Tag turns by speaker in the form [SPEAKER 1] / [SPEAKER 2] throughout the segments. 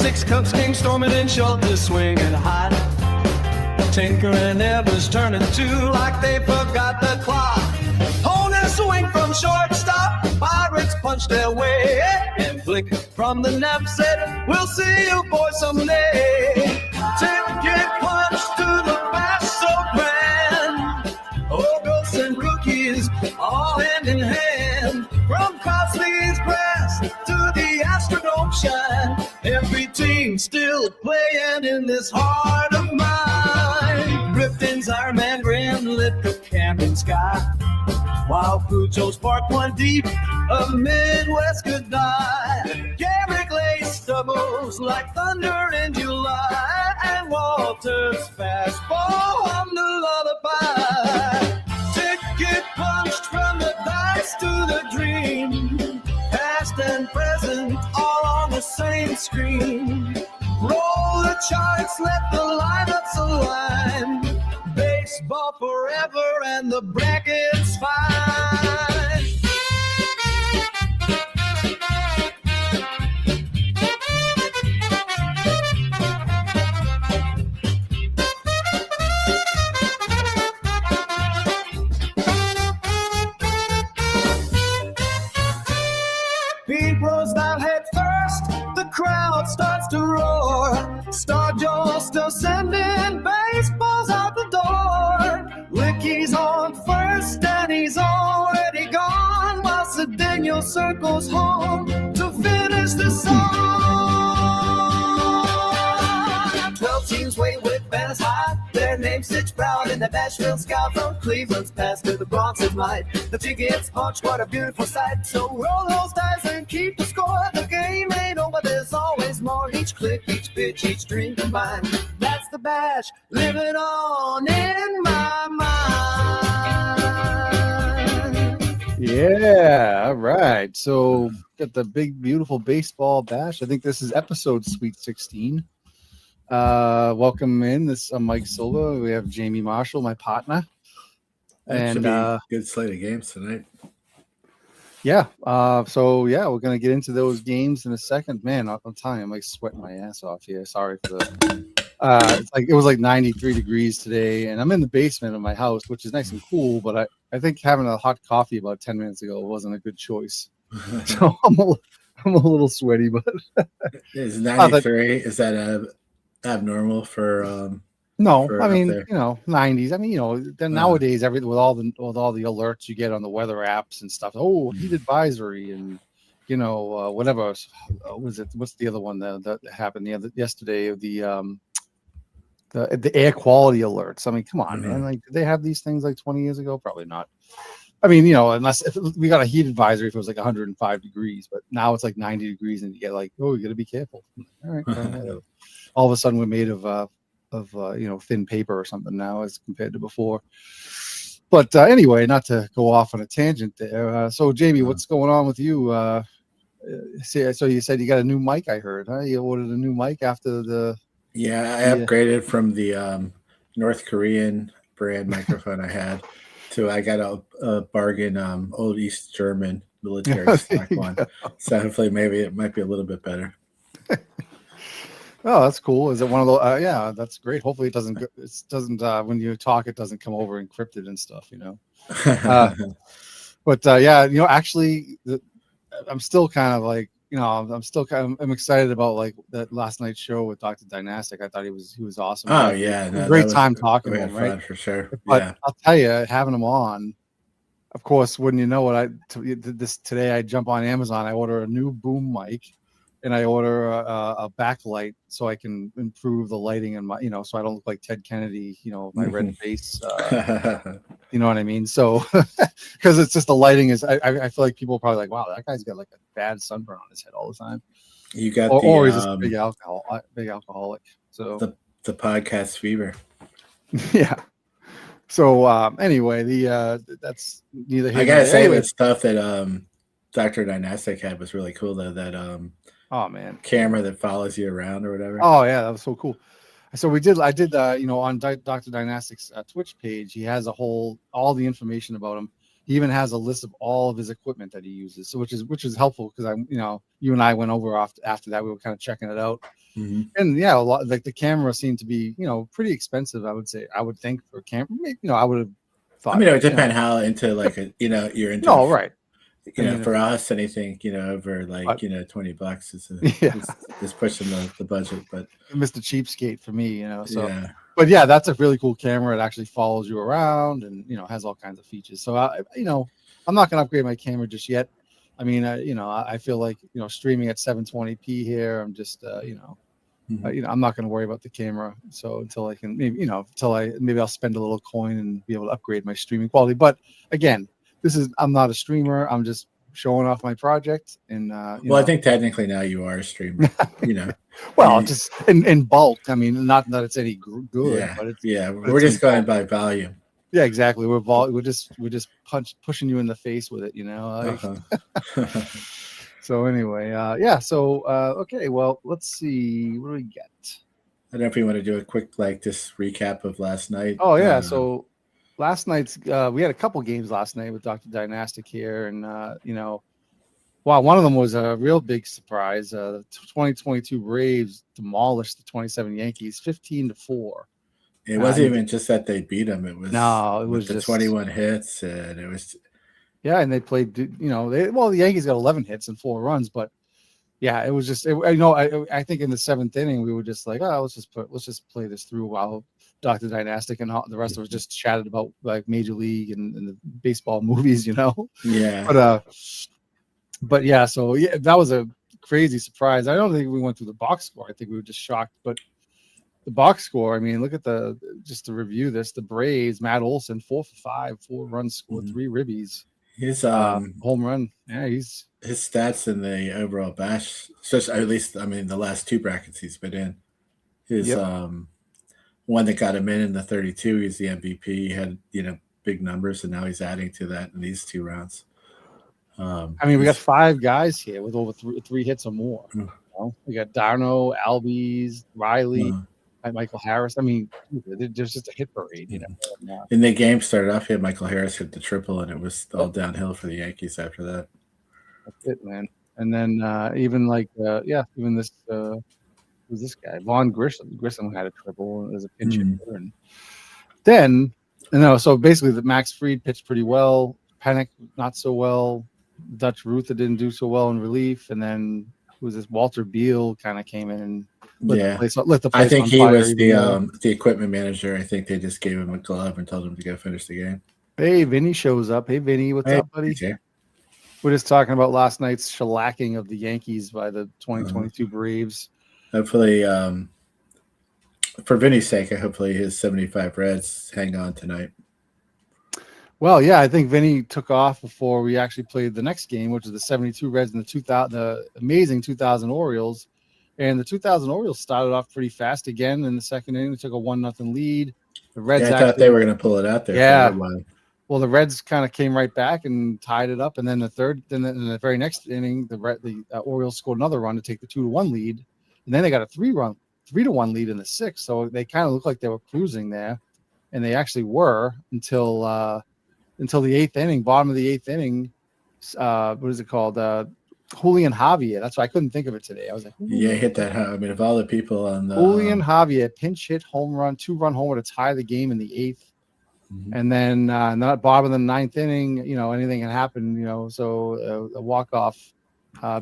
[SPEAKER 1] Six cups came storming in, shoulders swinging high. Tinker and Evers turning two like they forgot the clock. Hold a swing from shortstop, Pirates punched their way. And Flick from the nap said, we'll see you boys someday. Ticket punch to the bass so grand. Ogles and rookies all hand in hand. From Cosley's grass to the Astrodome shine. Every team still playing in this heart of mine. Griffin's Iron Man Grand lit the Camden sky. While Cujo's sparked one deep, a Midwest goodbye. Garrick laced doubles like thunder in July. And Walter's fastball hummed a lullaby. Ticket punched from the dice to the dream. Past and present all on the same screen. Roll the charts, let the lineups align. Baseball forever and the bracket's fine. Pete rolls out head first, the crowd starts to roar. Star Joe still sending baseballs out the door. Licky's on first and he's already gone, while Cedeno circles home to finish the song. 12 teams wait with banners high, their names stitched proud in the Nashville sky. From Cleveland's past to the Bronx's might, the tickets punch, what a beautiful sight. So roll those dice and keep the score. The game ain't over, there's always more. Each click, each pitch, each dream combined. That's the bash, living on in my mind.
[SPEAKER 2] Yeah, all right. So got the big, beautiful baseball bash. I think this is episode Sweet 16. Welcome in. This Mike Silva. We have Jamie Marshall, my partner.
[SPEAKER 3] That should be a good slate of games tonight.
[SPEAKER 2] Yeah. So yeah, we're gonna get into those games in a second. Man, I'm telling you, I'm like sweating my ass off here. Sorry for the it was like 93 degrees today, and I'm in the basement of my house, which is nice and cool, but I think having a hot coffee about 10 minutes ago wasn't a good choice. So I'm a little sweaty, but
[SPEAKER 3] is 93 is that abnormal for
[SPEAKER 2] no,
[SPEAKER 3] for
[SPEAKER 2] I
[SPEAKER 3] up
[SPEAKER 2] mean,
[SPEAKER 3] there?
[SPEAKER 2] 90s. I mean, then nowadays, everything with all the alerts you get on the weather apps and stuff. Oh, heat advisory and whatever. Was it? What's the other one that happened yesterday? The air quality alerts. I mean, come on, man. Like, did they have these things like 20 years ago? Probably not. I mean, unless if we got a heat advisory if it was like 105 degrees, but now it's like 90 degrees and you get like, oh, you got to be careful. All right. All of a sudden, we're made of thin paper or something now as compared to before. But anyway, not to go off on a tangent there. So Jamie, what's going on with you? So you said you got a new mic, I heard, huh? You ordered a new mic after the...
[SPEAKER 3] Yeah, I upgraded from the North Korean brand microphone I had to I got a bargain old East German military stock one. So hopefully maybe it might be a little bit better.
[SPEAKER 2] Oh, that's cool. Is it one of those? Yeah, that's great. Hopefully it doesn't when you talk, it doesn't come over encrypted and stuff, But actually, I'm still kind of like, I'm excited about like that last night's show with Dr. Dynastic. I thought he was awesome.
[SPEAKER 3] Oh yeah,
[SPEAKER 2] great time talking to him, right?
[SPEAKER 3] For sure.
[SPEAKER 2] But
[SPEAKER 3] yeah,
[SPEAKER 2] I'll tell you, having him on, of course, wouldn't you know it? Today I jump on Amazon, I order a new boom mic, and I order a backlight so I can improve the lighting and my, so I don't look like Ted Kennedy, my red face. You know what I mean? So, because it's just the lighting is, I feel like people are probably like, wow, that guy's got like a bad sunburn on his head all the time.
[SPEAKER 3] You got
[SPEAKER 2] or he's just a big alcoholic. So
[SPEAKER 3] the podcast fever.
[SPEAKER 2] Yeah. So anyway, that's neither here.
[SPEAKER 3] I gotta say
[SPEAKER 2] anyway.
[SPEAKER 3] the stuff that Dr. Dynastic had was really cool though. That
[SPEAKER 2] oh man,
[SPEAKER 3] camera that follows you around or whatever.
[SPEAKER 2] Oh yeah, that was so cool. So I did on Dr. Dynastic's Twitch page, he has all the information about him. he even has a list of all of his equipment that he uses, so which is helpful because you and I went over after that. We were kind of checking it out, and yeah, a lot like the camera seemed to be pretty expensive. I would think for a camera. I would have thought.
[SPEAKER 3] I mean, it would depend how into like you're into.
[SPEAKER 2] No, right.
[SPEAKER 3] For us, anything over like $20 is pushing the budget. But
[SPEAKER 2] Mr. Cheapskate for me, So,
[SPEAKER 3] yeah.
[SPEAKER 2] But yeah, that's a really cool camera. It actually follows you around and has all kinds of features. So I'm not gonna upgrade my camera just yet. I mean, I feel like streaming at 720p here. I'm just I'm not gonna worry about the camera. So until I can maybe I'll spend a little coin and be able to upgrade my streaming quality. But again, I'm not a streamer. I'm just showing off my project. And
[SPEAKER 3] I think technically now you are a streamer.
[SPEAKER 2] Well, just in bulk. I mean, not that it's any good, but it's
[SPEAKER 3] we're just going by volume.
[SPEAKER 2] Yeah, exactly. We're just pushing you in the face with it. So anyway, okay. Well, let's see. What do we get?
[SPEAKER 3] I don't know if you want to do a quick just recap of last night.
[SPEAKER 2] Oh yeah. So last night's we had a couple games last night with Dr. Dynastic here, and wow, one of them was a real big surprise. The 2022 Braves demolished the 27 Yankees 15-4.
[SPEAKER 3] It wasn't even just that they beat them. It was the
[SPEAKER 2] just
[SPEAKER 3] 21 hits, and it was.
[SPEAKER 2] Yeah, and they played. The Yankees got 11 hits and 4 runs, but yeah, it was just. I think in the 7th inning we were just like, oh, let's just play this through while Dr. Dynastic and the rest of us just chatted about like Major League and the baseball movies,
[SPEAKER 3] Yeah.
[SPEAKER 2] But yeah, so yeah, that was a crazy surprise. I don't think we went through the box score. I think we were just shocked. But the box score, I mean, look at just to review this, the Braves, Matt Olson, 4 for 5, 4 runs scored, 3 ribbies.
[SPEAKER 3] His
[SPEAKER 2] home run. Yeah, his
[SPEAKER 3] stats in the overall bash, at least the last 2 brackets he's been in. His one that got him in the 32, he's the MVP. He had big numbers, and now he's adding to that in these 2 rounds.
[SPEAKER 2] We got 5 guys here with over 3 hits or more. We got Darno, Albies, Riley, Michael Harris. I mean, there's just a hit parade,
[SPEAKER 3] In the game started off, Michael Harris hit the triple, and it was all downhill for the Yankees after that.
[SPEAKER 2] That's it, man. And then even this who's this guy? Vaughn Grissom. Grissom had a triple as a pinch hitter, and then so basically the Max Fried pitched pretty well. Pennick not so well. Dutch Ruther didn't do so well in relief, and then who was this? Walter Beal kind of came in and lit the place
[SPEAKER 3] I think
[SPEAKER 2] on
[SPEAKER 3] he
[SPEAKER 2] fire
[SPEAKER 3] was the equipment manager. I think they just gave him a glove and told him to go finish the game.
[SPEAKER 2] Hey, Vinny shows up. Hey, Vinny, what's up, buddy?
[SPEAKER 3] DJ.
[SPEAKER 2] We're just talking about last night's shellacking of the Yankees by the 2022 Braves.
[SPEAKER 3] Hopefully, for Vinny's sake, hopefully his 75 Reds hang on tonight.
[SPEAKER 2] Well, yeah, I think Vinny took off before we actually played the next game, which is the 72 Reds and the amazing 2000 Orioles. And the 2000 Orioles started off pretty fast again in the 2nd inning. They took a 1-0 lead. The Reds
[SPEAKER 3] I thought they were going to pull it out there.
[SPEAKER 2] Yeah. Well, the Reds kind of came right back and tied it up. And then in the very next inning, the Orioles scored another run to take the 2-1 lead. And then they got a 3-1 lead in the 6th. So they kind of looked like they were cruising there. And they actually were until the 8th inning, bottom of the 8th inning. What is it called? Julian Javier. That's why I couldn't think of it today. I was like,
[SPEAKER 3] yeah, hit that. Of all the people on the
[SPEAKER 2] Julian Javier pinch hit home run, 2-run homer to tie the game in the 8th. And then not bottom of the 9th inning, anything can happen, so a walk-off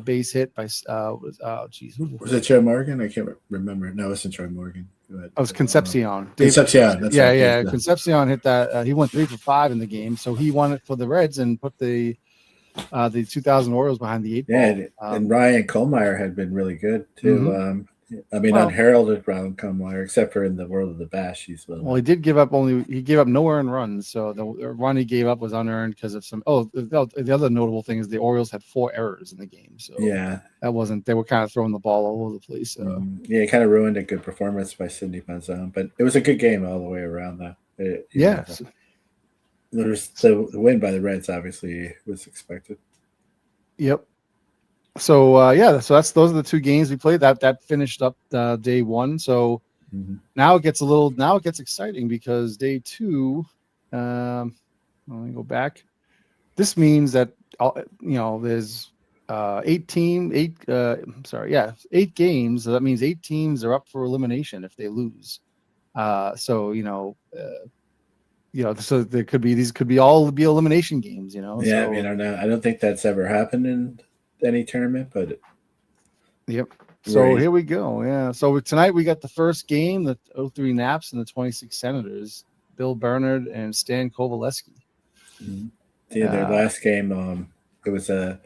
[SPEAKER 2] base hit by
[SPEAKER 3] was it Joe Morgan? I can't remember. No, it wasn't Joe Morgan.
[SPEAKER 2] It was Concepcion.
[SPEAKER 3] Concepcion. That's right.
[SPEAKER 2] Yeah. Concepcion hit that. He went 3 for 5 in the game, so he won it for the Reds and put the 2000 Orioles behind the 8 ball.
[SPEAKER 3] Yeah, and Ryan Kohlmeyer had been really good too. Unheralded Ryan Kohlmeyer, except for in the world of the bash.
[SPEAKER 2] Well, he did give up no earned runs, so the run he gave up was unearned because of some. Oh, the other notable thing is the Orioles had 4 errors in the game. So
[SPEAKER 3] yeah,
[SPEAKER 2] that wasn't. They were kind of throwing the ball all over the place. So.
[SPEAKER 3] It kind of ruined a good performance by Sidney Manzone, but it was a good game all the way around, though. The win by the Reds obviously was expected.
[SPEAKER 2] Yep. So those are the 2 games we played. That finished up day 1. So now it gets exciting because day 2. Let me go back. this means that there's 8 games. So that means 8 teams are up for elimination if they lose. So there could be these could be all be elimination games.
[SPEAKER 3] Yeah,
[SPEAKER 2] So,
[SPEAKER 3] I mean, I don't know. I don't think that's ever happened in any tournament, but
[SPEAKER 2] yep. So
[SPEAKER 3] Right.
[SPEAKER 2] here we go. Yeah. So tonight we got the first game, the 03 Naps and the 26 Senators, Bill Bernard and Stan Kovaleski.
[SPEAKER 3] yeah, their last game, it was a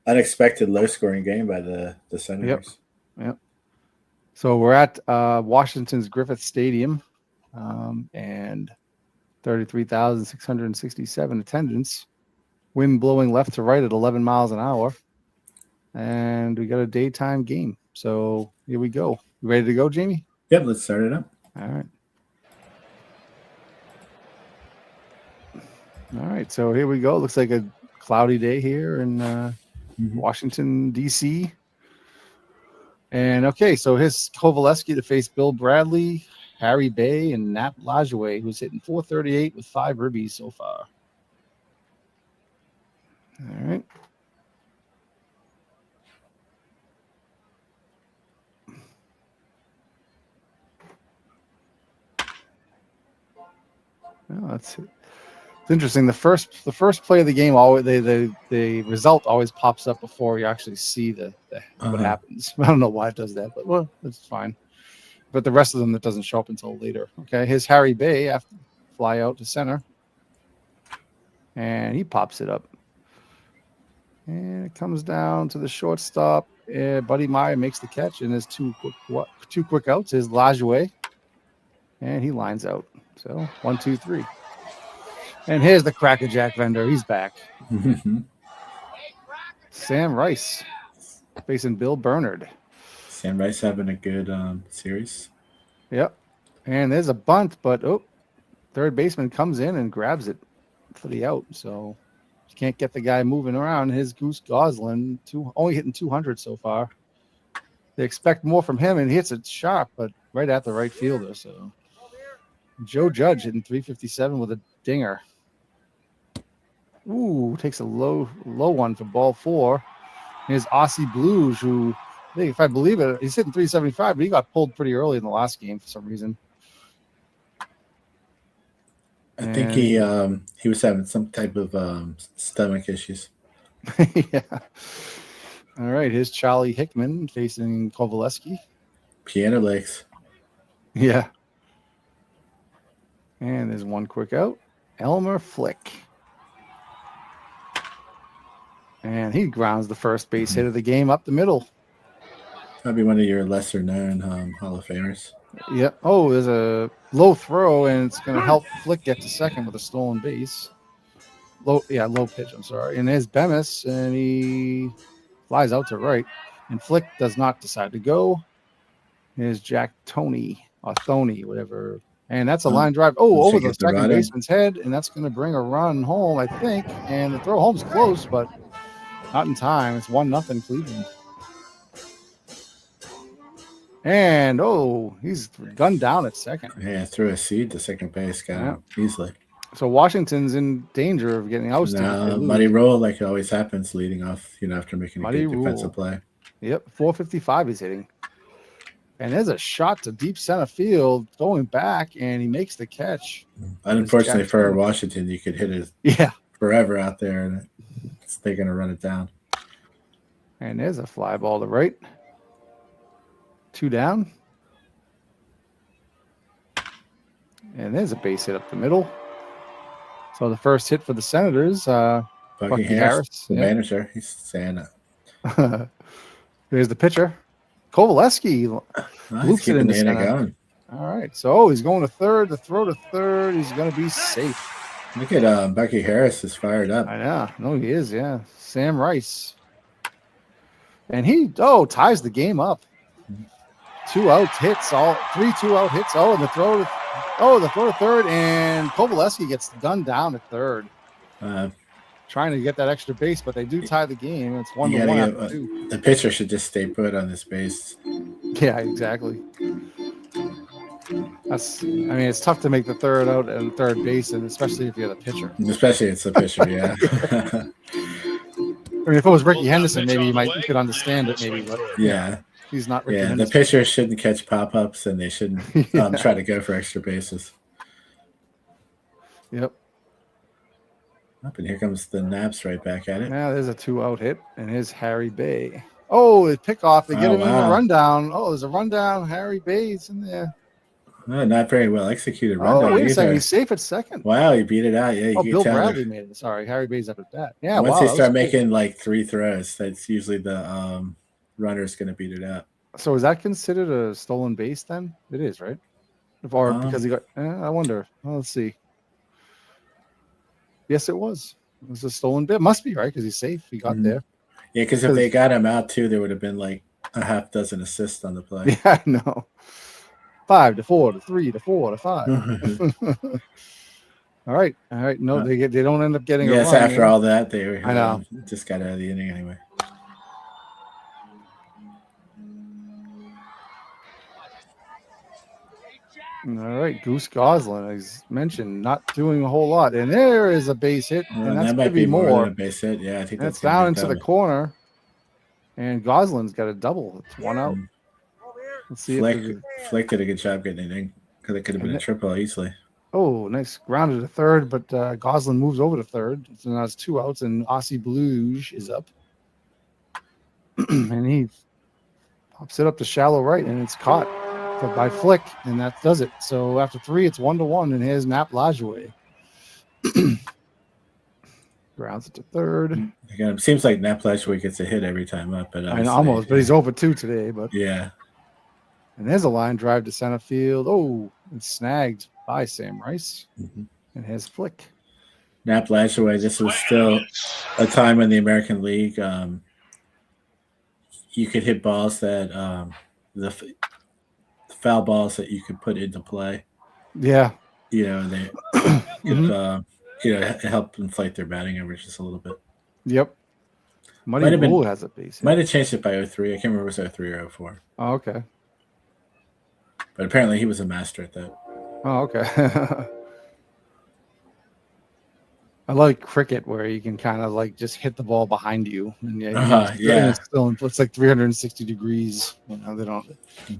[SPEAKER 3] unexpected low-scoring game by the Senators.
[SPEAKER 2] Yep. So we're at Washington's Griffith Stadium, and 33,667 attendance. Wind blowing left to right at 11 miles an hour, and we got a daytime game. So here we go. You ready to go, Jamie?
[SPEAKER 3] Yep, let's start it up.
[SPEAKER 2] All right. So here we go. Looks like a cloudy day here in Washington, D.C. And okay, so here's Kovaleski to face Bill Bradley, Harry Bay, and Nat Lajoie, who's hitting .438 with 5 ribbies so far. All right. Well, that's it. It's interesting. The first play of the game, always the result always pops up before you actually see what happens. I don't know why it does that, but well, it's fine. But the rest of them, it doesn't show up until later. Okay, here's Harry Bay after fly out to center, and he pops it up, and it comes down to the shortstop. Buddy Meyer makes the catch, and there's two quick outs. Is Lajoie, and he lines out. So 1, 2, 3. And here's the crackerjack vendor. He's back. Sam Rice facing Bill Bernard.
[SPEAKER 3] Sam Rice having a good series.
[SPEAKER 2] Yep. And there's a bunt, but third baseman comes in and grabs it for the out. So you can't get the guy moving around. His Goose Goslin, only hitting 200 so far. They expect more from him, and he hits it sharp, but right at the right fielder. So Joe Judge hitting 357 with a dinger. Ooh, takes a low one for ball 4. Here's Aussie Blues, who, if I believe it, he's hitting 375, but he got pulled pretty early in the last game for some reason.
[SPEAKER 3] I think he was having some type of stomach issues.
[SPEAKER 2] Yeah. All right, here's Charlie Hickman facing Kovaleski.
[SPEAKER 3] Piano legs.
[SPEAKER 2] Yeah. And there's one quick out. Elmer Flick. And he grounds the first base hit of the game up the middle.
[SPEAKER 3] Probably one of your lesser known Hall of Famers.
[SPEAKER 2] Yeah. Oh, there's a low throw, and it's going to help Flick get to second with a stolen base. Low pitch, I'm sorry. And there's Bemis, and he flies out to right. And Flick does not decide to go. Here's Jack Thony, whatever. And that's a line drive. Over the second baseman's head, and that's going to bring a run home, I think. And the throw home's close, but not in time. It's 1-0 Cleveland. And he's gunned down at second.
[SPEAKER 3] Yeah, threw a seed to second base, got him easily.
[SPEAKER 2] So Washington's in danger of getting ousted.
[SPEAKER 3] Muddy roll, like it always happens, leading off, after making a good defensive play.
[SPEAKER 2] Yep, 455 he's hitting. And there's a shot to deep center field going back, and he makes the catch.
[SPEAKER 3] Unfortunately for Washington, you could hit it forever out there, and they're going to run it down.
[SPEAKER 2] And there's a fly ball to right. 2 down. And there's a base hit up the middle. So the first hit for the Senators.
[SPEAKER 3] Bucky Harris, the manager. He's saying it.
[SPEAKER 2] There's the pitcher. Kovaleski loops it in the center.
[SPEAKER 3] Going.
[SPEAKER 2] All right. So he's going to third. The throw to third. He's going to be safe.
[SPEAKER 3] Look at Bucky Harris is fired up.
[SPEAKER 2] I know. No, he is. Yeah. Sam Rice. And he ties the game up. 2 out hits, 3 2-out hits. And the throw to third, and Kovaleski gets gunned down at third. Trying to get that extra base, but they do tie the game. It's 1-1 after 2.
[SPEAKER 3] The pitcher should just stay put on this base.
[SPEAKER 2] Yeah, exactly. That's. I mean, it's tough to make the third out and third base, and especially if you're the pitcher.
[SPEAKER 3] Especially it's the pitcher, yeah.
[SPEAKER 2] I mean, if it was Ricky Henderson, maybe you could understand it, maybe, but
[SPEAKER 3] Yeah.
[SPEAKER 2] he's not Ricky
[SPEAKER 3] Yeah. The
[SPEAKER 2] Henderson.
[SPEAKER 3] pitcher shouldn't catch pop-ups and they shouldn't
[SPEAKER 2] Yeah.
[SPEAKER 3] try to go for extra bases.
[SPEAKER 2] Yep.
[SPEAKER 3] Up and here comes the Naps right back at it.
[SPEAKER 2] Now there's a 2-out hit, and here's Harry Bay. Oh, the pickoff. They get
[SPEAKER 3] Oh,
[SPEAKER 2] him in the
[SPEAKER 3] wow.
[SPEAKER 2] rundown. Oh, there's a rundown. Harry Bay's in there.
[SPEAKER 3] Oh, not very well executed
[SPEAKER 2] Oh,
[SPEAKER 3] rundown
[SPEAKER 2] wait a second.
[SPEAKER 3] either.
[SPEAKER 2] He's safe at second.
[SPEAKER 3] Wow, he beat it out. Yeah, you
[SPEAKER 2] Oh,
[SPEAKER 3] can
[SPEAKER 2] Bill
[SPEAKER 3] tell.
[SPEAKER 2] Bradley made it. Sorry, Harry Bay's up at bat. Yeah,
[SPEAKER 3] Once
[SPEAKER 2] wow,
[SPEAKER 3] they
[SPEAKER 2] that was
[SPEAKER 3] start
[SPEAKER 2] cool.
[SPEAKER 3] making like 3 throws, that's usually the runner's going to beat it out.
[SPEAKER 2] So is that considered a stolen base then? It is, right? Or because he got. I wonder. Well, let's see. Yes, it was. It was a stolen bit. Must be right because he's safe. He got
[SPEAKER 3] Mhm.
[SPEAKER 2] there.
[SPEAKER 3] Yeah, because if they got him out too, there would have been like a half dozen assists on the play.
[SPEAKER 2] Yeah, I know. 5 to 4 to 3 to 4 to 5. All right. No, they don't end up getting.
[SPEAKER 3] Yes,
[SPEAKER 2] a run,
[SPEAKER 3] after all that, they
[SPEAKER 2] I know.
[SPEAKER 3] just got out of the inning anyway.
[SPEAKER 2] All right, Goose Goslin, as mentioned, not doing a whole lot, and there is a base hit,
[SPEAKER 3] Well,
[SPEAKER 2] and that's
[SPEAKER 3] that
[SPEAKER 2] going
[SPEAKER 3] might
[SPEAKER 2] to be
[SPEAKER 3] be more
[SPEAKER 2] more.
[SPEAKER 3] than a base hit. Yeah, I think
[SPEAKER 2] That's
[SPEAKER 3] gonna
[SPEAKER 2] down
[SPEAKER 3] be
[SPEAKER 2] into the
[SPEAKER 3] double.
[SPEAKER 2] corner, and Goslin's got a double. It's one out.
[SPEAKER 3] Mm.
[SPEAKER 2] Let's see.
[SPEAKER 3] Flick did a good job getting it in because it could have been a triple easily.
[SPEAKER 2] Oh, nice grounded to third, but Goslin moves over to third. So now it's 2 outs, and Aussie Blues is up, and he pops it up to shallow right, and it's caught by Flick, and that does it. So after 3, it's 1-1, and here's Nap Lajoie. Grounds it to third.
[SPEAKER 3] Again, it seems like Nap Lajoie gets a hit every time up, but
[SPEAKER 2] I know, almost, but he's over 2 today. But
[SPEAKER 3] yeah.
[SPEAKER 2] and there's a line drive to center field. Oh, it's snagged by Sam Rice,
[SPEAKER 3] Mhm.
[SPEAKER 2] and here's Flick.
[SPEAKER 3] Nap Lajoie, this was still a time in the American League. You could hit balls that the foul balls that you could put into play.
[SPEAKER 2] Yeah,
[SPEAKER 3] And they
[SPEAKER 2] Mhm.
[SPEAKER 3] could, help inflate their batting average just a little bit.
[SPEAKER 2] Yep. Muddy
[SPEAKER 3] Might have been-
[SPEAKER 2] Rule has a base hit.
[SPEAKER 3] Might have changed it by 03. I can't remember if it was 03 or 04.
[SPEAKER 2] Oh, okay.
[SPEAKER 3] But apparently he was a master at that.
[SPEAKER 2] Oh, okay. I like cricket where you can kind of like just hit the ball behind you, and
[SPEAKER 3] Yeah.
[SPEAKER 2] it's like 360 degrees. They don't.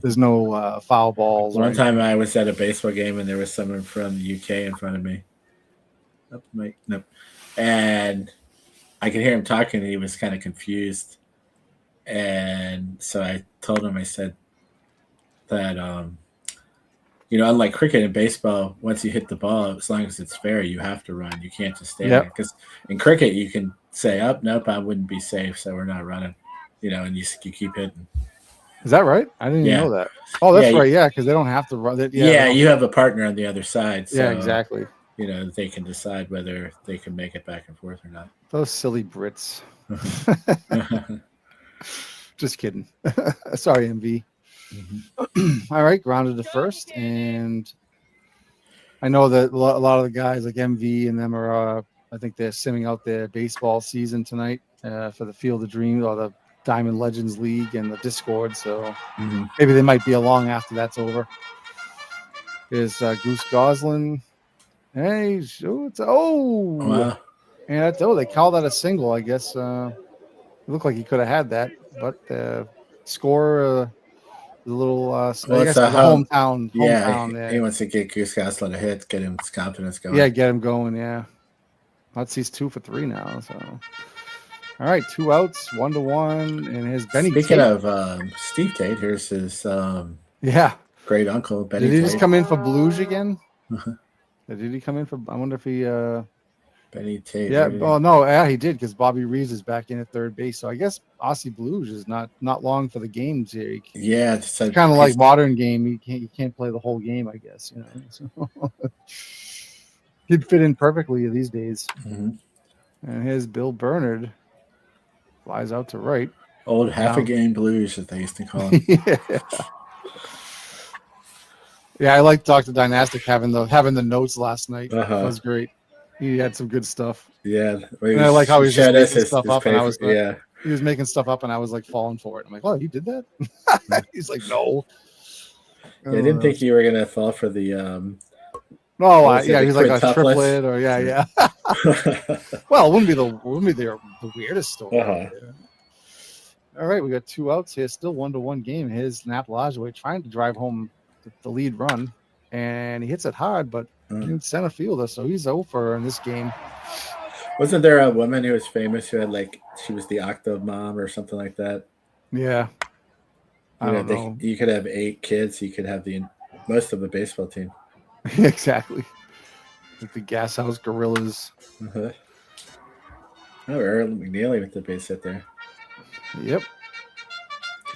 [SPEAKER 2] There's no foul balls. or
[SPEAKER 3] One time I was at a baseball game and there was someone from the UK in front of me. Nope. And I could hear him talking and he was kind of confused. And so I told him, I said that, unlike cricket and baseball, once you hit the ball, as long as it's fair, you have to run. You can't just stand
[SPEAKER 2] Yep.
[SPEAKER 3] there. Because in cricket, you can say, nope, I wouldn't be safe, so we're not running. And you keep hitting.
[SPEAKER 2] Is that right? I didn't
[SPEAKER 3] Yeah.
[SPEAKER 2] even know that. Oh, that's
[SPEAKER 3] Yeah,
[SPEAKER 2] right. Yeah, because they don't have to run it.
[SPEAKER 3] Yeah, you have a partner on the other side. So,
[SPEAKER 2] yeah, exactly.
[SPEAKER 3] They can decide whether they can make it back and forth or not.
[SPEAKER 2] Those silly Brits. Just kidding. Sorry, MV. All right, grounded to first, and I know that a lot of the guys like MV and them are. I think they're simming out their baseball season tonight for the Field of Dreams or the Diamond Legends League and the Discord. So maybe they might be along after that's over. Is Goose Goslin? Hey, it's
[SPEAKER 3] Wow.
[SPEAKER 2] and they call that a single. I guess it looked like he could have had that, but score. The little, I guess
[SPEAKER 3] it's
[SPEAKER 2] the
[SPEAKER 3] a
[SPEAKER 2] hometown
[SPEAKER 3] Yeah,
[SPEAKER 2] there.
[SPEAKER 3] he wants to get Goose Goslin a hit, get his confidence going.
[SPEAKER 2] Yeah, get him going. Yeah, let's see, he's 2 for 3 now. So, all right, 2 outs, 1-1, and his Benny.
[SPEAKER 3] Speaking
[SPEAKER 2] Tate.
[SPEAKER 3] of Steve Tate, here's his
[SPEAKER 2] yeah,
[SPEAKER 3] great uncle Benny.
[SPEAKER 2] did he
[SPEAKER 3] Tate.
[SPEAKER 2] just come in for Blues again?
[SPEAKER 3] Uh-huh.
[SPEAKER 2] Did he come in for? I wonder if he.
[SPEAKER 3] Benny Tate.
[SPEAKER 2] Yeah.
[SPEAKER 3] Where did he-
[SPEAKER 2] Oh no, yeah, he did because Bobby Reeves is back in at third base. So I guess Aussie Blues is not long for the games here.
[SPEAKER 3] Yeah, it's
[SPEAKER 2] Kind of like modern game. You can't play the whole game, I guess. So he'd fit in perfectly these days.
[SPEAKER 3] Mhm.
[SPEAKER 2] And here's Bill Bernard. Flies out to right.
[SPEAKER 3] Old half a
[SPEAKER 2] Wow.
[SPEAKER 3] game Blues, as they used to call him.
[SPEAKER 2] Yeah, I like Dr. Dynastic having the notes last night.
[SPEAKER 3] Uh-huh.
[SPEAKER 2] That was great. He had some good stuff.
[SPEAKER 3] Yeah,
[SPEAKER 2] And I like how he's just
[SPEAKER 3] showed us
[SPEAKER 2] making stuff up, and I was like,
[SPEAKER 3] yeah.
[SPEAKER 2] He was making stuff up, and I was like falling for it. I'm like, oh, you did that? He's like, no.
[SPEAKER 3] I didn't think you were gonna fall for the
[SPEAKER 2] No,
[SPEAKER 3] what was it,
[SPEAKER 2] yeah,
[SPEAKER 3] the
[SPEAKER 2] he's like a
[SPEAKER 3] quintuplets?
[SPEAKER 2] triplet, or yeah. Well, it wouldn't be the weirdest story.
[SPEAKER 3] Uh-huh.
[SPEAKER 2] All right, we got 2 outs here, still 1-1 game. Here's Nap Lajoie trying to drive home the lead run, and he hits it hard, but in center fielder, so he's over in this game.
[SPEAKER 3] Wasn't there a woman who was famous who had she was the Octo mom or something like that?
[SPEAKER 2] Yeah, I don't know.
[SPEAKER 3] You could have 8 kids. You could have most of the baseball team.
[SPEAKER 2] Exactly, like the Gas House Gorillas.
[SPEAKER 3] Uh-huh. Oh, Earl McNeely with the base hit there.
[SPEAKER 2] Yep.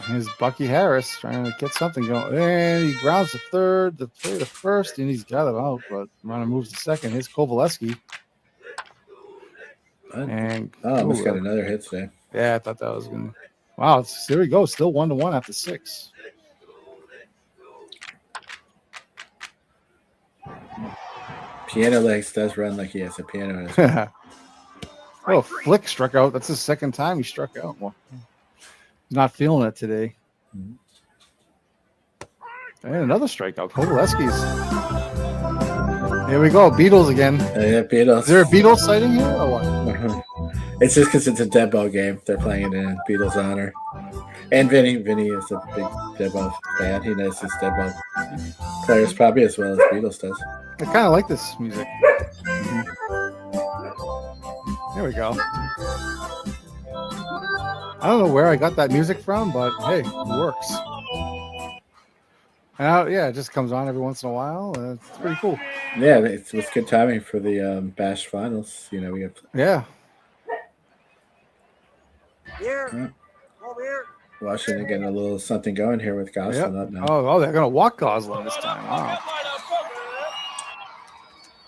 [SPEAKER 2] Here's Bucky Harris trying to get something going. And he grounds to third, the play to first, and he's got it out, but runner moves to second. Here's Kovaleski. And
[SPEAKER 3] almost got another hit today.
[SPEAKER 2] Yeah, I thought that was going to. Wow, here we go. Still 1-1 after 6.
[SPEAKER 3] Piano Legs does run like he has a piano in his mouth.
[SPEAKER 2] Oh, Flick struck out. That's the second time he struck out. Well, he's not feeling it today.
[SPEAKER 3] Mm-hmm.
[SPEAKER 2] And another strikeout. Kovaleski's. Here we go. Beatles again.
[SPEAKER 3] Yeah, Beatles.
[SPEAKER 2] Is there a Beatles sighting here or what?
[SPEAKER 3] It's just because it's a dead ball game. They're playing it in Beatles' honor. And Vinny is a big dead ball fan. He knows his dead ball players probably as well as Beatles does.
[SPEAKER 2] I kind of like this music. There we go. I don't know where I got that music from, but hey, it works. And yeah, it just comes on every once in a while. It's pretty cool.
[SPEAKER 3] Yeah, it's good timing for the Bash Finals. We have.
[SPEAKER 2] Yeah.
[SPEAKER 4] Here. Over here.
[SPEAKER 3] Washington getting a little something going here with Goslin up now.
[SPEAKER 2] Oh, they're going to walk Goslin this time. Wow.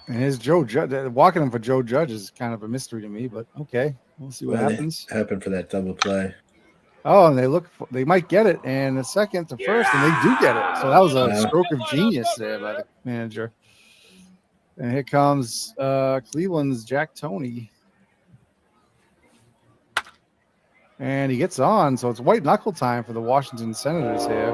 [SPEAKER 2] And his Joe Judge, walking him for Joe Judge is kind of a mystery to me, but okay. We'll see what happens.
[SPEAKER 3] Happened for that double play.
[SPEAKER 2] Oh, and they might get it. And the second to first, and they do get it. So that was a stroke of genius there by the manager. And here comes Cleveland's Jack Toney. And he gets on, so it's white knuckle time for the Washington Senators here.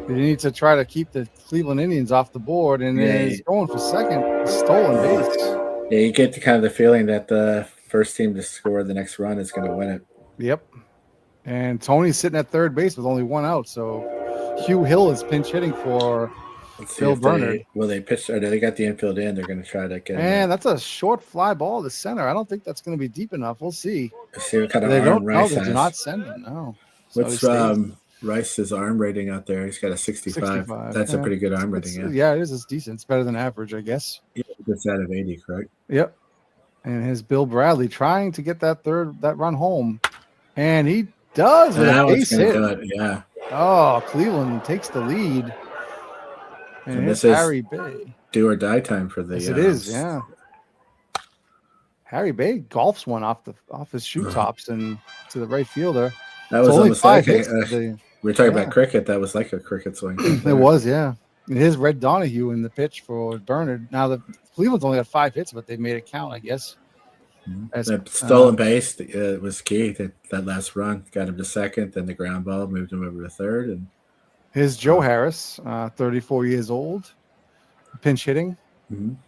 [SPEAKER 2] They need to try to keep the Cleveland Indians off the board, and he's going for second, stolen base.
[SPEAKER 3] Yeah, you get the feeling that the first team to score the next run is going to win it.
[SPEAKER 2] Yep. And Tony's sitting at third base with only 1 out, so Hugh Hill is pinch hitting for Phil Bernard.
[SPEAKER 3] They pitch, or they got the infield in. They're going to try to get.
[SPEAKER 2] And that's a short fly ball to center. I don't think that's going to be deep enough. We'll see.
[SPEAKER 3] See what kind of
[SPEAKER 2] they
[SPEAKER 3] arm
[SPEAKER 2] don't.
[SPEAKER 3] Rice
[SPEAKER 2] No, they
[SPEAKER 3] has.
[SPEAKER 2] do not send him. No.
[SPEAKER 3] What's Rice's arm rating out there? He's got a 65. That's a pretty good arm rating.
[SPEAKER 2] Yeah, it is. It's decent. It's better than average, I guess.
[SPEAKER 3] Yeah, it's out of 80, correct?
[SPEAKER 2] Yep. And his Bill Bradley trying to get that run home, and he does with a base hit.
[SPEAKER 3] Yeah.
[SPEAKER 2] Oh, Cleveland takes the lead. And this is Harry Bay.
[SPEAKER 3] Do or die time for the.
[SPEAKER 2] Yes, it is. Yeah. Harry Bay golfs one off his shoe tops and to the right fielder.
[SPEAKER 3] That was almost like
[SPEAKER 2] we
[SPEAKER 3] were talking about cricket. That was like a cricket swing.
[SPEAKER 2] It was, yeah. And here's Red Donahue in the pitch for Bernard. Now the Cleveland's only got 5 hits, but they made it count, I guess.
[SPEAKER 3] That stolen base was key. That last run got him to second, then the ground ball moved him over to third. And
[SPEAKER 2] here's Joe Harris, 34 years old, pinch hitting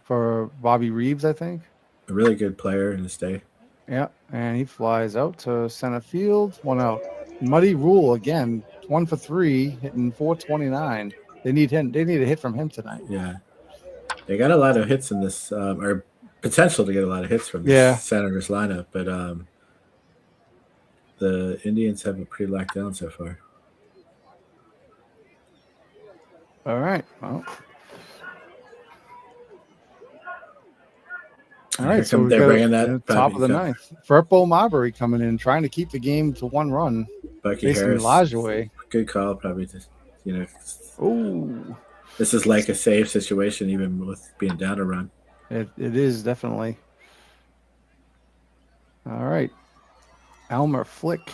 [SPEAKER 2] for Bobby Reeves, I think.
[SPEAKER 3] A really good player in his day.
[SPEAKER 2] Yeah, and he flies out to center field. 1 out. Muddy Rule again, 1 for 3, hitting 429. They need him. They need a hit from him tonight.
[SPEAKER 3] Yeah, they got a lot of hits in this, or potential to get a lot of hits from this Senators lineup, but the Indians have it pretty locked down so far.
[SPEAKER 2] All right. Well. All right, so
[SPEAKER 3] they're bringing that
[SPEAKER 2] top of the ninth. Firpo Marbury coming in, trying to keep the game to 1 run.
[SPEAKER 3] Bucky Harris,
[SPEAKER 2] Lajoie.
[SPEAKER 3] Good call, probably. Just
[SPEAKER 2] Ooh,
[SPEAKER 3] this is like a safe situation, even with being down a run.
[SPEAKER 2] It is definitely. All right, Elmer Flick.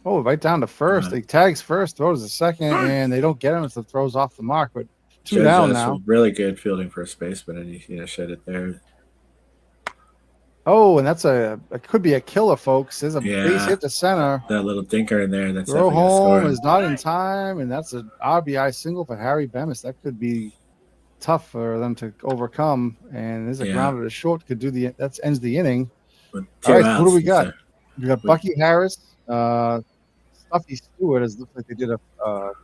[SPEAKER 2] Oh, right down to first. He tags first, throws the second, and they don't get him if the throws off the mark. But 2 down now.
[SPEAKER 3] Really good fielding for a spaceman, and he showed it there.
[SPEAKER 2] Oh, and that's it could be a killer, folks. There's a base
[SPEAKER 3] Yeah.
[SPEAKER 2] hit to center.
[SPEAKER 3] That little dinker in there. That's
[SPEAKER 2] Throw
[SPEAKER 3] definitely gonna score
[SPEAKER 2] home
[SPEAKER 3] him.
[SPEAKER 2] is not in time, and that's an RBI single for Harry Bemis. That could be tough for them to overcome. And there's a
[SPEAKER 3] Yeah.
[SPEAKER 2] grounder to short, could do that ends the inning.
[SPEAKER 3] With
[SPEAKER 2] All
[SPEAKER 3] 2
[SPEAKER 2] right,
[SPEAKER 3] outs.
[SPEAKER 2] who do we got?
[SPEAKER 3] so-
[SPEAKER 2] We got Bucky Harris, Stuffy Stewart. It looks like they did a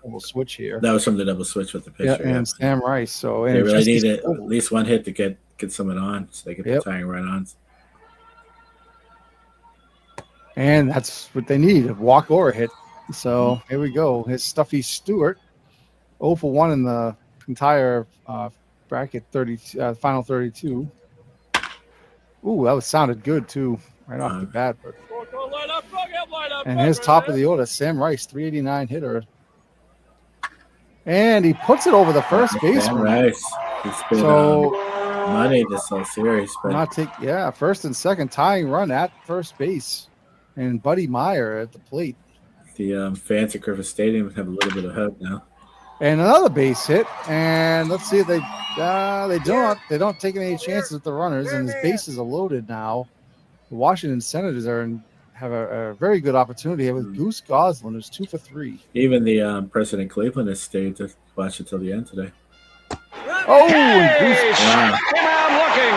[SPEAKER 2] double switch here.
[SPEAKER 3] That was from the double switch with the
[SPEAKER 2] Yeah,
[SPEAKER 3] pitcher.
[SPEAKER 2] and Sam Rice. So
[SPEAKER 3] They
[SPEAKER 2] and
[SPEAKER 3] really
[SPEAKER 2] Jesse
[SPEAKER 3] needed
[SPEAKER 2] Stover.
[SPEAKER 3] at least one hit to get someone on, so they get
[SPEAKER 2] Yep.
[SPEAKER 3] the tying run on.
[SPEAKER 2] And that's what they need, a walk or a hit. So here we go. Here's Stuffy Stewart, 0 for 1 in the entire bracket, final 32. Ooh, that sounded good too, right off the bat. But... And here's top of the order, Sam Rice, 389 hitter. And he puts it over the first
[SPEAKER 3] Sam
[SPEAKER 2] baseman.
[SPEAKER 3] Rice. He's been
[SPEAKER 2] So
[SPEAKER 3] money this whole series, but
[SPEAKER 2] first and second tying run at first base. And Buddy Meyer at the plate.
[SPEAKER 3] the fans at Griffith Stadium have a little bit of hope now.
[SPEAKER 2] And another base hit. And let's see if they don't take any chances with the runners. And his bases are loaded now. The Washington Senators have a very good opportunity here with Goose Goslin, who's 2 for 3.
[SPEAKER 3] Even the president Cleveland has stayed to watch it till the end today.
[SPEAKER 2] Oh, and Goose.
[SPEAKER 3] Wow.
[SPEAKER 4] Came out looking.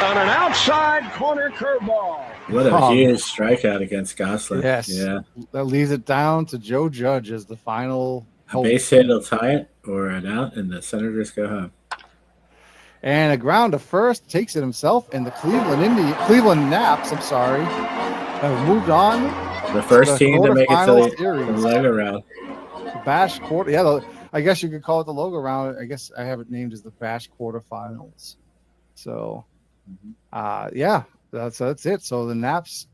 [SPEAKER 4] On an outside corner curveball.
[SPEAKER 3] What a huge strikeout against Gosling.
[SPEAKER 2] Yes.
[SPEAKER 3] Yeah.
[SPEAKER 2] That leaves it down to Joe Judge as the final
[SPEAKER 3] A
[SPEAKER 2] hope.
[SPEAKER 3] base hit will tie it or an out, and the Senators go home.
[SPEAKER 2] And a ground to first takes it himself, and the Cleveland Naps, have moved on.
[SPEAKER 3] The first team to make it to the
[SPEAKER 2] series.
[SPEAKER 3] logo round.
[SPEAKER 2] Bash quarter. Yeah, I guess you could call it the logo round. I guess I have it named as the Bash quarterfinals. So, yeah, that's it. So the Naps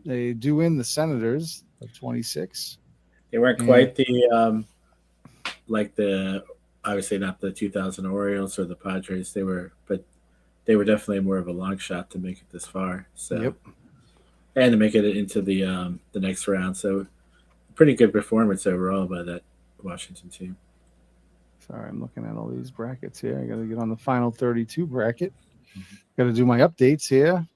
[SPEAKER 2] they do in the Senators of 26.
[SPEAKER 3] They weren't quite the obviously not the 2000 Orioles or the Padres. They were definitely more of a long shot to make it this far. So,
[SPEAKER 2] Yep.
[SPEAKER 3] and to make it into the next round. So, pretty good performance overall by that Washington team.
[SPEAKER 2] Sorry, I'm looking at all these brackets here. I got to get on the final 32 bracket. Got to do my updates here.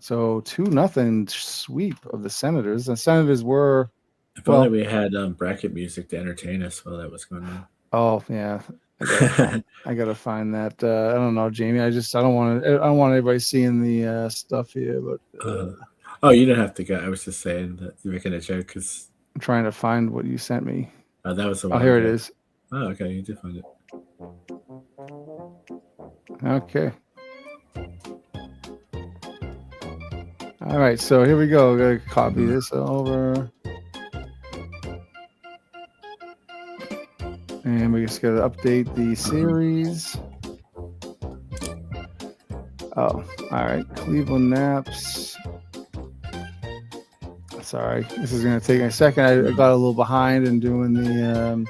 [SPEAKER 2] So 2-0 sweep of the Senators. The Senators were.
[SPEAKER 3] If only we had bracket music to entertain us while that was going on.
[SPEAKER 2] Oh yeah, I gotta find that. I don't know, Jamie. I don't want anybody seeing the stuff here. But
[SPEAKER 3] oh, you didn't have to go. I was just saying that you're making a joke because
[SPEAKER 2] I'm trying to find what you sent me.
[SPEAKER 3] that was the
[SPEAKER 2] Oh,
[SPEAKER 3] one.
[SPEAKER 2] here it is.
[SPEAKER 3] Oh, okay, you did find it.
[SPEAKER 2] Okay. All right, so here we go. Gotta copy this over. And we just gotta update the series. Oh, all right. Cleveland Naps. Sorry, this is gonna take a second. I got a little behind in doing the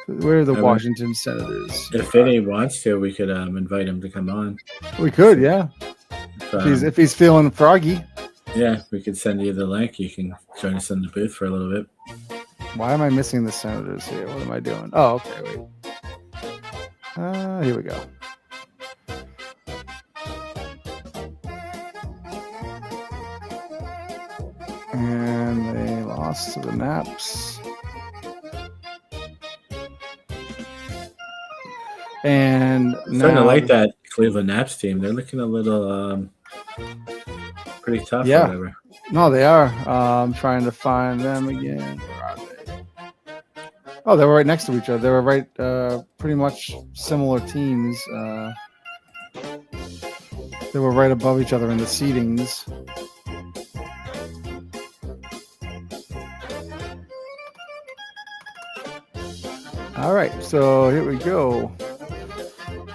[SPEAKER 2] where are the Washington Senators?
[SPEAKER 3] If Vinny wants to, we could invite him to come on.
[SPEAKER 2] We could, yeah. If he's feeling froggy.
[SPEAKER 3] Yeah, we could send you the link. You can join us in the booth for a little bit.
[SPEAKER 2] Why am I missing the Senators here? What am I doing? Oh, okay, wait. Here we go. And they lost to the Naps. And
[SPEAKER 3] I'm starting to
[SPEAKER 2] now,
[SPEAKER 3] like that Cleveland Naps team. They're looking a little pretty tough.
[SPEAKER 2] Yeah.
[SPEAKER 3] Or whatever.
[SPEAKER 2] No, they are. I'm trying to find them again. Where are they? Oh, they were right next to each other. They were right, pretty much similar teams. They were right above each other in the seedings. All right, so here we go.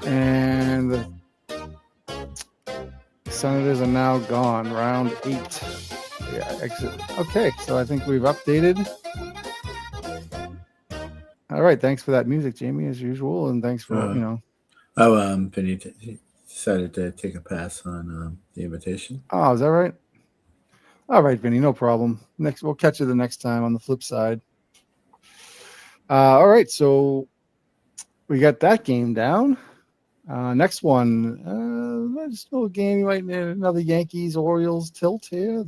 [SPEAKER 2] And the Senators are now gone. Round 8. Yeah, exit. Okay, so I think we've updated. All right, thanks for that music, Jamie, as usual, and thanks for
[SPEAKER 3] Vinny decided to take a pass on the invitation.
[SPEAKER 2] Oh, is that right? All right, Vinny, no problem. We'll catch you the next time on the flip side. All right, so we got that game down. Next one, just a little game. You might another Yankees Orioles tilt here.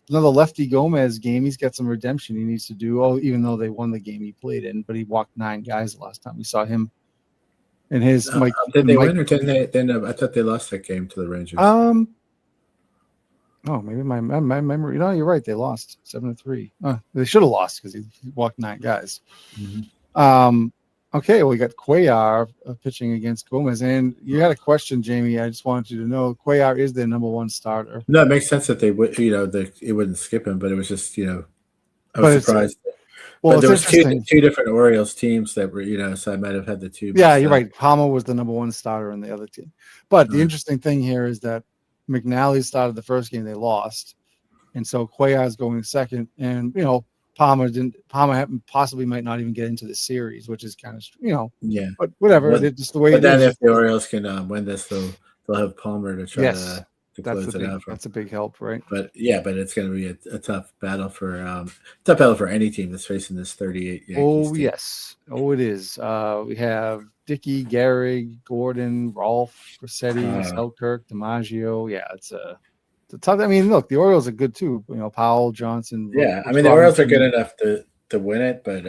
[SPEAKER 2] Another Lefty Gomez game. He's got some redemption he needs to do. Oh, even though they won the game he played in, but he walked 9 guys the last time we saw him. And his Mike.
[SPEAKER 3] Did they win or didn't they? Then I thought they lost that game to the Rangers.
[SPEAKER 2] Oh, maybe my memory. No, you're right. They lost 7-3. They should have lost because he walked 9 guys.
[SPEAKER 3] Mm-hmm.
[SPEAKER 2] Okay, well, we got Cuellar pitching against Gomez, and you had a question, Jamie. I just wanted you to know Cuellar is their number 1 starter.
[SPEAKER 3] No, it makes sense that they would, it wouldn't skip him, but it was just, I was surprised.
[SPEAKER 2] Well,
[SPEAKER 3] but there was two different Orioles teams that were, so I might have had the two.
[SPEAKER 2] Yeah, you're right. Palmer was the number 1 starter in the other team. But the interesting thing here is that McNally started the first game, they lost, and so Cuellar is going second, and Palmer possibly might not even get into the series, which is kind of
[SPEAKER 3] yeah.
[SPEAKER 2] But whatever, it's just the way.
[SPEAKER 3] But then if the Orioles can win this, they'll have Palmer to try to close it out.
[SPEAKER 2] That's a big help, right?
[SPEAKER 3] But it's going to be a tough battle for any team that's facing this 38 Yankees team.
[SPEAKER 2] Yes, it is. We have Dickey, Gehrig, Gordon, Rolfe, Rossetti, Selkirk, DiMaggio. Yeah, it's a tough. I mean, look, the Orioles are good too. Powell, Johnson.
[SPEAKER 3] Yeah, I mean the Orioles are good enough to win it, but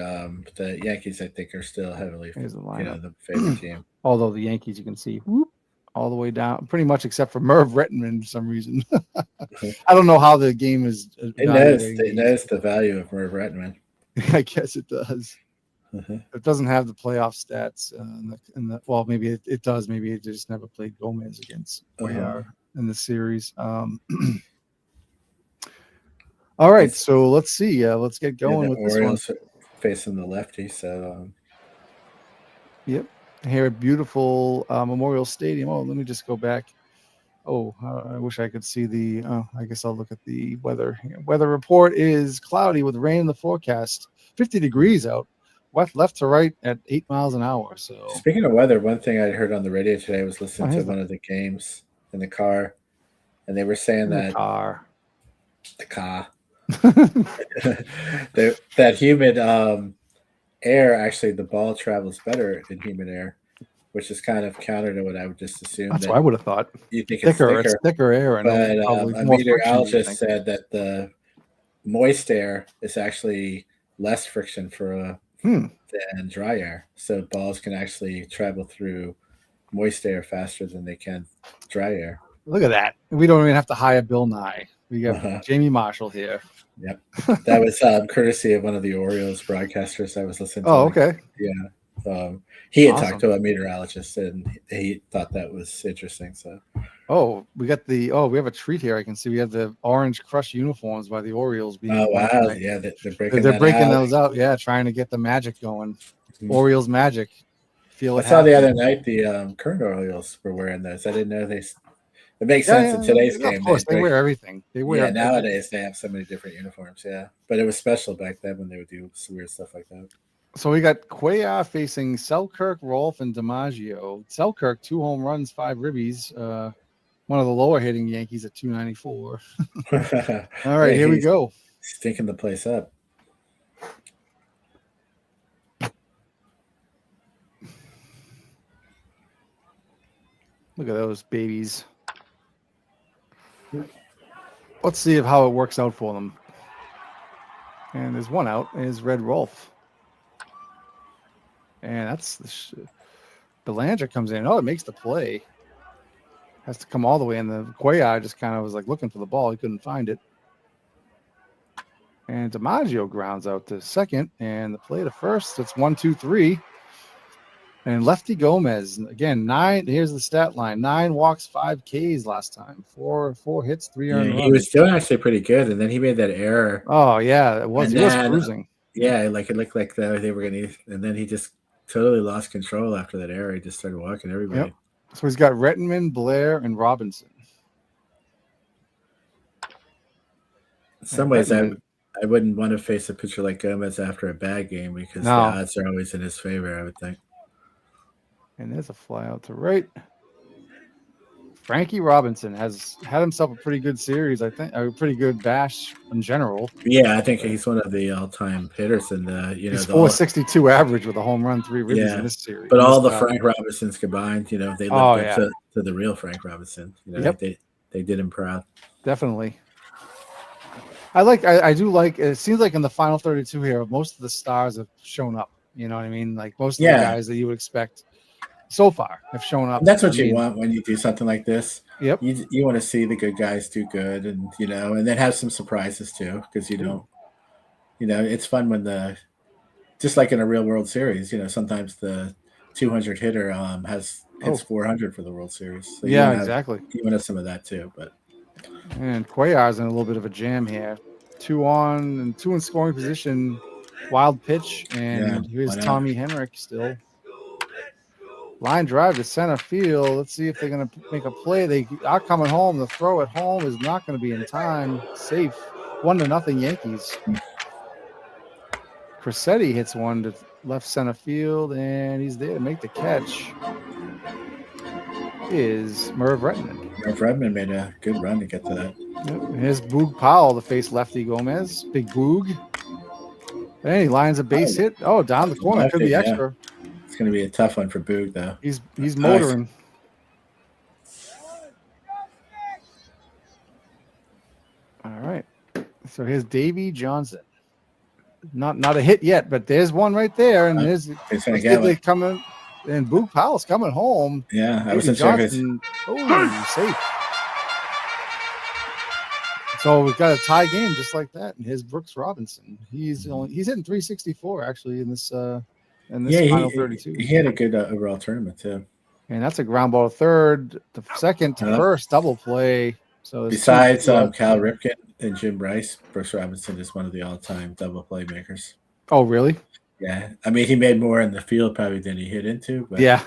[SPEAKER 3] the Yankees, I think, are still heavily the favorite team.
[SPEAKER 2] Although the Yankees, you can see all the way down, pretty much except for Merv Rettenman for some reason. I don't know how the game is.
[SPEAKER 3] It knows the value of Merv Rettenman.
[SPEAKER 2] I guess it does. It doesn't have the playoff stats, well, maybe it does. Maybe it just never played Gomez against Cuellar in the series. All right, so let's see. Let's get going with this
[SPEAKER 3] Orioles
[SPEAKER 2] one.
[SPEAKER 3] Facing the lefty, so.
[SPEAKER 2] Yep, here at beautiful Memorial Stadium. Oh, let me just go back. I wish I could see the. I guess I'll look at the weather. Weather report is cloudy with rain in the forecast. 50 degrees out. Left to right at 8 miles an hour. So
[SPEAKER 3] speaking of weather, one thing I heard on the radio today, I was listening to one of the games in the car, and they were saying that the car that humid air, actually the ball travels better in humid air, which is kind of counter to what I would just assume.
[SPEAKER 2] That's what I would have thought.
[SPEAKER 3] You think
[SPEAKER 2] it's thicker air, and
[SPEAKER 3] but a meteorologist said that the moist air is actually less friction for than dry air, so balls can actually travel through moist air faster than they can dry air.
[SPEAKER 2] Look at that. We don't even have to hire Bill Nye. We got Jamie Marshall here.
[SPEAKER 3] Yep. That was courtesy of one of the Orioles broadcasters I was listening to.
[SPEAKER 2] Oh, okay.
[SPEAKER 3] Yeah. He had talked to a meteorologist, and he thought that was interesting. So.
[SPEAKER 2] We have a treat here. I can see we have the Orange Crush uniforms by the Orioles.
[SPEAKER 3] Oh, wow. Yeah, they're breaking
[SPEAKER 2] those out. Yeah, trying to get the magic going. Orioles magic.
[SPEAKER 3] I saw the other night the current Orioles were wearing those. I didn't know they. It makes sense in today's game.
[SPEAKER 2] Of course, they wear everything.
[SPEAKER 3] Nowadays they have so many different uniforms. Yeah, but it was special back then when they would do some weird stuff like that.
[SPEAKER 2] So we got Cuellar facing Selkirk, Rolfe, and DiMaggio. Selkirk, 2 home runs, 5 ribbies. One of the lower hitting Yankees at 294. All right, here we go.
[SPEAKER 3] Stinking the place up.
[SPEAKER 2] Look at those babies. Let's see how it works out for them. And there's one out. Is Red Rolfe. And that's Belanger comes in. Oh, it makes the play. Has to come all the way in. The Cuellar just kind of was like looking for the ball. He couldn't find it. And DiMaggio grounds out to second. And the play to first. It's 1-2-3. And Lefty Gomez, again, 9. Here's the stat line: 9 walks, 5 Ks last time. 4 hits, 3 earned runs.
[SPEAKER 3] He was doing actually pretty good, and then he made that error.
[SPEAKER 2] Oh yeah, it was. He was cruising.
[SPEAKER 3] Yeah, like it looked like they were gonna, and then he just totally lost control after that error. He just started walking everybody.
[SPEAKER 2] Yep. So he's got Rettenman, Blair, and Robinson.
[SPEAKER 3] In some ways, I wouldn't want to face a pitcher like Gomez after a bad game because the odds are always in his favor, I would think.
[SPEAKER 2] And there's a fly out to right. Frankie Robinson has had himself a pretty good series, I think, a pretty good bash in general.
[SPEAKER 3] Yeah, I think he's one of the all-time hitters in the
[SPEAKER 2] He's
[SPEAKER 3] the all,
[SPEAKER 2] 462 average with a home run, 3 ribbies in
[SPEAKER 3] yeah.
[SPEAKER 2] this series.
[SPEAKER 3] But
[SPEAKER 2] in
[SPEAKER 3] all
[SPEAKER 2] this
[SPEAKER 3] the
[SPEAKER 2] battle.
[SPEAKER 3] Frank Robinsons combined, they lived
[SPEAKER 2] Oh,
[SPEAKER 3] up
[SPEAKER 2] yeah.
[SPEAKER 3] to the real Frank Robinson.
[SPEAKER 2] Yep.
[SPEAKER 3] They did him proud.
[SPEAKER 2] Definitely. I do like it seems like in the final 32 here, most of the stars have shown up. You know what I mean? Like most of the guys that you would expect so far have shown up.
[SPEAKER 3] And that's what you want when you do something like this.
[SPEAKER 2] Yep.
[SPEAKER 3] You want to see the good guys do good, and and then have some surprises too, because it's fun when just like in a real World Series, sometimes the 200 hitter hits 400 for the World Series. So
[SPEAKER 2] exactly.
[SPEAKER 3] You want to have some of that too, but.
[SPEAKER 2] And Cuellar's in a little bit of a jam here. 2 on and 2 in scoring position. Wild pitch, and here's Tommy Henrik still. Line drive to center field. Let's see if they're going to make a play. They are coming home. The throw at home is not going to be in time. Safe. 1-0 Yankees. Cressetti hits one to left center field, and he's there to make the catch. Is Merv Rettenmund.
[SPEAKER 3] Merv Rettenmund made a good run to get to that.
[SPEAKER 2] Yep. Here's Boog Powell to face lefty Gomez. Big Boog. And he lines a base hit. Oh, down the corner. Could be extra.
[SPEAKER 3] It's going to be a tough one for Boog, though.
[SPEAKER 2] He's motoring. All right. So here's Davy Johnson. Not a hit yet, but there's one right there, and there's coming. And Boog Powell's coming home.
[SPEAKER 3] Yeah, I wasn't sure.
[SPEAKER 2] Oh, safe. So we've got a tie game just like that. And here's Brooks Robinson. He's hitting 364 actually in this final 32.
[SPEAKER 3] He had a good overall tournament too.
[SPEAKER 2] And that's a ground ball to third, the second to first double play. So
[SPEAKER 3] besides Cal Ripken and Jim Rice, Brooks Robinson is one of the all-time double play makers.
[SPEAKER 2] Oh, really?
[SPEAKER 3] Yeah, I mean he made more in the field probably than he hit into. But.
[SPEAKER 2] Yeah,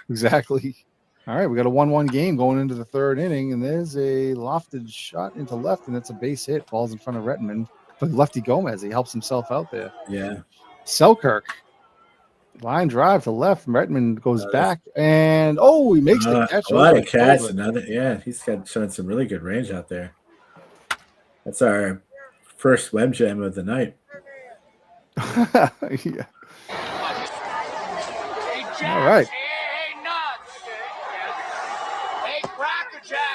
[SPEAKER 2] exactly. All right, we got a 1-1 game going into the third inning, and there's a lofted shot into left, and it's a base hit. Falls in front of Rettenmund, but lefty Gomez, he helps himself out there.
[SPEAKER 3] Yeah.
[SPEAKER 2] Selkirk, line drive to left. Rettenmund goes back, and he makes the catch.
[SPEAKER 3] A lot of catch. He's showing some really good range out there. That's our first web jam of the night.
[SPEAKER 2] Yeah. All right.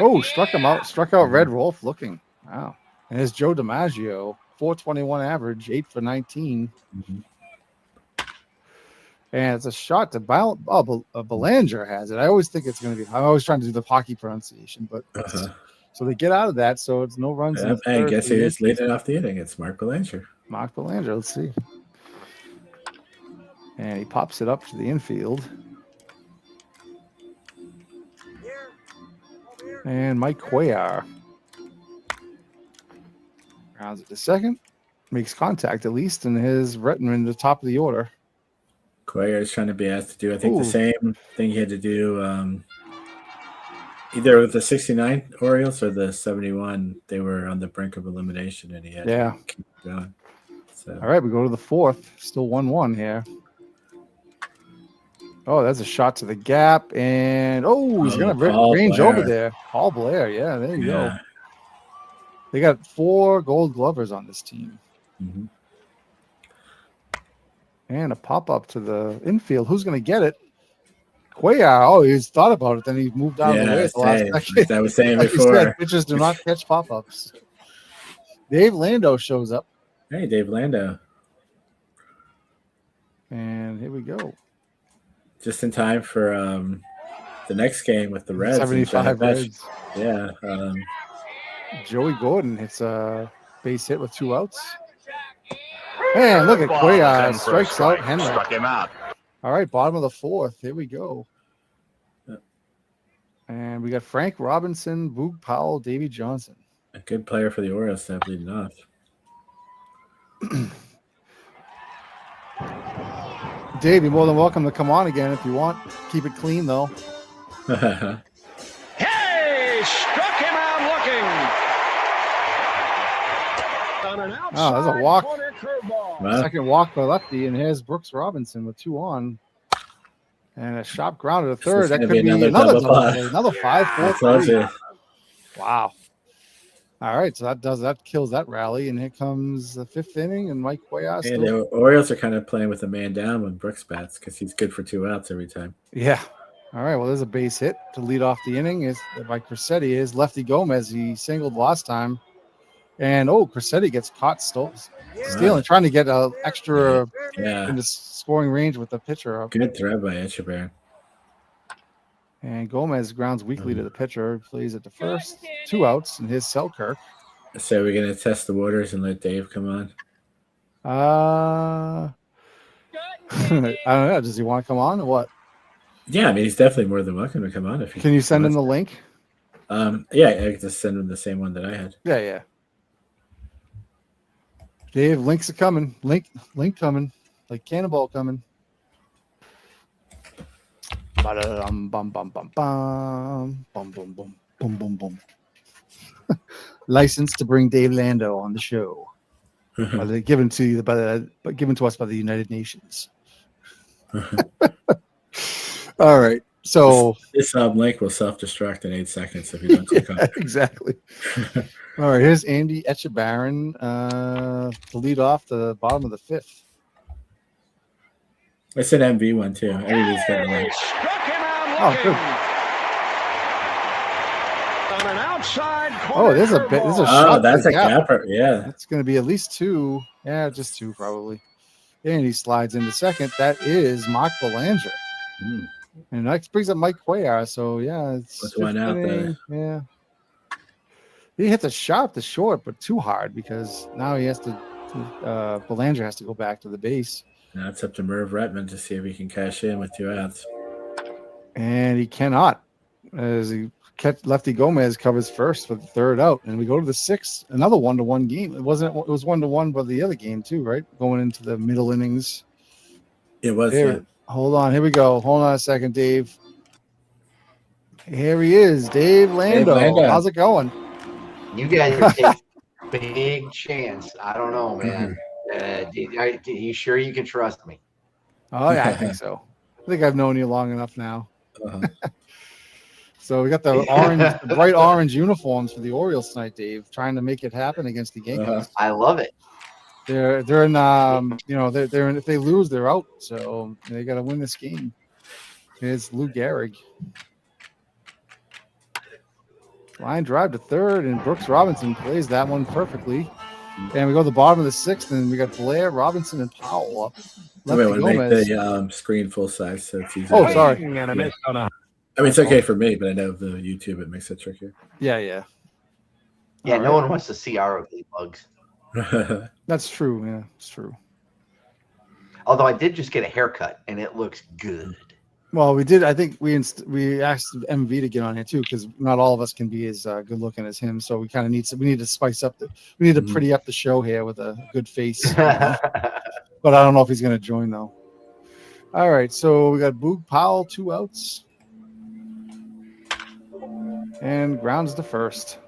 [SPEAKER 2] Oh, struck out Red Wolf looking. Wow. And there's Joe DiMaggio, 421 average, 8 for 19.
[SPEAKER 3] Mm-hmm.
[SPEAKER 2] And it's a shot to Belanger has it. I always think it's going to be. I'm always trying to do the hockey pronunciation, but so they get out of that. So it's no runs.
[SPEAKER 3] I guess he is leading off the inning. It's Mark Belanger.
[SPEAKER 2] Mark Belanger. Let's see. And he pops it up to the infield. And Mike Cuellar rounds it to second, makes contact at least, and his Rettenmund the top of the order.
[SPEAKER 3] Cuellar is trying to be asked to do, I think, the same thing he had to do either with the 69 Orioles or the 71. They were on the brink of elimination, and he had to keep going. So.
[SPEAKER 2] All right, we go to the fourth. Still 1-1 here. Oh, that's a shot to the gap, and he's going to range over there. Paul Blair, yeah, there you go. They got 4 Gold Glovers on this team.
[SPEAKER 3] Mm-hmm.
[SPEAKER 2] And a pop-up to the infield. Who's going to get it? Cuellar. He's thought about it. Then he moved down the way at the last second.
[SPEAKER 3] I was saying before.
[SPEAKER 2] Pitchers do not catch pop-ups. Dave Lando shows up.
[SPEAKER 3] Hey, Dave Lando.
[SPEAKER 2] And here we go.
[SPEAKER 3] Just in time for the next game with the Reds.
[SPEAKER 2] 75 Reds.
[SPEAKER 3] Yeah.
[SPEAKER 2] Joey Gordon hits a base hit with 2 outs. Man, look at Cuellar. Strikes out Henry.
[SPEAKER 4] Struck him out.
[SPEAKER 2] All right, bottom of the fourth. Here we go.
[SPEAKER 3] Yep.
[SPEAKER 2] And we got Frank Robinson, Boog Powell, Davy Johnson.
[SPEAKER 3] A good player for the Orioles to have leading off.
[SPEAKER 2] Dave, you're more than welcome to come on again if you want. Keep it clean, though.
[SPEAKER 4] Hey! Struck him out looking. On an outside
[SPEAKER 2] that's a walk.
[SPEAKER 4] corner curveball.
[SPEAKER 3] Wow.
[SPEAKER 2] Second walk by lefty, and here's Brooks Robinson with 2 on. And a sharp ground at a
[SPEAKER 3] This
[SPEAKER 2] third.
[SPEAKER 3] is
[SPEAKER 2] That
[SPEAKER 3] gonna
[SPEAKER 2] could
[SPEAKER 3] be
[SPEAKER 2] be
[SPEAKER 3] another
[SPEAKER 2] another
[SPEAKER 3] double
[SPEAKER 2] double
[SPEAKER 3] play.
[SPEAKER 2] play. Another 5, 4,
[SPEAKER 3] I told
[SPEAKER 2] 3.
[SPEAKER 3] you.
[SPEAKER 2] Wow. All right, so that kills that rally, and here comes the 5th inning, and Mike Cuellar
[SPEAKER 3] And
[SPEAKER 2] still.
[SPEAKER 3] the Orioles are kind of playing with a man down when Brooks bats because he's good for 2 outs every time.
[SPEAKER 2] Yeah. All right. Well, there's a base hit to lead off the inning. Is by Cressetti. Is Lefty Gomez. He singled last time, and Cressetti gets caught stealing, trying to get an extra
[SPEAKER 3] Yeah,
[SPEAKER 2] into scoring range with the pitcher up.
[SPEAKER 3] good throw by Etchebarren.
[SPEAKER 2] And Gomez grounds weakly to the pitcher. Plays at the first. 2 outs, and his Selkirk.
[SPEAKER 3] So we're gonna test the waters and let Dave come on.
[SPEAKER 2] I don't know. Does he want to come on or what?
[SPEAKER 3] Yeah, I mean he's definitely more than welcome to come on if he
[SPEAKER 2] Can you send him
[SPEAKER 3] wants.
[SPEAKER 2] the link?
[SPEAKER 3] Yeah, I could just send him the same one that I had.
[SPEAKER 2] Yeah. Dave, links are coming. Link coming. Like Cannonball coming. Bum bum bum bum bum bum bum bum bum bum bum. License to bring Dave Lando on the show. Given to us by the United Nations. All right. So
[SPEAKER 3] this link will self-destruct in 8 seconds if you don't click on it.
[SPEAKER 2] Exactly. All right. Here's Andy Etchebarren to lead off the bottom of the 5th.
[SPEAKER 3] It's an MV one too. Everybody's got a
[SPEAKER 4] He
[SPEAKER 3] link.
[SPEAKER 4] struck him out
[SPEAKER 2] Oh,
[SPEAKER 4] looking.
[SPEAKER 2] good.
[SPEAKER 4] On an outside corner.
[SPEAKER 2] There's a
[SPEAKER 4] curveball.
[SPEAKER 2] shot.
[SPEAKER 3] That's a
[SPEAKER 2] gap.
[SPEAKER 3] gapper. Yeah.
[SPEAKER 2] That's going to be at least 2. Yeah, just 2 probably. And he slides into second. That is Mark Belanger.
[SPEAKER 3] Hmm.
[SPEAKER 2] And that brings up Mike Cuellar. So, yeah. It's
[SPEAKER 3] What's one out
[SPEAKER 2] 15
[SPEAKER 3] there?
[SPEAKER 2] inning. Yeah. He hit the short, but too hard because now he has to Belanger has to go back to the base.
[SPEAKER 3] Now it's up to Merv Retman to see if he can cash in with 2 outs.
[SPEAKER 2] And he cannot. As Lefty Gomez covers first for the 3rd out. And we go to the 6th, another 1-1 game. It was 1-1 by the other game too, right? Going into the middle innings.
[SPEAKER 3] It was.
[SPEAKER 2] Here, hold on. Here we go. Hold on a second, Dave. Here he is, Dave Lando.
[SPEAKER 3] Lando.
[SPEAKER 2] How's it going?
[SPEAKER 5] You guys are taking a big chance. I don't know, man. Are you sure you can trust me?
[SPEAKER 2] Oh yeah, I think so. I think I've known you long enough now.
[SPEAKER 3] Uh-huh.
[SPEAKER 2] So we got the bright orange uniforms for the Orioles tonight, Dave. Trying to make it happen against the Yankees.
[SPEAKER 3] Uh-huh.
[SPEAKER 5] I love it.
[SPEAKER 2] They're in they're in, if they lose, they're out. So they got to win this game. Here's Lou Gehrig. Line drive to 3rd, and Brooks Robinson plays that one perfectly. And we go to the bottom of the 6th, and we got Blair, Robinson, and Powell up.
[SPEAKER 3] Wait,
[SPEAKER 2] Lefty
[SPEAKER 3] make
[SPEAKER 2] Gomez.
[SPEAKER 3] the screen full size so it's easy.
[SPEAKER 2] Oh, sorry.
[SPEAKER 4] And a miss on a
[SPEAKER 3] I mean, it's okay for me, but I know the YouTube it makes it trickier.
[SPEAKER 2] Yeah.
[SPEAKER 5] Yeah,
[SPEAKER 2] All
[SPEAKER 5] no
[SPEAKER 2] right.
[SPEAKER 5] one wants to see our ugly bugs.
[SPEAKER 2] That's true. Yeah, it's true.
[SPEAKER 5] Although I did just get a haircut, and it looks good.
[SPEAKER 2] Well, we did. I think we asked MV to get on here too, because not all of us can be as good looking as him. So we kind of need to spice up we need to pretty up the show here with a good face. But I don't know if he's going to join though. All right, so we got Boog Powell, 2 outs, and grounds to first.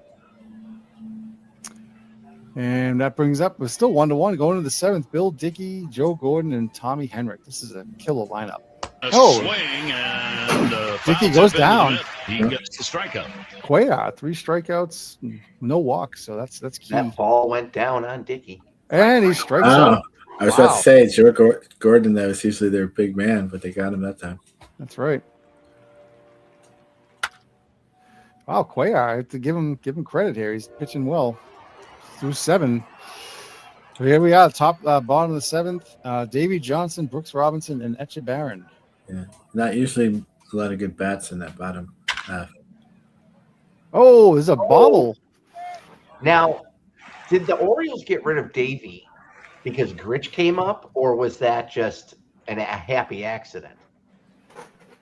[SPEAKER 2] And that brings up, we're still 1-1 going to the 7th. Bill Dickey, Joe Gordon, and Tommy Henrik. This is a killer lineup.
[SPEAKER 6] Swing and
[SPEAKER 2] Dickey
[SPEAKER 6] fouls
[SPEAKER 2] goes
[SPEAKER 6] up into
[SPEAKER 2] down.
[SPEAKER 6] left. He gets the strikeout.
[SPEAKER 2] Cuellar, 3 strikeouts, no walks. So that's key.
[SPEAKER 5] That ball went down on Dickey.
[SPEAKER 2] And he strikes
[SPEAKER 3] Oh,
[SPEAKER 2] out.
[SPEAKER 3] I was about
[SPEAKER 2] Wow.
[SPEAKER 3] to say Joe Gordon, that was usually their big man, but they got him that time.
[SPEAKER 2] That's right. Wow, Cuellar, I have to give him credit here. He's pitching well through 7. So here we are, bottom of the 7th. Davey Johnson, Brooks Robinson, and Etchebarren.
[SPEAKER 3] Yeah, not usually a lot of good bats in that bottom half.
[SPEAKER 2] Oh, there's a bobble.
[SPEAKER 5] Now, did the Orioles get rid of Davey because Gritch came up, or was that just a happy accident?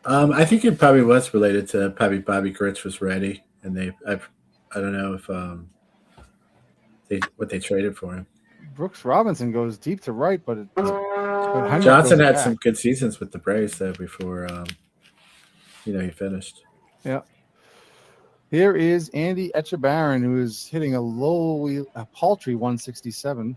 [SPEAKER 3] I think it probably was related to probably Bobby Gritch was ready, and I don't know if what they traded for him.
[SPEAKER 2] Brooks Robinson goes deep to right, but Henrik
[SPEAKER 3] Johnson
[SPEAKER 2] goes
[SPEAKER 3] had
[SPEAKER 2] back.
[SPEAKER 3] some good seasons with the Braves though before he finished.
[SPEAKER 2] Yeah. Here is Andy Etchebarren, who is hitting a paltry 167.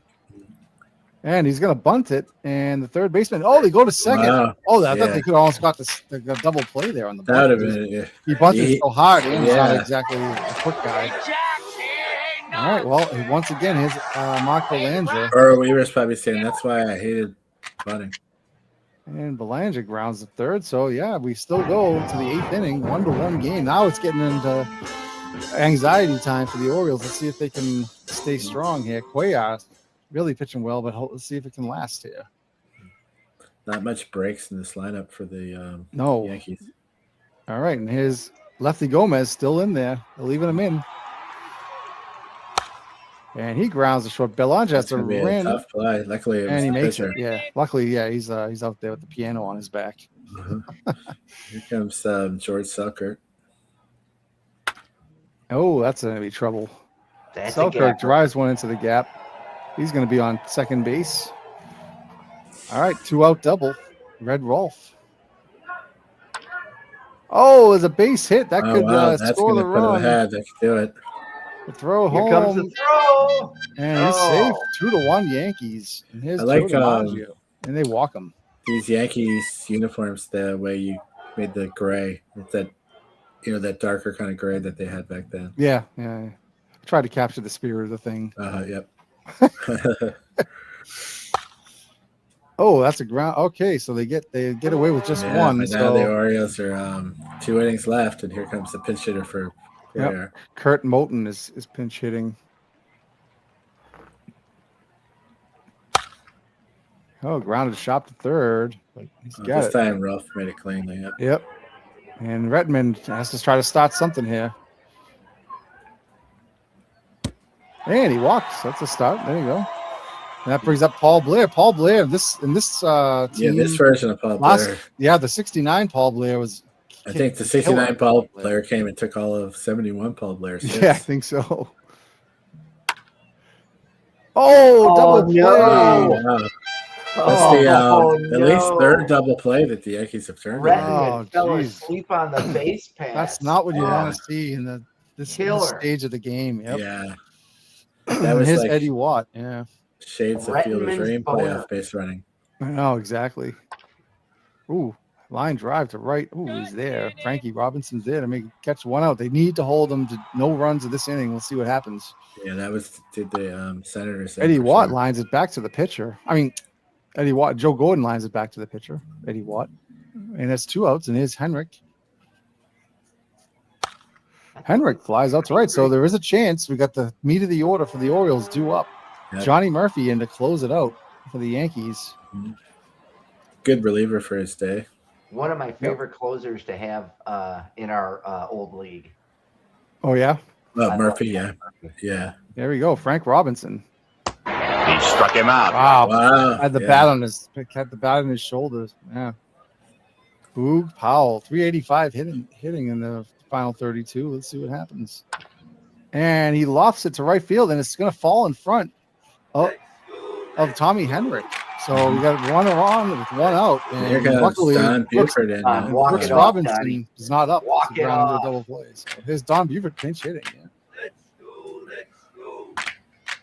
[SPEAKER 2] And he's going to bunt it. And the third baseman. Oh, they go to second.
[SPEAKER 3] Wow.
[SPEAKER 2] Oh, I thought
[SPEAKER 3] Yeah.
[SPEAKER 2] they could have almost got the double play there on the
[SPEAKER 3] That would
[SPEAKER 2] bunt.
[SPEAKER 3] have been yeah.
[SPEAKER 2] He bunted so hard. And he's not
[SPEAKER 3] Yeah.
[SPEAKER 2] exactly a quick guy. All right. Well, once again, here's Mark Belanger.
[SPEAKER 3] Or we were probably saying that's why I hated bunting.
[SPEAKER 2] And Belanger grounds the third. So, yeah, we still go to the 8th inning, 1-1 game. Now it's getting into anxiety time for the Orioles. Let's see if they can stay strong here. Cuellar really pitching well, but let's see if it can last here.
[SPEAKER 3] Not much breaks in this lineup for the
[SPEAKER 2] No.
[SPEAKER 3] Yankees.
[SPEAKER 2] All right. And here's Lefty Gomez still in there. They're leaving him in. And he grounds the short. Belanger has
[SPEAKER 3] That's
[SPEAKER 2] to
[SPEAKER 3] gonna be a
[SPEAKER 2] run.
[SPEAKER 3] tough play. Luckily, it was
[SPEAKER 2] And he
[SPEAKER 3] the
[SPEAKER 2] makes
[SPEAKER 3] pitcher.
[SPEAKER 2] it. Yeah. Luckily, yeah, he's out there with the piano on his back.
[SPEAKER 3] Here comes George Selkirk.
[SPEAKER 2] Oh, that's going to be trouble.
[SPEAKER 5] That's a
[SPEAKER 2] Selkirk
[SPEAKER 5] gap.
[SPEAKER 2] drives one into the gap. He's going to be on second base. All right, 2-out double. Red Rolf. Oh, there's a base hit. That
[SPEAKER 3] Oh
[SPEAKER 2] could
[SPEAKER 3] wow, that's
[SPEAKER 2] score
[SPEAKER 3] gonna
[SPEAKER 2] the
[SPEAKER 3] put him
[SPEAKER 2] run.
[SPEAKER 3] ahead. That could do it.
[SPEAKER 2] The throw
[SPEAKER 5] Here
[SPEAKER 2] home.
[SPEAKER 5] comes the throw.
[SPEAKER 2] And he's
[SPEAKER 5] Oh.
[SPEAKER 2] safe. 2-1 Yankees. And here's
[SPEAKER 3] I like,
[SPEAKER 2] Joe DiMaggio. And they walk him.
[SPEAKER 3] These Yankees uniforms, the way you made the gray, it's that that darker kind of gray that they had back then.
[SPEAKER 2] Yeah. I tried to capture the spirit of the thing.
[SPEAKER 3] Yep.
[SPEAKER 2] Oh, that's a ground. Okay, so they get away with just
[SPEAKER 3] Yeah,
[SPEAKER 2] one.
[SPEAKER 3] but now
[SPEAKER 2] So
[SPEAKER 3] the Orioles are 2 innings left, and here comes the pinch hitter for
[SPEAKER 2] Yep.
[SPEAKER 3] Cuellar.
[SPEAKER 2] Kurt Moulton is pinch hitting. Oh, grounded shot to third. But he's got
[SPEAKER 3] This
[SPEAKER 2] it.
[SPEAKER 3] time, Ralph made it cleanly. Yep.
[SPEAKER 2] Yep. And Redmond has to try to start something here. And he walks. That's a start. There you go. And that brings up Paul Blair. Paul Blair, in this team,
[SPEAKER 3] This version of Paul Blair.
[SPEAKER 2] the 69 Paul Blair was.
[SPEAKER 3] I think the 69 Paul Blair came and took all of 71 Paul Blair's hits.
[SPEAKER 2] Yeah, I think so. Oh, double play.
[SPEAKER 5] no.
[SPEAKER 3] Wow. That's the at least
[SPEAKER 5] no.
[SPEAKER 3] third double play that the Yankees have turned.
[SPEAKER 5] Redmond
[SPEAKER 2] Oh,
[SPEAKER 5] fell
[SPEAKER 2] geez.
[SPEAKER 5] asleep on the base pass.
[SPEAKER 2] That's not what you
[SPEAKER 5] Oh,
[SPEAKER 2] want to see in this
[SPEAKER 5] Killer.
[SPEAKER 2] stage of the game. Yep.
[SPEAKER 3] Yeah. That was
[SPEAKER 2] His
[SPEAKER 3] like
[SPEAKER 2] Eddie Watt. Yeah.
[SPEAKER 3] shades of Field of
[SPEAKER 5] Redmond's
[SPEAKER 3] Dream
[SPEAKER 5] boner.
[SPEAKER 3] playoff base running.
[SPEAKER 2] I know exactly. Ooh, line drive to right. Ooh, he's there. Frankie Robinson's there to catch one out. They need to hold him to no runs of this inning. We'll see what happens.
[SPEAKER 3] Yeah, that was did the Senators. say
[SPEAKER 2] Eddie
[SPEAKER 3] for
[SPEAKER 2] Watt
[SPEAKER 3] sure.
[SPEAKER 2] lines it back to the pitcher. I mean, Eddie Watt. Joe Gordon lines it back to the pitcher. Eddie Watt, and that's 2 outs. And here's Henrik. Henrik flies out to right, so there is a chance. We got the meat of the order for the Orioles due up.
[SPEAKER 3] Yep.
[SPEAKER 2] Johnny Murphy in to close it out for the Yankees.
[SPEAKER 3] Good reliever for his day.
[SPEAKER 5] one of my favorite closers to have in our old league.
[SPEAKER 2] Oh yeah,
[SPEAKER 3] Well,
[SPEAKER 5] I
[SPEAKER 3] Murphy,
[SPEAKER 5] love
[SPEAKER 3] yeah,
[SPEAKER 5] Murphy.
[SPEAKER 3] yeah.
[SPEAKER 2] there we go. Frank Robinson.
[SPEAKER 6] He struck him out.
[SPEAKER 2] Wow,
[SPEAKER 3] Wow.
[SPEAKER 2] had the
[SPEAKER 3] yeah.
[SPEAKER 2] bat on his shoulders. Yeah. Boog Powell, 385 hitting in the final 32. Let's see what happens. And he lofts it to right field, and it's going to fall in front of Tommy Henrik. So we got one on with one out.
[SPEAKER 3] And here
[SPEAKER 2] And
[SPEAKER 3] comes
[SPEAKER 2] luckily,
[SPEAKER 3] Don
[SPEAKER 2] Brooks,
[SPEAKER 3] Buford in.
[SPEAKER 5] Walk
[SPEAKER 2] Brooks
[SPEAKER 5] it off,
[SPEAKER 2] Robinson
[SPEAKER 5] Donnie.
[SPEAKER 2] is not up.
[SPEAKER 5] Walk
[SPEAKER 2] to
[SPEAKER 5] it
[SPEAKER 2] ground into
[SPEAKER 5] off.
[SPEAKER 2] a double play. So here's Don Buford pinch hitting. Yeah.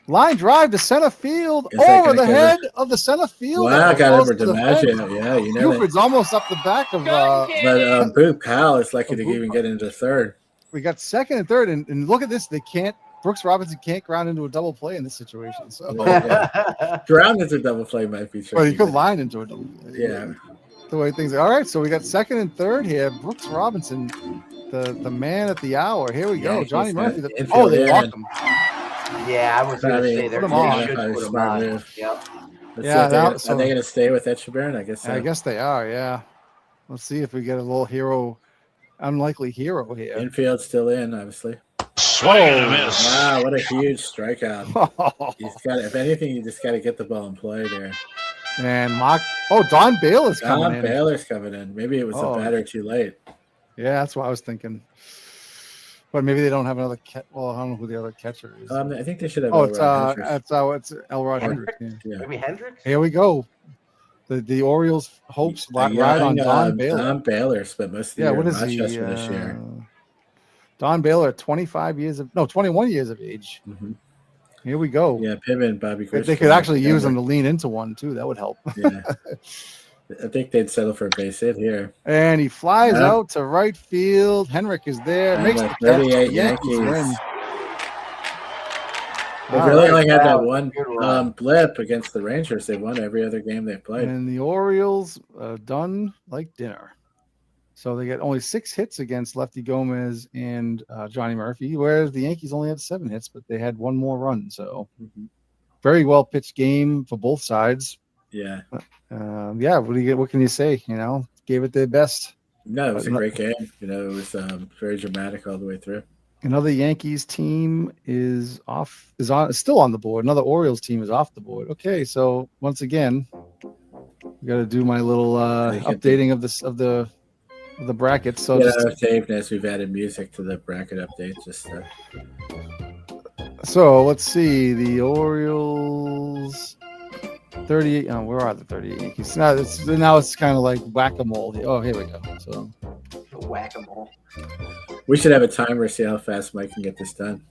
[SPEAKER 2] Line drive to center field
[SPEAKER 3] Is that
[SPEAKER 2] over
[SPEAKER 3] gonna
[SPEAKER 2] the
[SPEAKER 3] cover?
[SPEAKER 2] head of the center field.
[SPEAKER 3] Wow, got
[SPEAKER 2] Close
[SPEAKER 3] over
[SPEAKER 2] to the fence.
[SPEAKER 3] DiMaggio. Yeah, you know that.
[SPEAKER 2] Buford's almost up the back of.
[SPEAKER 3] But Boog Powell is lucky to
[SPEAKER 2] Boog
[SPEAKER 3] even get into third.
[SPEAKER 2] We got second and third, and look at this. They can't. Brooks Robinson can't ground into a double play in this situation. So,
[SPEAKER 3] Yeah. Ground into double play might be tricky.
[SPEAKER 2] well, you could
[SPEAKER 3] but-
[SPEAKER 2] line into a double play.
[SPEAKER 3] Yeah.
[SPEAKER 2] The way things are. All right, so we got second and third here. Brooks Robinson, the man at the the Here we go.
[SPEAKER 3] Yeah,
[SPEAKER 2] Johnny
[SPEAKER 3] he's
[SPEAKER 2] Murphy.
[SPEAKER 3] got
[SPEAKER 2] Oh,
[SPEAKER 3] infield
[SPEAKER 2] they
[SPEAKER 3] in.
[SPEAKER 2] walk him.
[SPEAKER 5] Yeah, I was going
[SPEAKER 3] I
[SPEAKER 5] to
[SPEAKER 3] mean,
[SPEAKER 5] say they're
[SPEAKER 2] put 'em on.
[SPEAKER 5] they should
[SPEAKER 3] Probably
[SPEAKER 5] put 'em
[SPEAKER 3] smart
[SPEAKER 5] on.
[SPEAKER 3] move.
[SPEAKER 5] Yep.
[SPEAKER 3] Let's see
[SPEAKER 2] Yeah,
[SPEAKER 3] if they're gonna-
[SPEAKER 2] so-
[SPEAKER 3] are they going to stay with Etchebarren? I guess so.
[SPEAKER 2] I guess they are. Yeah. Let's see if we get a little hero, unlikely hero here.
[SPEAKER 3] Infield still in, obviously.
[SPEAKER 6] Swing and a miss.
[SPEAKER 3] Wow, what a huge strikeout. He's got. If anything, you just got to get the ball in play there.
[SPEAKER 2] And Mark. Oh, Don Bale is coming
[SPEAKER 3] Don
[SPEAKER 2] in.
[SPEAKER 3] Baylor's coming in. Maybe it was
[SPEAKER 2] Oh.
[SPEAKER 3] a batter too late.
[SPEAKER 2] Yeah, that's what I was thinking. But maybe they don't have another well, I don't know who the other catcher is.
[SPEAKER 3] I think they should have.
[SPEAKER 2] Oh, it's
[SPEAKER 3] Hendricks.
[SPEAKER 2] it's Elrod Hendricks. Yeah.
[SPEAKER 3] Yeah.
[SPEAKER 5] Maybe Hendricks?
[SPEAKER 2] Here we go. The Orioles hopes
[SPEAKER 3] The
[SPEAKER 2] ride on
[SPEAKER 3] young,
[SPEAKER 2] Don Baylor.
[SPEAKER 3] Don Baylor spent most of the
[SPEAKER 2] Yeah,
[SPEAKER 3] year
[SPEAKER 2] what
[SPEAKER 3] in
[SPEAKER 2] is he?
[SPEAKER 3] Rochester this year.
[SPEAKER 2] Don Baylor, 21 years of age.
[SPEAKER 3] Mhm.
[SPEAKER 2] Here we go.
[SPEAKER 3] Yeah, Pittman and Bobby
[SPEAKER 2] They
[SPEAKER 3] Grisham.
[SPEAKER 2] could actually use them to lean into one too. That would help.
[SPEAKER 3] Yeah. I think they'd settle for a base hit here.
[SPEAKER 2] And he flies
[SPEAKER 3] Yeah.
[SPEAKER 2] out to right field. Henrik is there.
[SPEAKER 3] And
[SPEAKER 2] Makes
[SPEAKER 3] the
[SPEAKER 2] the catch.
[SPEAKER 3] 38
[SPEAKER 2] Yankees
[SPEAKER 3] Yankees.
[SPEAKER 2] win.
[SPEAKER 3] They
[SPEAKER 2] All
[SPEAKER 3] really
[SPEAKER 2] right.
[SPEAKER 3] only had that
[SPEAKER 5] Wow,
[SPEAKER 3] one
[SPEAKER 5] good run.
[SPEAKER 3] blip against the Rangers. They won every other game they've played.
[SPEAKER 2] And the Orioles done like dinner. So they get only 6 hits against Lefty Gomez and Johnny Murphy, whereas the Yankees only had 7 hits, but they had one more run. So very well pitched game for both sides.
[SPEAKER 3] Yeah.
[SPEAKER 2] Yeah, what can you say? Gave it their best.
[SPEAKER 3] No, it was a
[SPEAKER 2] But
[SPEAKER 3] great game. It was very dramatic all the way through.
[SPEAKER 2] Another Yankees team is still on the board. Another Orioles team is off the board. Okay, so once again, got to do my little updating of the brackets. So
[SPEAKER 3] Yeah,
[SPEAKER 2] just,
[SPEAKER 3] I've saved as we've added music to the bracket update.
[SPEAKER 2] so let's see the Orioles. 38. Oh, where are the 38 Yankees? Now it's kind of like whack-a-mole. Oh, here we go. So
[SPEAKER 5] Whack-a-mole.
[SPEAKER 3] We should have a timer to see how fast Mike can get this done.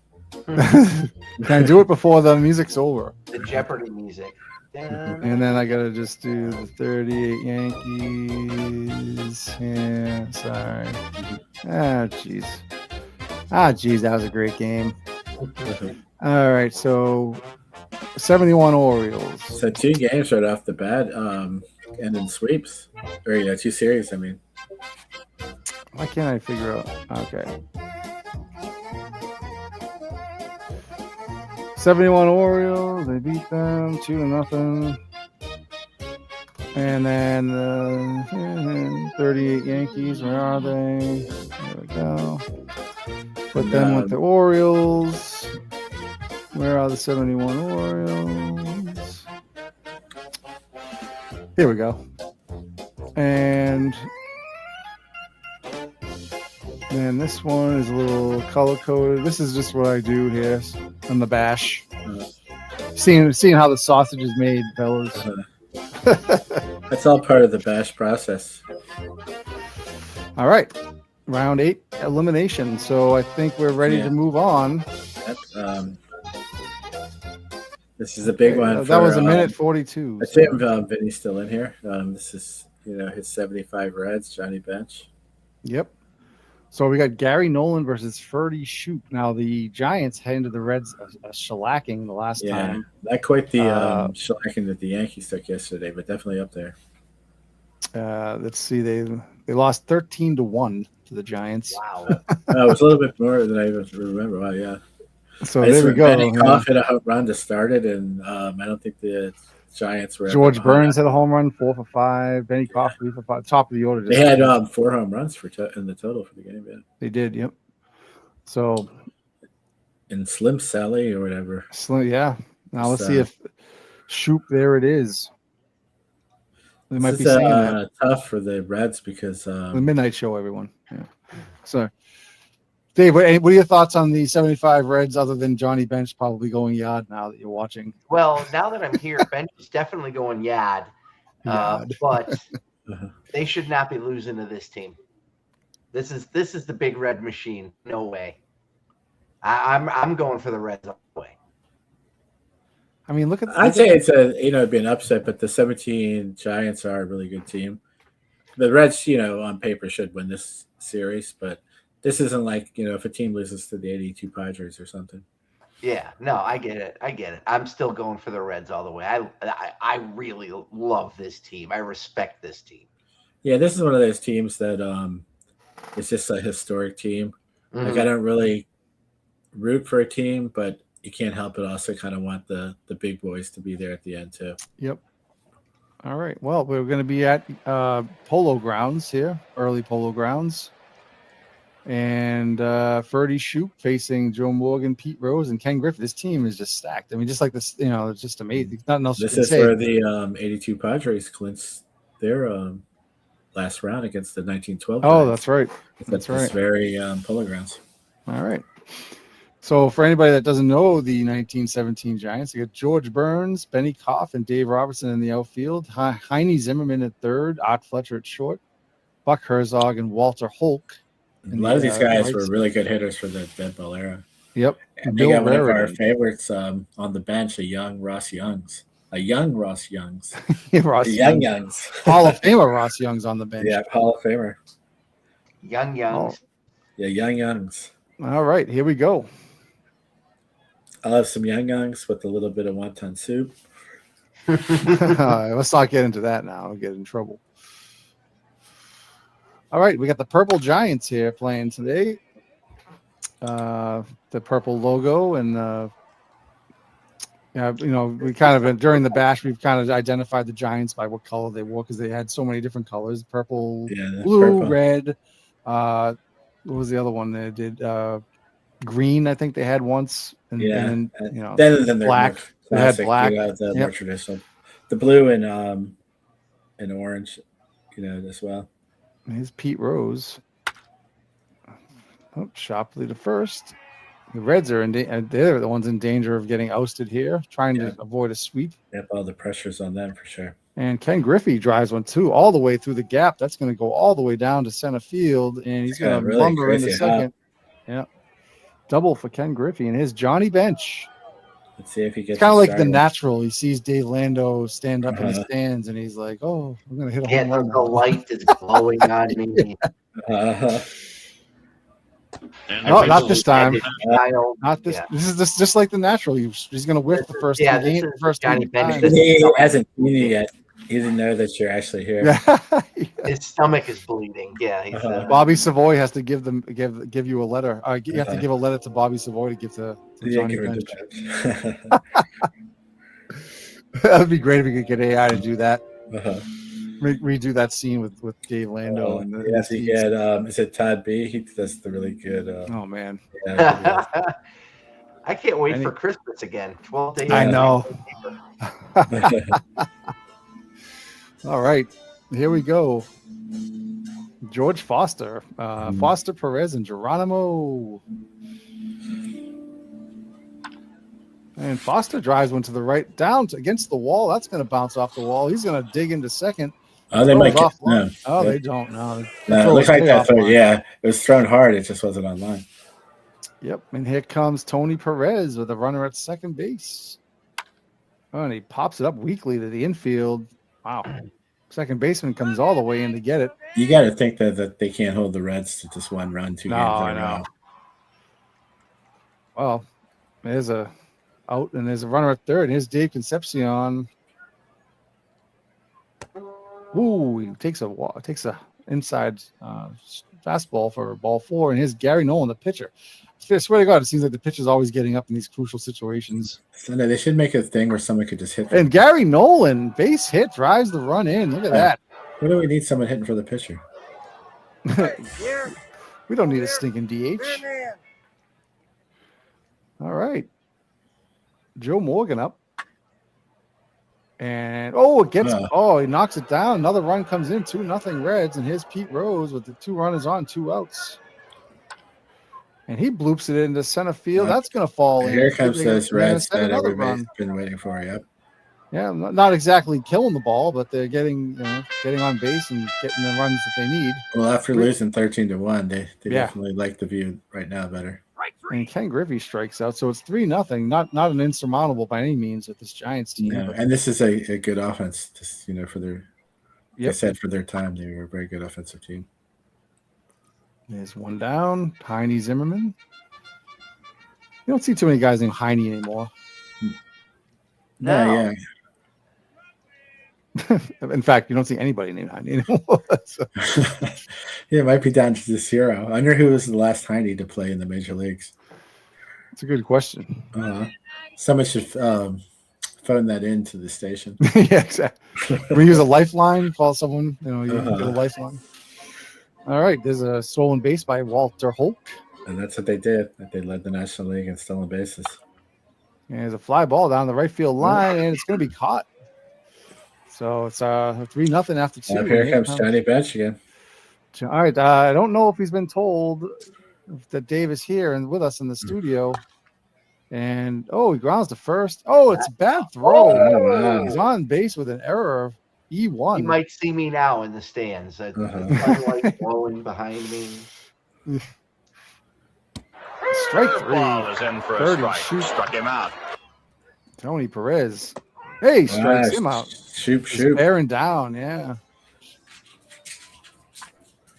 [SPEAKER 2] can I do it before the music's over?
[SPEAKER 5] The Jeopardy music.
[SPEAKER 2] And then I gotta just do the 38 Yankees. Yeah, sorry. Jeez, that was a great game. All right, so 71 Orioles.
[SPEAKER 3] So 2 games right off the bat, and in sweeps, or 2 series. I mean,
[SPEAKER 2] Why can't I figure out? Okay. 71 Orioles, they beat them 2-0. And then 38 Yankees, where are they? There we go. But then with the Orioles, where are the 71 Orioles? Here we go. And then this one is a little color coded. This is just what I do here on the bash. Seeing how the sausage is made, fellas.
[SPEAKER 3] that's all part of the bash process.
[SPEAKER 2] All right. Round 8 elimination. So I think we're ready to move on.
[SPEAKER 3] This is a big one.
[SPEAKER 2] That was a minute 42.
[SPEAKER 3] I think Vinny's still in here. This is his 75 Reds, Johnny Bench.
[SPEAKER 2] Yep. So we got Gary Nolan versus Ferdy Shoop. Now the Giants handed the Reds a shellacking the last time.
[SPEAKER 3] Not quite the shellacking that the Yankees took yesterday, but definitely up there.
[SPEAKER 2] Let's see, they lost 13-1 to the Giants.
[SPEAKER 5] Wow.
[SPEAKER 3] It was a little bit more than I even remember. Wow, yeah.
[SPEAKER 2] So there we go.
[SPEAKER 3] Benny Koff hit a home run to start it, and I don't think the Giants were.
[SPEAKER 2] George Burns had a home run, 4 for 5. Benny Koff 3 for 5. Top of the order.
[SPEAKER 3] They had 4 home runs in the total for the game. Yeah,
[SPEAKER 2] they did. Yep. So,
[SPEAKER 3] and Slim Sally or whatever.
[SPEAKER 2] Yeah. Now let's see if Shoop. There it is. They might be saying that.
[SPEAKER 3] Tough for the Reds because
[SPEAKER 2] the midnight show, everyone. Yeah. So, Dave, what are your thoughts on the 75 Reds other than Johnny Bench probably going yard now that you're watching?
[SPEAKER 5] Well, now that I'm here, Bench is definitely going yad. But they should not be losing to this team. This is the big red machine. No way. I'm going for the Reds all the way.
[SPEAKER 2] I mean,
[SPEAKER 3] I'd say it's it'd be an upset, but the 17 Giants are a really good team. The Reds, on paper should win this series, but this isn't like, if a team loses to the 82 Padres or something.
[SPEAKER 5] Yeah, no, I get it. I'm still going for the Reds all the way. I really love this team. I respect this team.
[SPEAKER 3] Yeah, this is one of those teams that it's just a historic team.
[SPEAKER 5] Mm-hmm.
[SPEAKER 3] Like I don't really root for a team, but you can't help it. Also kind of want the big boys to be there at the end too.
[SPEAKER 2] Yep. All right. Well, we're going to be at Polo Grounds here, early Polo Grounds. And Ferdy Shoop facing Joe Morgan, Pete Rose, and Ken Griffey. This team is just stacked. I mean, just like this, it's just amazing. There's nothing else.
[SPEAKER 3] This is where the 82 Padres clinched their last round against the 1912.
[SPEAKER 2] Oh, that's right.
[SPEAKER 3] That's right. Very Polo Grounds.
[SPEAKER 2] All right. So for anybody that doesn't know the 1917 Giants, you got George Burns, Benny Koff, and Dave Robertson in the outfield. Heine Zimmerman at third, Art Fletcher at short, Buck Herzog, and Walter Hulk.
[SPEAKER 3] A lot of these guys were really good hitters for the dead ball era.
[SPEAKER 2] Yep.
[SPEAKER 3] And
[SPEAKER 2] Bill
[SPEAKER 3] they got one of our
[SPEAKER 2] Raritan.
[SPEAKER 3] favorites on the bench, a young Ross Youngs. A young Ross Youngs.
[SPEAKER 2] Ross
[SPEAKER 3] A young
[SPEAKER 2] Young.
[SPEAKER 3] Youngs.
[SPEAKER 2] Hall of Famer Ross Young's on the bench.
[SPEAKER 3] Yeah, Hall of Famer.
[SPEAKER 5] Young Youngs.
[SPEAKER 3] Yeah, young Youngs.
[SPEAKER 2] All right, here we go.
[SPEAKER 3] I'll have some young Youngs with a little bit of wonton soup.
[SPEAKER 2] Let's not get into that now. I'll get in trouble. All right, we got the Purple Giants here playing today. The purple logo and we kind of during the bash we've kind of identified the Giants by what color they wore because they had so many different colors: purple, blue,
[SPEAKER 3] purple.
[SPEAKER 2] red. What was the other one they did? Green, I think they had once. And then
[SPEAKER 3] then
[SPEAKER 2] black. They had black.
[SPEAKER 3] The more traditional, the blue and orange, as well.
[SPEAKER 2] Here's Pete Rose. Oh, Shopley to first. The Reds are they're the ones in danger of getting ousted here, trying to avoid a sweep.
[SPEAKER 3] Yep, all the pressure's on them for sure.
[SPEAKER 2] And Ken Griffey drives one too, all the way through the gap. That's going to go all the way down to center field, and he's going to lumber into second. Yeah, double for Ken Griffey, and here's Johnny Bench.
[SPEAKER 3] Let's see if he gets.
[SPEAKER 2] It's kind of like the natural. He sees Dave Lando stand up in the stands, and he's like, "Oh, I'm going to hit a home run."
[SPEAKER 5] The light is glowing on me.
[SPEAKER 2] No, not this time.
[SPEAKER 5] Not
[SPEAKER 2] this. Yeah. This is just like the natural. He's going to whiff the first game.
[SPEAKER 3] He hasn't seen you yet. He didn't know that you're actually here.
[SPEAKER 2] Yeah.
[SPEAKER 5] His stomach is bleeding. Yeah.
[SPEAKER 2] Bobby Savoy has to give you a letter. You have to give a letter to Bobby Savoy to give to Johnny Bench. That would be great if we could get AI to do that. Redo that scene with Dave Lando and
[SPEAKER 3] yes, he had is it Todd B? He does the really good
[SPEAKER 2] oh man.
[SPEAKER 5] Yeah, I can't wait for Christmas again. 12 days.
[SPEAKER 2] I know. All right, here we go. George Foster, Foster Perez, and Geronimo. And Foster drives one to the right, down against the wall. That's going to bounce off the wall. He's going to dig into second.
[SPEAKER 3] Oh, they might get
[SPEAKER 2] no. Oh, they don't. No,
[SPEAKER 3] it looks like that. Yeah, it was thrown hard. It just wasn't on line.
[SPEAKER 2] Yep. And here comes Tony Perez with a runner at second base. Oh, and he pops it up weakly to the infield. Wow. Second baseman comes all the way in to get it.
[SPEAKER 3] You got to think that they can't hold the Reds to just one run, 2 games in a row.
[SPEAKER 2] Well, there's a out, and there's a runner at third. And here's Dave Concepcion. Ooh, he takes a inside fastball for ball 4, and here's Gary Nolan, the pitcher. I swear to God, it seems like the pitcher's always getting up in these crucial situations.
[SPEAKER 3] Sunday, they should make a thing where someone could just hit.
[SPEAKER 2] And Gary Nolan, base hit, drives the run in. Look at that.
[SPEAKER 3] What do we need someone hitting for the pitcher?
[SPEAKER 2] We don't need a stinking DH. All right. Joe Morgan up. And he knocks it down. Another run comes in, 2-0 Reds, and here's Pete Rose with the 2 runners on, 2 outs. And he bloops it into center field. That's going to fall in.
[SPEAKER 3] Here comes those Reds that everybody's been waiting for. Yep.
[SPEAKER 2] Yeah, not exactly killing the ball, but they're getting on base and getting the runs that they need.
[SPEAKER 3] Well, after losing 13-1, they definitely like the view right now better.
[SPEAKER 2] And Ken Griffey strikes out, so it's 3-0. Not an insurmountable by any means with this Giants team.
[SPEAKER 3] No, and this is a good offense. Just for their, like I said, for their time, they were a very good offensive team.
[SPEAKER 2] There's one down. Heine Zimmerman. You don't see too many guys named Heine anymore.
[SPEAKER 3] No.
[SPEAKER 2] In fact, you don't see anybody named Heine anymore.
[SPEAKER 3] Yeah, it might be down to 0. I wonder who was the last Heine to play in the major leagues.
[SPEAKER 2] That's a good question.
[SPEAKER 3] Someone should phone that in to the station.
[SPEAKER 2] Yeah, exactly. We use a lifeline. Call someone. You get a lifeline. All right. There's a stolen base by Walter Holt.
[SPEAKER 3] And that's what they did. They led the National League in stolen bases.
[SPEAKER 2] And there's a fly ball down the right field line, and it's going to be caught. So it's 3-0 after 2.
[SPEAKER 3] Here comes Johnny Bench again.
[SPEAKER 2] All right. I don't know if he's been told that Dave is here and with us in the studio. And he grounds to first. Oh, it's a bad throw.
[SPEAKER 3] Wow.
[SPEAKER 2] He's on base with an error of E1.
[SPEAKER 5] You might see me now in the stands. Sunlight blowing behind me.
[SPEAKER 2] Strike
[SPEAKER 6] Ball
[SPEAKER 2] three.
[SPEAKER 6] is in for a
[SPEAKER 2] Third and
[SPEAKER 6] strike.
[SPEAKER 2] shoot.
[SPEAKER 6] Struck him out.
[SPEAKER 2] Tony Perez. Hey, strikes him out.
[SPEAKER 3] Shoot,
[SPEAKER 2] Just
[SPEAKER 3] shoot.
[SPEAKER 2] bearing down, yeah.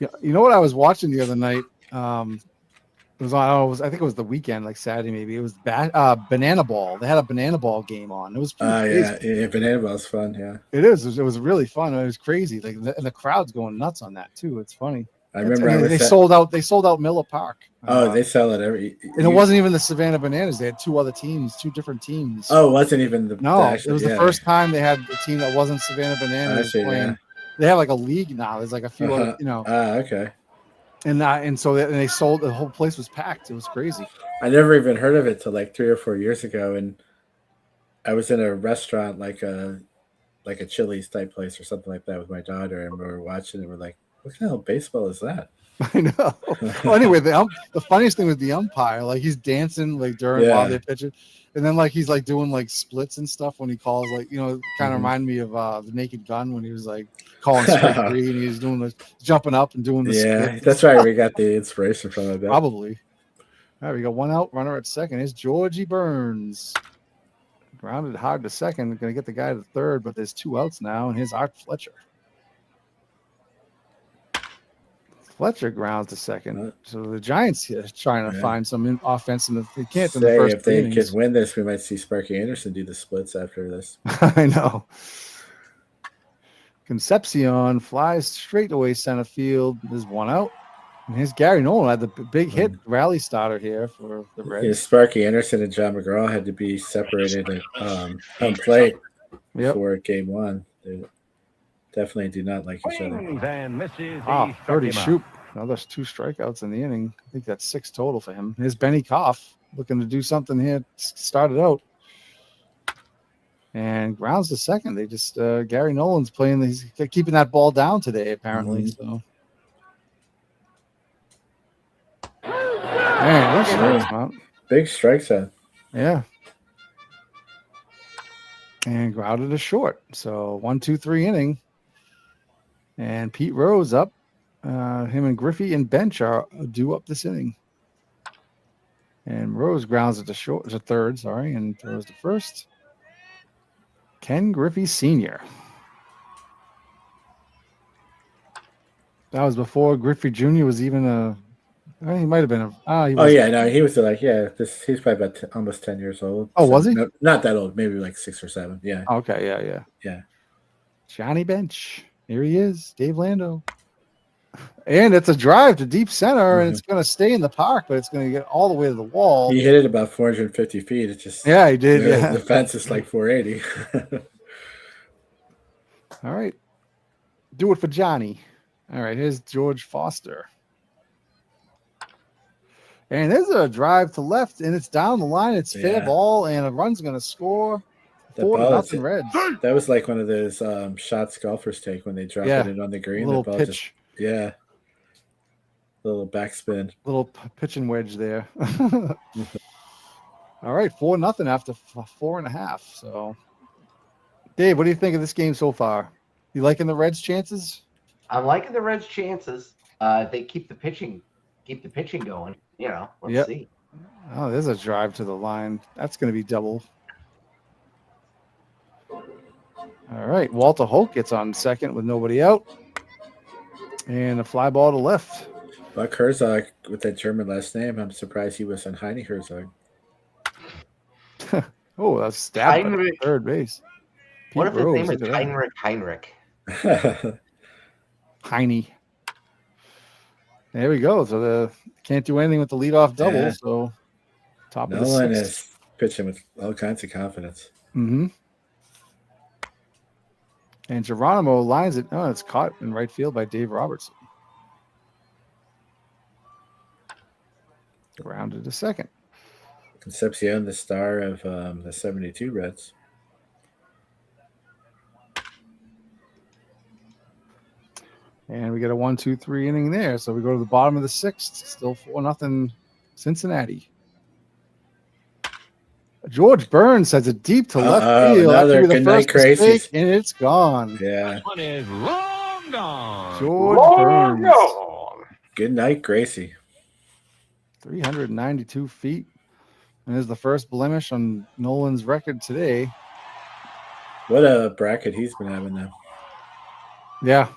[SPEAKER 2] Yeah, you know what I was watching the other night? It was on. I think it was the weekend, like Saturday maybe. It was Banana Ball. They had a Banana Ball game on. It was pretty crazy.
[SPEAKER 3] Yeah, Banana Ball's fun. Yeah,
[SPEAKER 2] It is. It was really fun. It was crazy. Like and the crowd's going nuts on that too. It's funny.
[SPEAKER 3] I remember.
[SPEAKER 2] And they sold out. They sold out Miller Park.
[SPEAKER 3] They sell it every.
[SPEAKER 2] And it wasn't even the Savannah Bananas. They had two different teams.
[SPEAKER 3] Oh, it wasn't even the.
[SPEAKER 2] No,
[SPEAKER 3] it
[SPEAKER 2] was the first time they had a team that wasn't Savannah Bananas playing. Yeah. They have like a league now. There's like a few other,
[SPEAKER 3] okay.
[SPEAKER 2] And so they sold. The whole place was packed. It was crazy.
[SPEAKER 3] I never even heard of it till like 3 or 4 years ago, and I was in a restaurant like a Chili's type place or something like that with my daughter, and we were watching it. We're like, "What kind of baseball is that?"
[SPEAKER 2] I know. Well, anyway, the funniest thing was the umpire. Like he's dancing like during while they're pitching, and then like he's like doing like splits and stuff when he calls like kind of remind me of the Naked Gun when he was like calling strike three and he was doing the jumping up and doing the
[SPEAKER 3] yeah. That's right. We got the inspiration from it.
[SPEAKER 2] Probably. All right, we got one out, runner at second. It's Georgie Burns. Grounded hard to second. Going to get the guy to third, but there's 2 outs now, and here's Art Fletcher. Fletcher grounds to second. So the Giants here trying to find some offense, and they can't in the first
[SPEAKER 3] if they
[SPEAKER 2] innings.
[SPEAKER 3] could win this, we might see Sparky Anderson do the splits after this.
[SPEAKER 2] I know. Concepcion flies straight away center field. There's 1 out. And here's Gary Nolan had the big hit rally starter here for the Reds.
[SPEAKER 3] Yeah, Sparky Anderson and John McGraw had to be separated at home plate for game 1. They definitely do not like each other.
[SPEAKER 4] And misses.
[SPEAKER 2] Oh, 30 shoot. Another 2 strikeouts in the inning. I think that's 6 total for him. Here's Benny Koff looking to do something here. Started out. And grounds to second. They just Gary Nolan's playing. He's keeping that ball down today, apparently. So, man, those strikes out.
[SPEAKER 3] Big strikes out.
[SPEAKER 2] Yeah. And grounded to short. So 1-2-3 inning. And Pete Rose up. Him and Griffey and Bench are due up this inning. And Rose grounds it to third, and throws to first. Ken Griffey Sr. That was before Griffey Jr. was even he might have been
[SPEAKER 3] he was like, he's probably about almost 10 years old.
[SPEAKER 2] Oh, was he?
[SPEAKER 3] No, not that old, maybe like 6 or 7. Yeah.
[SPEAKER 2] Okay,
[SPEAKER 3] yeah.
[SPEAKER 2] Johnny Bench. Here he is, Dave Lando. And it's a drive to deep center, and it's going to stay in the park, but it's going to get all the way to the wall.
[SPEAKER 3] He hit it about 450 feet. It's just
[SPEAKER 2] he did.
[SPEAKER 3] The fence is like 480.
[SPEAKER 2] All right, do it for Johnny. All right, here's George Foster, and there's a drive to left, and it's down the line. It's fair ball, and a run's going to score. 4-0 Reds.
[SPEAKER 3] That was like one of those shots golfers take when they drop it in on the green.
[SPEAKER 2] Little
[SPEAKER 3] the ball
[SPEAKER 2] pitch.
[SPEAKER 3] Little backspin.
[SPEAKER 2] Little pitching wedge there. All right, 4-0 after 4.5. So, Dave, what do you think of this game so far? You liking the Reds' chances?
[SPEAKER 5] I'm liking the Reds' chances. They keep the pitching going. Let's see.
[SPEAKER 2] Oh, there's a drive to the line. That's going to be double. All right, Walter Holt gets on second with nobody out. And a fly ball to left.
[SPEAKER 3] Buck Herzog with that German last name. I'm surprised he was on Heine Herzog.
[SPEAKER 2] Oh, that's stabbed at third base.
[SPEAKER 5] What if his name is Heinrich?
[SPEAKER 2] Heine. There we go. So the can't do anything with the leadoff double.
[SPEAKER 3] Yeah.
[SPEAKER 2] So top of
[SPEAKER 3] Nolan
[SPEAKER 2] the 6th.
[SPEAKER 3] is pitching with all kinds of confidence.
[SPEAKER 2] Mm-hmm. And Geronimo lines it. Oh, it's caught in right field by Dave Robertson. Grounded to second.
[SPEAKER 3] Concepcion, the star of the 72 Reds.
[SPEAKER 2] And we get a 1-2-3 inning there. So we go to the bottom of the 6th. Still 4-0 Cincinnati. George Burns has it deep to left field.
[SPEAKER 3] Another
[SPEAKER 2] the
[SPEAKER 3] good
[SPEAKER 2] first
[SPEAKER 3] night, Gracie.
[SPEAKER 2] mistake, and it's gone.
[SPEAKER 3] Yeah.
[SPEAKER 4] One is long gone.
[SPEAKER 2] George Burns.
[SPEAKER 3] Good night, Gracie.
[SPEAKER 2] 392 feet. And is the first blemish on Nolan's record today.
[SPEAKER 3] What a bracket he's been having now.
[SPEAKER 2] Yeah.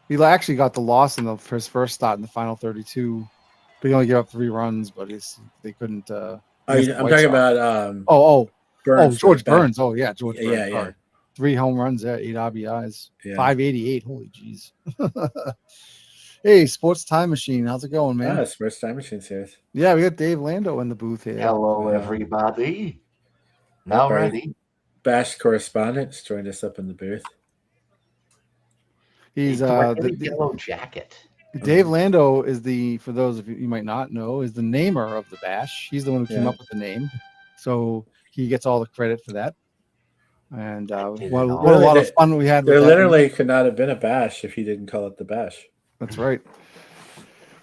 [SPEAKER 2] He actually got the loss in his first start in the final 32. But he only gave up 3 runs, but they couldn't.
[SPEAKER 3] I'm talking about Burns,
[SPEAKER 2] George Burns. Oh, yeah. George Burns.
[SPEAKER 3] Yeah.
[SPEAKER 2] Sorry. 3 home runs there, 8 RBIs, 588. Holy jeez. Hey, Sports Time Machine. How's it going, man?
[SPEAKER 3] Sports Time Machine series.
[SPEAKER 2] Yeah, we got Dave Lando in the booth here.
[SPEAKER 5] Hello, everybody. Now ready.
[SPEAKER 3] Bash correspondent joined us up in the booth.
[SPEAKER 2] He's
[SPEAKER 5] the yellow jacket.
[SPEAKER 2] Dave Lando is for those of you might not know, is the namer of the bash. He's the one who came up with the name, so he gets all the credit for that. And what a lot of fun we had.
[SPEAKER 3] There literally could not have been a bash if he didn't call it the bash.
[SPEAKER 2] That's right.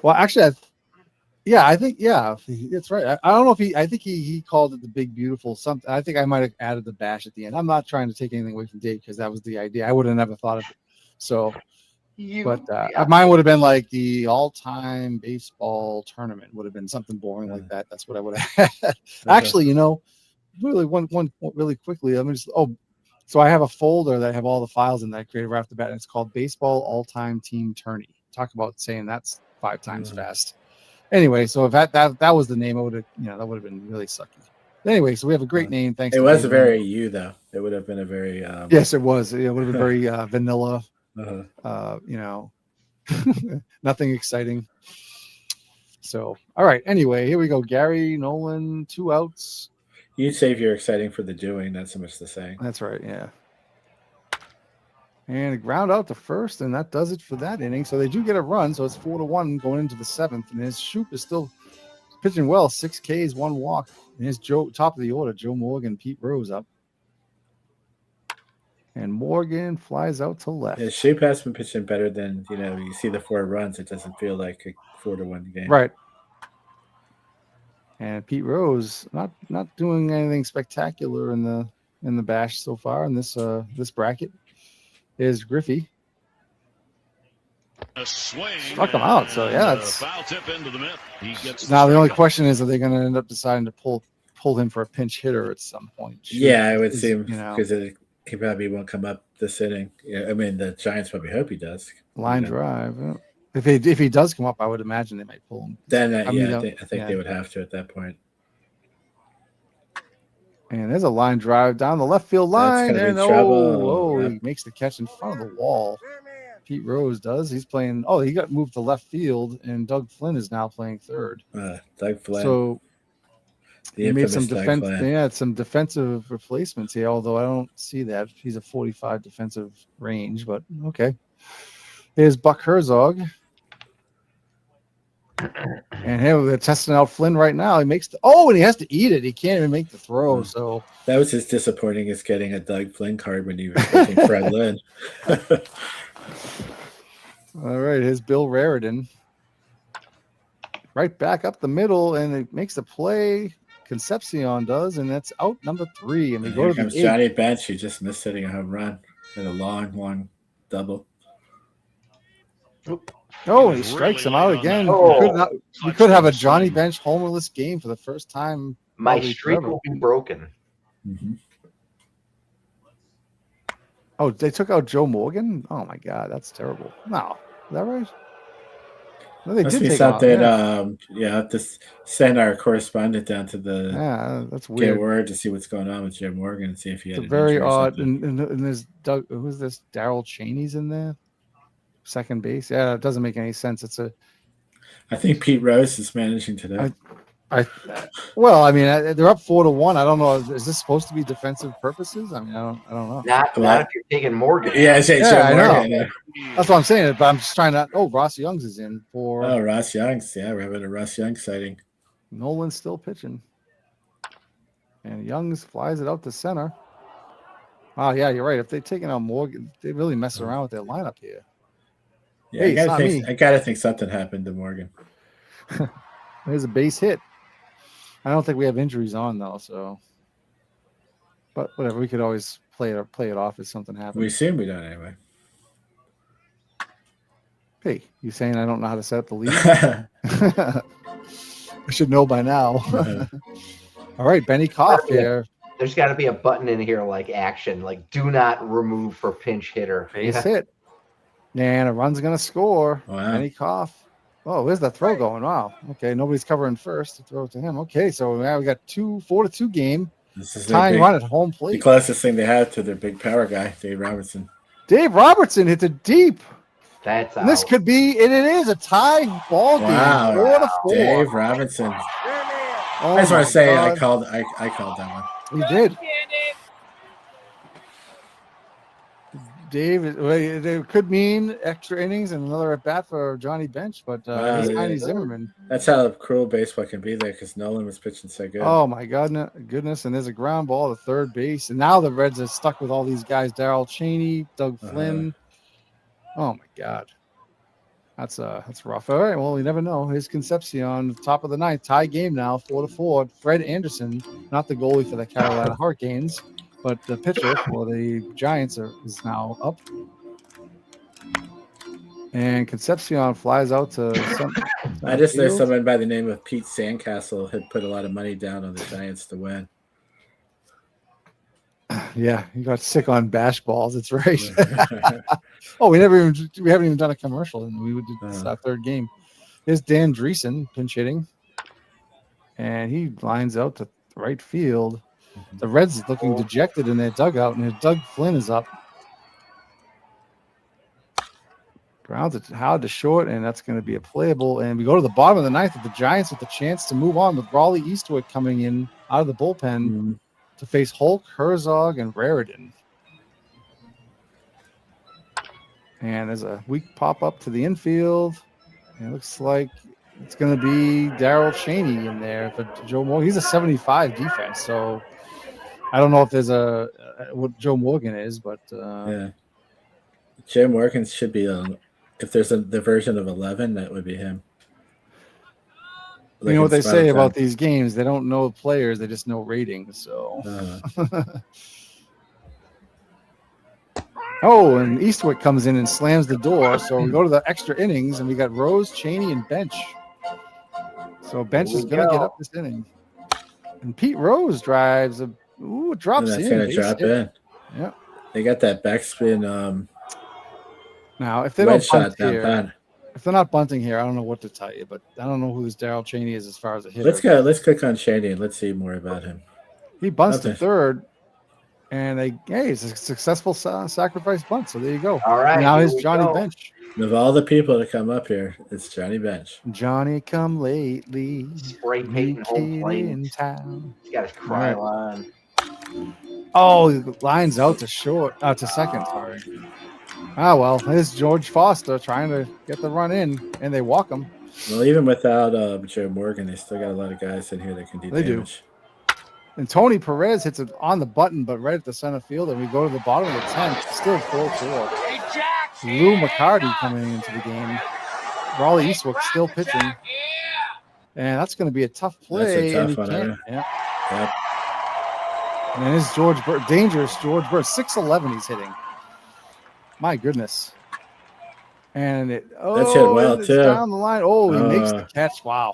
[SPEAKER 2] Well, actually, I think that's right. I don't know if I think he called it the big beautiful something. I think I might have added the bash at the end. I'm not trying to take anything away from Dave because that was the idea. I would have never thought of it. So, mine would have been like the all-time baseball tournament. Would have been something boring like that. That's what I would have had. Actually, really one really quickly. Let me just so I have a folder that I have all the files in that I created right off the bat, and it's called Baseball All-Time Team Tourney. Talk about saying that's 5 times fast. Anyway, so if that was the name, it would have that would have been really sucky. Anyway, so we have a great name. Thanks.
[SPEAKER 3] It was a very though. It would have been a very
[SPEAKER 2] yes, it was. It would have been very vanilla. Nothing exciting. So, all right. Anyway, here we go. Gary Nolan, 2 outs.
[SPEAKER 3] You'd save your exciting for the doing, not so much the saying.
[SPEAKER 2] That's right. Yeah. And a ground out to first, and that does it for that inning. So they do get a run. So it's 4-1 going into the 7th, and his Shoop is still pitching well. 6 Ks, 1 walk. And his top of the order, Joe Morgan, Pete Rose up. And Morgan flies out to left.
[SPEAKER 3] Yeah, Shoop has been pitching better than you see the 4 runs. It doesn't feel like a 4-1 game.
[SPEAKER 2] Right. And Pete Rose not doing anything spectacular in the bash so far in this bracket. Is Griffey. Struck him out. So yeah, that's
[SPEAKER 6] foul tip into the mitt. He gets
[SPEAKER 2] now the only question is, are they going to end up deciding to pull him for a pinch hitter at some point?
[SPEAKER 3] Yeah, I would seem because he probably won't come up this inning. Yeah, I mean the Giants probably hope he does.
[SPEAKER 2] Line drive. If he does come up, I would imagine they might pull him.
[SPEAKER 3] Then I think they would have to at that point.
[SPEAKER 2] And there's a line drive down the left field line, and he makes the catch in front of the wall. Pete Rose does. He's playing. Oh, he got moved to left field, and Doug Flynn is now playing third.
[SPEAKER 3] Doug Flynn.
[SPEAKER 2] So he made some defense. Yeah, some defensive replacements here. Although I don't see that he's a 45 defensive range, but okay. Here's Buck Herzog. And here they're testing out Flynn right now. He makes and he has to eat it. He can't even make the throw. So
[SPEAKER 3] that was as disappointing as getting a Doug Flynn card when you were taking Fred Lynn.
[SPEAKER 2] All right, here's Bill Raridan. Right back up the middle, and it makes the play. Concepcion does, and that's out number 3. And we go to the
[SPEAKER 3] Johnny Bench, who just missed hitting a home run in a long double.
[SPEAKER 2] Oh, he strikes him out again. We could have a Johnny Bench homerless game for the first time.
[SPEAKER 5] My streak will be broken.
[SPEAKER 3] Mm-hmm.
[SPEAKER 2] Oh, they took out Joe Morgan? Oh, my God. That's terrible. No. Is that right? No, they
[SPEAKER 3] must
[SPEAKER 2] did
[SPEAKER 3] be
[SPEAKER 2] take
[SPEAKER 3] something.
[SPEAKER 2] out,
[SPEAKER 3] Have to send our correspondent down to the
[SPEAKER 2] that's weird.
[SPEAKER 3] Get word to see what's going on with Joe Morgan and see if he had
[SPEAKER 2] it's very odd. And there's Doug. Who's this? Darryl Cheney's in there. Second base. Yeah, it doesn't make any sense.
[SPEAKER 3] I think Pete Rose is managing today.
[SPEAKER 2] Well, I mean, they're up 4-1. I don't know. Is this supposed to be defensive purposes? I mean, I don't know.
[SPEAKER 5] Not if you're taking Morgan.
[SPEAKER 3] Yeah,
[SPEAKER 2] I
[SPEAKER 3] Morgan.
[SPEAKER 2] know. That's what I'm saying. But I'm just trying to. Oh, Ross Youngs is in for.
[SPEAKER 3] Oh, Ross Youngs. Yeah, we're having a Ross Youngs sighting.
[SPEAKER 2] Nolan's still pitching, and Youngs flies it out to center. Oh, yeah, you're right. If they're taking out Morgan, they really mess around with their lineup here.
[SPEAKER 3] Yeah, hey, I gotta think something happened to Morgan.
[SPEAKER 2] There's a base hit. I don't think we have injuries on though, so. But whatever, we could always play it off if something happens.
[SPEAKER 3] We assume we don't anyway.
[SPEAKER 2] Hey, you saying I don't know how to set up the lead? I should know by now.
[SPEAKER 3] Uh-huh.
[SPEAKER 2] All right, Benny Koff here.
[SPEAKER 5] There's got to be a button in here like action, like do not remove for pinch hitter.
[SPEAKER 2] Base hit. And a run's going to score.
[SPEAKER 3] Wow.
[SPEAKER 2] Benny Koff. Oh, where's that throw going? Wow. Okay, nobody's covering first to throw it to him. Okay, so now we got 4-2 game.
[SPEAKER 3] This is their
[SPEAKER 2] Tying
[SPEAKER 3] big,
[SPEAKER 2] run at home
[SPEAKER 3] the
[SPEAKER 2] plate.
[SPEAKER 3] closest thing they have to their big power guy, Dave Robertson.
[SPEAKER 2] Dave Robertson hits it deep.
[SPEAKER 5] That's
[SPEAKER 2] And this
[SPEAKER 5] out.
[SPEAKER 2] could be, and it is a tie ball game.
[SPEAKER 3] Wow.
[SPEAKER 2] 4-4.
[SPEAKER 3] Dave Robinson.
[SPEAKER 2] Oh
[SPEAKER 3] I just want
[SPEAKER 2] my
[SPEAKER 3] to say
[SPEAKER 2] God.
[SPEAKER 3] I called that one.
[SPEAKER 2] You did. Dave, it could mean extra innings and another at bat for Johnny Bench, but
[SPEAKER 3] Wow,
[SPEAKER 2] he's
[SPEAKER 3] yeah.
[SPEAKER 2] Tiny Zimmerman.
[SPEAKER 3] That's how cruel baseball can be there because Nolan was pitching so good.
[SPEAKER 2] Oh my goodness! And there's a ground ball to third base, and now the Reds are stuck with all these guys: Darrell Cheney, Doug Flynn. Oh my God, that's rough. All right, well, you never know. Here's Concepcion, top of the ninth, tie game now, 4-4. Fred Anderson, not the goalie for the Carolina Hurricanes, but the pitcher for the Giants is now up. And Concepcion flies out to
[SPEAKER 3] I just know
[SPEAKER 2] field.
[SPEAKER 3] someone by the name of Pete Sandcastle had put a lot of money down on the Giants to win.
[SPEAKER 2] Yeah, he got sick on bash balls. That's right. Oh, we haven't even done a commercial, and we would do this our third game. Here's Dan Dreesen pinch hitting, and he lines out to right field. The Reds looking dejected in their dugout, and Doug Flynn is up. Grounds it hard to short, and that's going to be a playable. And we go to the bottom of the ninth with the Giants with the chance to move on with Raleigh Eastwood coming in out of the bullpen to face Hulk, Herzog, and Raridan. And there's a weak pop up to the infield. And it looks like it's going to be Darrell Cheney in there for Joe Morgan. He's a 75 defense, so I don't know if there's what Joe Morgan is, but
[SPEAKER 3] Yeah. Joe Morgan should be if there's the version of 11, that would be him.
[SPEAKER 2] you know what they say
[SPEAKER 3] Spot
[SPEAKER 2] about these games? They don't know players; they just know ratings. So, oh, and Eastwood comes in and slams the door. So we go to the extra innings, and we got Rose, Cheney, and Bench. So Bench is going to get up this inning, and Pete Rose drives drops
[SPEAKER 3] that's
[SPEAKER 2] in.
[SPEAKER 3] going to
[SPEAKER 2] Base
[SPEAKER 3] drop
[SPEAKER 2] hit.
[SPEAKER 3] in.
[SPEAKER 2] Yeah.
[SPEAKER 3] They got that backspin
[SPEAKER 2] Now, if they
[SPEAKER 3] red
[SPEAKER 2] don't
[SPEAKER 3] shot
[SPEAKER 2] bunt
[SPEAKER 3] down
[SPEAKER 2] here,
[SPEAKER 3] pan.
[SPEAKER 2] if they're not bunting here, I don't know what to tell you. But I don't know who this Darrell Cheney is as far as a hitter.
[SPEAKER 3] Let's go. Let's click on Shady and let's see more about him.
[SPEAKER 2] He bunts to
[SPEAKER 3] Okay.
[SPEAKER 2] third, and it's a successful sacrifice bunt. So there you go.
[SPEAKER 5] All right.
[SPEAKER 2] Now
[SPEAKER 5] here
[SPEAKER 2] here's
[SPEAKER 5] we
[SPEAKER 2] Johnny
[SPEAKER 5] go.
[SPEAKER 2] Bench.
[SPEAKER 3] Of all the people to come up here, it's Johnny Bench.
[SPEAKER 2] Johnny come lately.
[SPEAKER 5] Spray painting home
[SPEAKER 2] Kid
[SPEAKER 5] plate.
[SPEAKER 2] in town.
[SPEAKER 5] He's got his cry
[SPEAKER 2] Right.
[SPEAKER 5] line.
[SPEAKER 2] Oh, he lines out to second. Sorry. Ah, well, here's George Foster trying to get the run in, and they walk him.
[SPEAKER 3] Well, even without Joe Morgan, they still got a lot of guys in here that can do
[SPEAKER 2] They do.
[SPEAKER 3] damage.
[SPEAKER 2] And Tony Perez hits it on the button, but right at the center field, and we go to the bottom of the 10th, still 4-4. Lou McCarty coming into the game. Raleigh Eastwood still pitching. And that's going to be a tough play.
[SPEAKER 3] That's a
[SPEAKER 2] and he
[SPEAKER 3] tough one,
[SPEAKER 2] can't- yeah.
[SPEAKER 3] Yep.
[SPEAKER 2] And it's George Bird, dangerous George Bird, 6'11" he's hitting. My goodness. And it
[SPEAKER 3] That's hit well,
[SPEAKER 2] it's
[SPEAKER 3] too.
[SPEAKER 2] down the line. Oh, he makes the
[SPEAKER 3] Uh,
[SPEAKER 2] catch. Wow.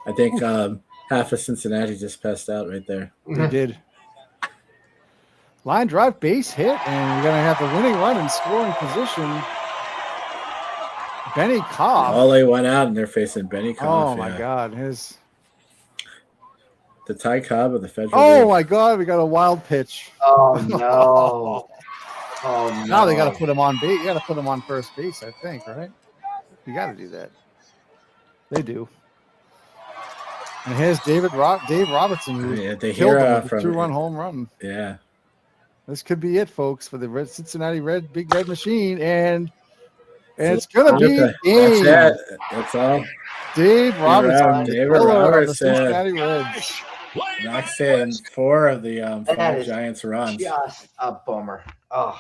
[SPEAKER 3] I think half of Cincinnati just passed out right there.
[SPEAKER 2] He did. Line drive, base hit, and we're going to have the winning run in scoring position. Benny Cobb.
[SPEAKER 3] All they went out and they're facing Benny Cobb.
[SPEAKER 2] Oh, my God.
[SPEAKER 3] The Ty Cobb of the Federal
[SPEAKER 2] Oh,
[SPEAKER 3] League.
[SPEAKER 2] my God. We got a wild pitch.
[SPEAKER 5] Oh no. Oh no.
[SPEAKER 2] Now they got to put him on base. You got to put him on first base, I think, right? You got to do that. They do. And here's Dave Robertson, who
[SPEAKER 3] Yeah, the
[SPEAKER 2] killed him
[SPEAKER 3] hero
[SPEAKER 2] with a
[SPEAKER 3] from
[SPEAKER 2] 2-run home run.
[SPEAKER 3] Yeah.
[SPEAKER 2] This could be it, folks, for the Cincinnati Big Red Machine, and it's gonna be game.
[SPEAKER 3] That's it. That's all.
[SPEAKER 2] Dave Robertson, the
[SPEAKER 3] David
[SPEAKER 2] killer of the
[SPEAKER 3] Robertson.
[SPEAKER 2] Cincinnati Reds.
[SPEAKER 3] Knocks in 4 of the
[SPEAKER 5] That
[SPEAKER 3] 5
[SPEAKER 5] is
[SPEAKER 3] Giants runs.
[SPEAKER 5] just a bummer. Oh,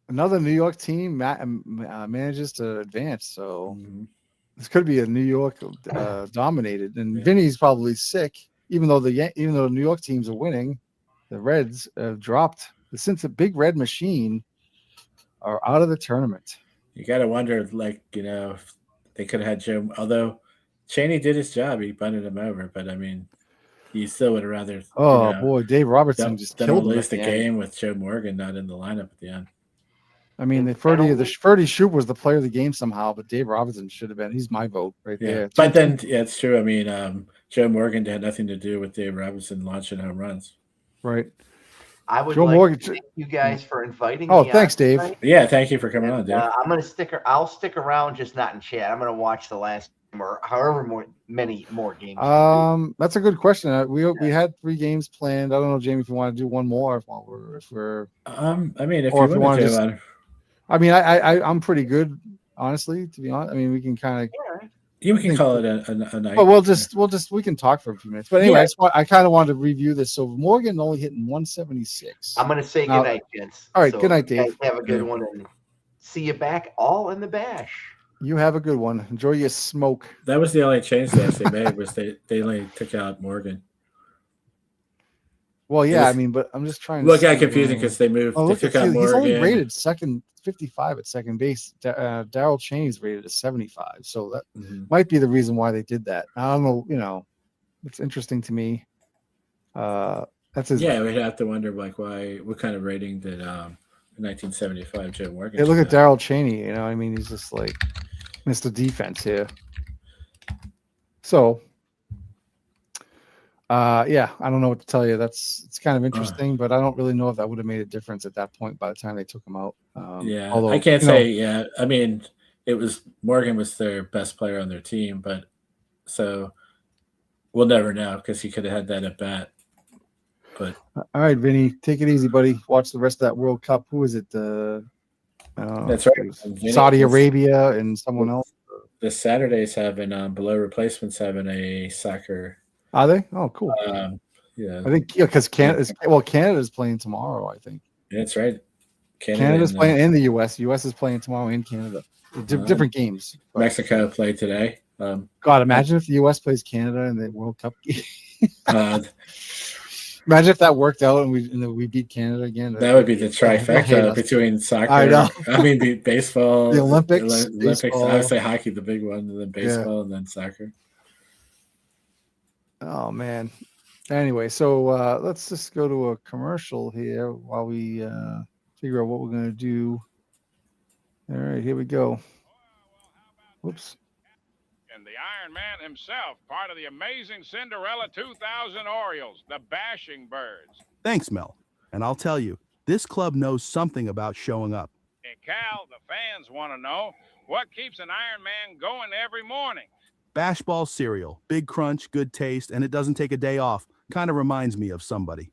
[SPEAKER 2] Another New York team manages to advance, so
[SPEAKER 3] Mhm.
[SPEAKER 2] this could be a New York dominated. And Vinny's probably sick, even though the New York teams are winning. The Reds have dropped since the Big Red Machine are out of the tournament.
[SPEAKER 3] You got to wonder, if they could have had Joe, although Cheney did his job. He bunted him over, but I mean, you still would have rather.
[SPEAKER 2] Oh boy, Dave Robertson just
[SPEAKER 3] don't
[SPEAKER 2] killed him
[SPEAKER 3] lose
[SPEAKER 2] at
[SPEAKER 3] the
[SPEAKER 2] the end.
[SPEAKER 3] game with Joe Morgan not in the lineup at the end.
[SPEAKER 2] I mean, the Ferdy Shoop was the player of the game somehow, but Dave Robertson should have been. He's my vote right there.
[SPEAKER 3] But then, yeah, it's true. I mean, Joe Morgan had nothing to do with Dave Robinson launching home runs.
[SPEAKER 2] Right.
[SPEAKER 5] I would
[SPEAKER 2] Joe
[SPEAKER 5] like
[SPEAKER 2] Morgan-
[SPEAKER 5] to thank you guys for inviting
[SPEAKER 2] Oh,
[SPEAKER 5] me.
[SPEAKER 2] thanks,
[SPEAKER 5] on
[SPEAKER 2] Dave.
[SPEAKER 5] tonight.
[SPEAKER 3] Yeah, thank you for coming on,
[SPEAKER 5] And,
[SPEAKER 3] Dave.
[SPEAKER 5] I'm gonna I'll stick around, just not in chat. I'm gonna watch the last game or however many more games.
[SPEAKER 2] That's a good question. We had 3 games planned. I don't know, Jamie, if you want to do one more, if we're.
[SPEAKER 3] I mean, if
[SPEAKER 2] or
[SPEAKER 3] you
[SPEAKER 2] if you
[SPEAKER 3] want
[SPEAKER 2] wanna
[SPEAKER 3] to,
[SPEAKER 2] just- I mean, I'm pretty good, honestly. To be honest, I mean, we can kind of.
[SPEAKER 3] you can call it a night.
[SPEAKER 2] But we can talk for a few minutes. But anyway, I kind of wanted to review this. So Morgan only hitting 176.
[SPEAKER 5] I'm gonna say
[SPEAKER 2] Now-
[SPEAKER 5] good night, gents.
[SPEAKER 2] All right, good night,
[SPEAKER 5] you guys
[SPEAKER 2] Dave.
[SPEAKER 5] Have a good one, and see you back all in the bash.
[SPEAKER 2] You have a good one. Enjoy your smoke.
[SPEAKER 3] That was the only change that they made was they only took out Morgan.
[SPEAKER 2] Well, yeah,
[SPEAKER 3] Yes.
[SPEAKER 2] I mean, but I'm just trying.
[SPEAKER 3] Well, it
[SPEAKER 2] to
[SPEAKER 3] got
[SPEAKER 2] see,
[SPEAKER 3] confusing because they moved.
[SPEAKER 2] Oh,
[SPEAKER 3] They
[SPEAKER 2] look,
[SPEAKER 3] took
[SPEAKER 2] at
[SPEAKER 3] out
[SPEAKER 2] he's only
[SPEAKER 3] Morgan.
[SPEAKER 2] rated 55 at second base. Daryl Cheney's rated at 75, so that
[SPEAKER 3] Mhm.
[SPEAKER 2] might be the reason why they did that. I don't know. You know, it's interesting to me. That's his.
[SPEAKER 3] Yeah, we'd have to wonder what kind of rating did 1975 Joe Morgan?
[SPEAKER 2] Hey, look at
[SPEAKER 3] have?
[SPEAKER 2] Daryl Cheney. You know, I mean, he's just like Mr. Defense here. So, yeah, I don't know what to tell you. It's kind of interesting, but I don't really know if that would have made a difference at that point by the time they took him out.
[SPEAKER 3] Yeah,
[SPEAKER 2] although,
[SPEAKER 3] I can't
[SPEAKER 2] you know,
[SPEAKER 3] say. Yeah, I mean, Morgan was their best player on their team, but so we'll never know because he could have had that at bat. But
[SPEAKER 2] All right, Vinny, take it easy, buddy. Watch the rest of that World Cup. Who is it?
[SPEAKER 3] That's right.
[SPEAKER 2] it was
[SPEAKER 3] Vinny,
[SPEAKER 2] Saudi
[SPEAKER 3] this-
[SPEAKER 2] Arabia and someone else.
[SPEAKER 3] this Saturday's having below replacements having a soccer.
[SPEAKER 2] Are they? Oh, cool.
[SPEAKER 3] Yeah,
[SPEAKER 2] I think because Canada's playing tomorrow. I think
[SPEAKER 3] that's right.
[SPEAKER 2] Canada's
[SPEAKER 3] and,
[SPEAKER 2] playing in the U.S. U.S. is playing tomorrow in Canada. Different games. But
[SPEAKER 3] Mexico played today.
[SPEAKER 2] God, imagine if the U.S. plays Canada in the World Cup game.
[SPEAKER 3] Uh,
[SPEAKER 2] Imagine if that worked out and we beat Canada again.
[SPEAKER 3] that would be the
[SPEAKER 2] They'll hate
[SPEAKER 3] trifecta
[SPEAKER 2] us.
[SPEAKER 3] between soccer.
[SPEAKER 2] I know.
[SPEAKER 3] I mean, baseball,
[SPEAKER 2] The Olympics,
[SPEAKER 3] Olympics.
[SPEAKER 2] baseball.
[SPEAKER 3] I would say hockey, the big one, and then baseball, and then soccer.
[SPEAKER 2] Oh man. Anyway, so let's just go to a commercial here while we figure out what we're gonna do. All right, here we go. Whoops.
[SPEAKER 4] And the Iron Man himself, part of the amazing Cinderella 2000 Orioles, the Bashing Birds.
[SPEAKER 7] Thanks, Mel. And I'll tell you, this club knows something about showing up.
[SPEAKER 4] And Cal, the fans want to know what keeps an Iron Man going every morning.
[SPEAKER 7] Bash Ball cereal, big crunch, good taste, and it doesn't take a day off. Kind of reminds me of somebody.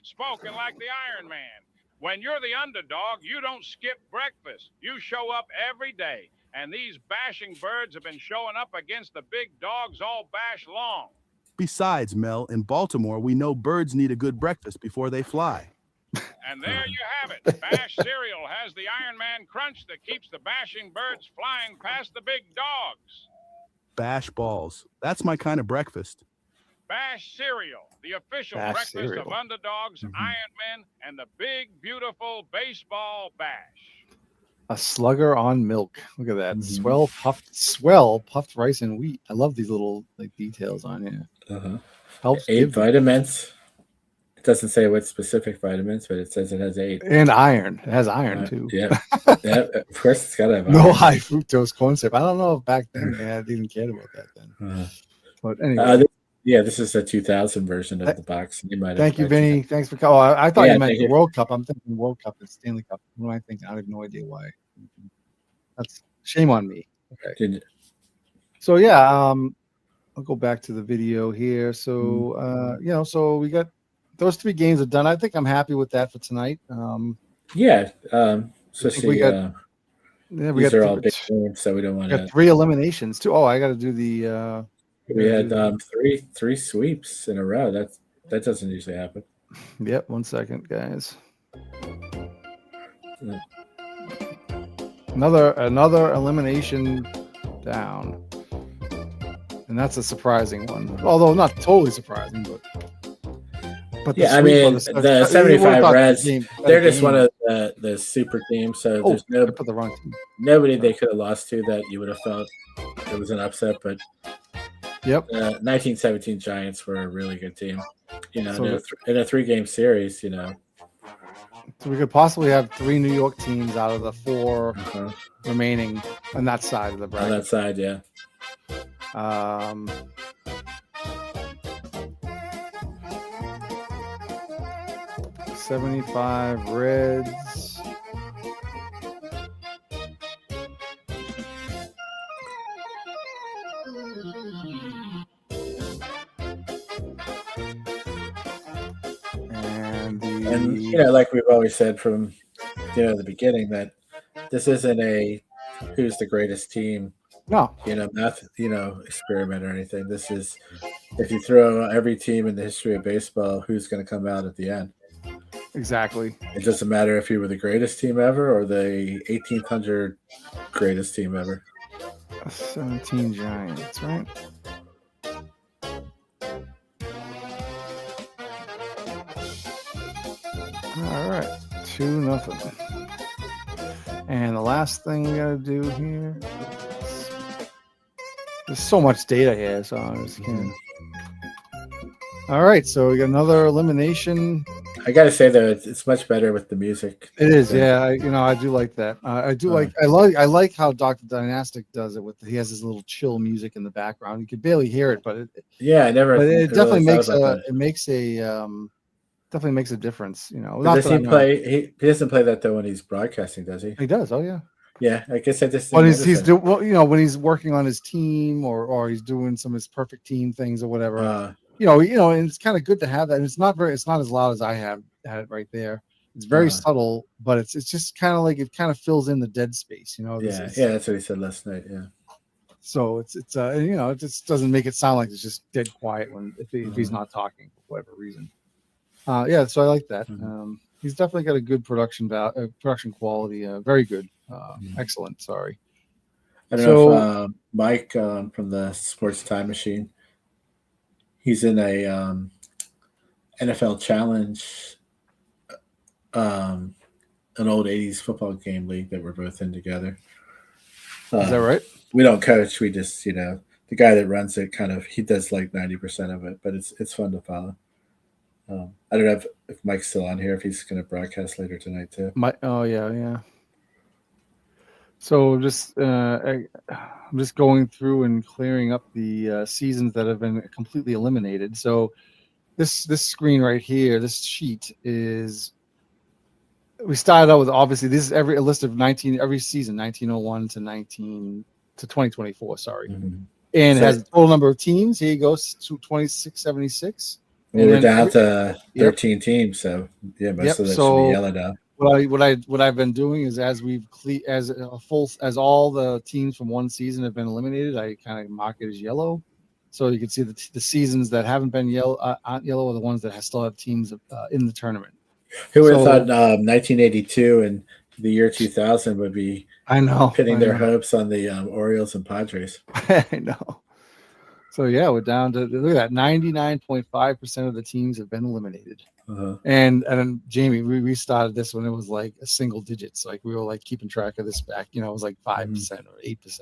[SPEAKER 4] Spoken like the Iron Man. When you're the underdog, you don't skip breakfast. You show up every day. And these Bashing Birds have been showing up against the big dogs all bash long.
[SPEAKER 7] Besides, Mel, in Baltimore, we know birds need a good breakfast before they fly.
[SPEAKER 4] And there you have it. Bash cereal has the Iron Man crunch that keeps the Bashing Birds flying past the big dogs.
[SPEAKER 7] Bash Balls. That's my kind of breakfast.
[SPEAKER 4] Bash cereal, the official
[SPEAKER 2] Bash
[SPEAKER 4] breakfast
[SPEAKER 2] cereal.
[SPEAKER 4] of underdogs, Iron Men, and the big, beautiful baseball bash.
[SPEAKER 2] A slugger on milk. Look at that.
[SPEAKER 3] Mhm.
[SPEAKER 2] Swell puffed rice and wheat. I love these little details on here.
[SPEAKER 3] Uh-huh.
[SPEAKER 2] Helps
[SPEAKER 3] 8
[SPEAKER 2] give-
[SPEAKER 3] vitamins. It doesn't say what specific vitamins, but it says it has 8.
[SPEAKER 2] and iron. It has iron too.
[SPEAKER 3] Yeah, of course it's got to have
[SPEAKER 2] No
[SPEAKER 3] iron.
[SPEAKER 2] high fructose corn syrup. I don't know if back then they didn't care about that then.
[SPEAKER 3] Uh-huh.
[SPEAKER 2] But anyway,
[SPEAKER 3] This is a 2000 version of the box. You might have
[SPEAKER 2] thank you,
[SPEAKER 3] mentioned
[SPEAKER 2] Vinny. Thanks for calling. I thought
[SPEAKER 3] Yeah,
[SPEAKER 2] you meant
[SPEAKER 3] thank
[SPEAKER 2] the
[SPEAKER 3] you.
[SPEAKER 2] World Cup. I'm thinking World Cup and Stanley Cup. What do I think? I have no idea why. That's shame on me.
[SPEAKER 3] it. Did-
[SPEAKER 2] So yeah, I'll go back to the video here. So so we got those 3 games are done. I think I'm happy with that for tonight.
[SPEAKER 3] Yeah, especially
[SPEAKER 2] we got- Yeah, we
[SPEAKER 3] these
[SPEAKER 2] got
[SPEAKER 3] are all big games, so we don't want
[SPEAKER 2] got
[SPEAKER 3] to.
[SPEAKER 2] 3 eliminations too. Oh, I got to do the.
[SPEAKER 3] We had three sweeps in a row. That doesn't usually happen.
[SPEAKER 2] Yep, 1 second, guys.
[SPEAKER 3] Yeah.
[SPEAKER 2] Another elimination down, and that's a surprising one. Although not totally surprising, but the
[SPEAKER 3] Yeah, I
[SPEAKER 2] sweep
[SPEAKER 3] mean,
[SPEAKER 2] of
[SPEAKER 3] the 75
[SPEAKER 2] thought
[SPEAKER 3] Reds,
[SPEAKER 2] game-
[SPEAKER 3] they're just
[SPEAKER 2] game-
[SPEAKER 3] one of the super teams. So
[SPEAKER 2] Oh,
[SPEAKER 3] there's
[SPEAKER 2] I put the wrong team.
[SPEAKER 3] nobody they could have lost to that you would have felt it was an upset, but
[SPEAKER 2] Yep.
[SPEAKER 3] 1917 Giants were a really good team. You know,
[SPEAKER 2] So
[SPEAKER 3] in a 3-game series, you know.
[SPEAKER 2] So we could possibly have 3 New York teams out of the 4
[SPEAKER 3] Uh-huh.
[SPEAKER 2] remaining on that side of the
[SPEAKER 3] On
[SPEAKER 2] bracket.
[SPEAKER 3] that side, yeah.
[SPEAKER 2] 75 Reds.
[SPEAKER 3] And you know, like we've always said from the beginning, that this isn't a who's the greatest team,
[SPEAKER 2] No,
[SPEAKER 3] math, experiment or anything. This is if you throw every team in the history of baseball, who's going to come out at the end.
[SPEAKER 2] exactly.
[SPEAKER 3] It doesn't matter if you were the greatest team ever or the 1800 greatest team ever.
[SPEAKER 2] 17 Giants, right? All right, 2-0. And the last thing we got to do here. There's so much data here, so I just can't. All right, so we got another elimination.
[SPEAKER 3] I got to say though, it's much better with the music.
[SPEAKER 2] It is, yeah. I do like that. I like how Dr. Dynastic does it. He has this little chill music in the background. You could barely hear it, but
[SPEAKER 3] I never.
[SPEAKER 2] But it definitely
[SPEAKER 3] really
[SPEAKER 2] definitely makes a difference.
[SPEAKER 3] Does he play? He doesn't play that though when he's broadcasting, does he?
[SPEAKER 2] He does. Oh yeah.
[SPEAKER 3] Yeah, I guess I just.
[SPEAKER 2] When when he's working on his team or he's doing some of his perfect team things or whatever. And it's kind of good to have that. And it's not as loud as I had it right there. It's very subtle, but it's just kind of like it kind of fills in the dead space.
[SPEAKER 3] That's what he said last night. Yeah.
[SPEAKER 2] So it just doesn't make it sound like it's just dead quiet if he's not talking for whatever reason. So I like that. He's definitely got a good production quality. Very good. Excellent. Sorry.
[SPEAKER 3] I don't know if Mike from the Sports Time Machine. He's in a NFL Challenge, an old '80s football game league that we're both in together.
[SPEAKER 2] Is that right?
[SPEAKER 3] We don't coach. We just, the guy that runs it he does like 90% of it, but it's fun to follow. I don't know if Mike's still on here, if he's going to broadcast later tonight too.
[SPEAKER 2] Yeah. So I'm just going through and clearing up the seasons that have been completely eliminated. So this screen right here, this sheet is. We started out with obviously this is a list of every season 1901 to 2024. Sorry, and it has a total number of teams. Here you go, 2676.
[SPEAKER 3] We're down to 13 teams, so most of that should be yellow now.
[SPEAKER 2] What I've been doing is as all the teams from one season have been eliminated, I kind of mark it as yellow, so you can see the seasons that haven't been aren't yellow are the ones that still have teams in the tournament.
[SPEAKER 3] Who would have thought 1982 and the year 2000 would be pinning their hopes on the Orioles and Padres?
[SPEAKER 2] I know. So we're down to look at that. 99.5% of the teams have been eliminated. And then Jamie, we started this when it was like a single digits. Like we were like keeping track of this back. It was like 5% or 8%.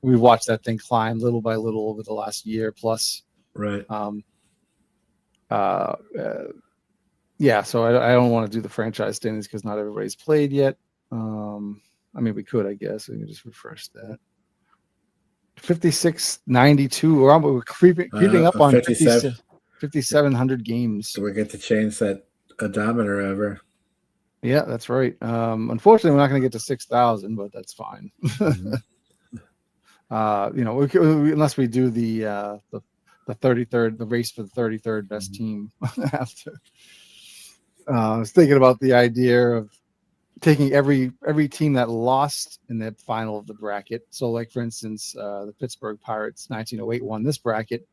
[SPEAKER 2] We watched that thing climb little by little over the last year plus.
[SPEAKER 3] Right.
[SPEAKER 2] So I don't want to do the franchise standings because not everybody's played yet. We could, I guess. We can just refresh that. 5692. We're creeping up on 5,700 games.
[SPEAKER 3] So we get to change that odometer over.
[SPEAKER 2] Yeah, that's right. Unfortunately, we're not going to get to 6,000, but that's fine. Unless we do the 33rd, the race for the 33rd best team after. I was thinking about the idea of taking every team that lost in the final of the bracket. So, like for instance, the Pittsburgh Pirates 1908 won this bracket,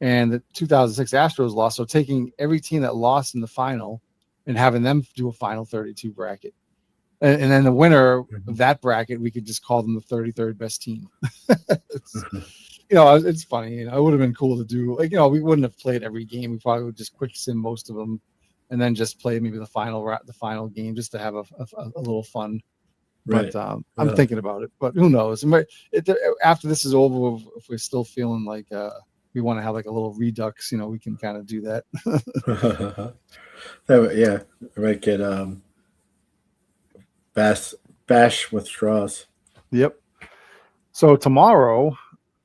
[SPEAKER 2] and the 2006 Astros lost. So, taking every team that lost in the final and having them do a final 32 bracket, and then the winner of that bracket, we could just call them the 33rd best team. It's funny. It would have been cool to do. We wouldn't have played every game. We probably would just quick sim most of them, and then just play maybe the final game just to have a little fun But
[SPEAKER 3] Right.
[SPEAKER 2] I'm
[SPEAKER 3] Uh,
[SPEAKER 2] thinking about it. But who knows? After this is over, if we're still feeling like we want to have like a little redux, we can kind of do that.
[SPEAKER 3] yeah, I might get bash with straws.
[SPEAKER 2] Yep. So tomorrow,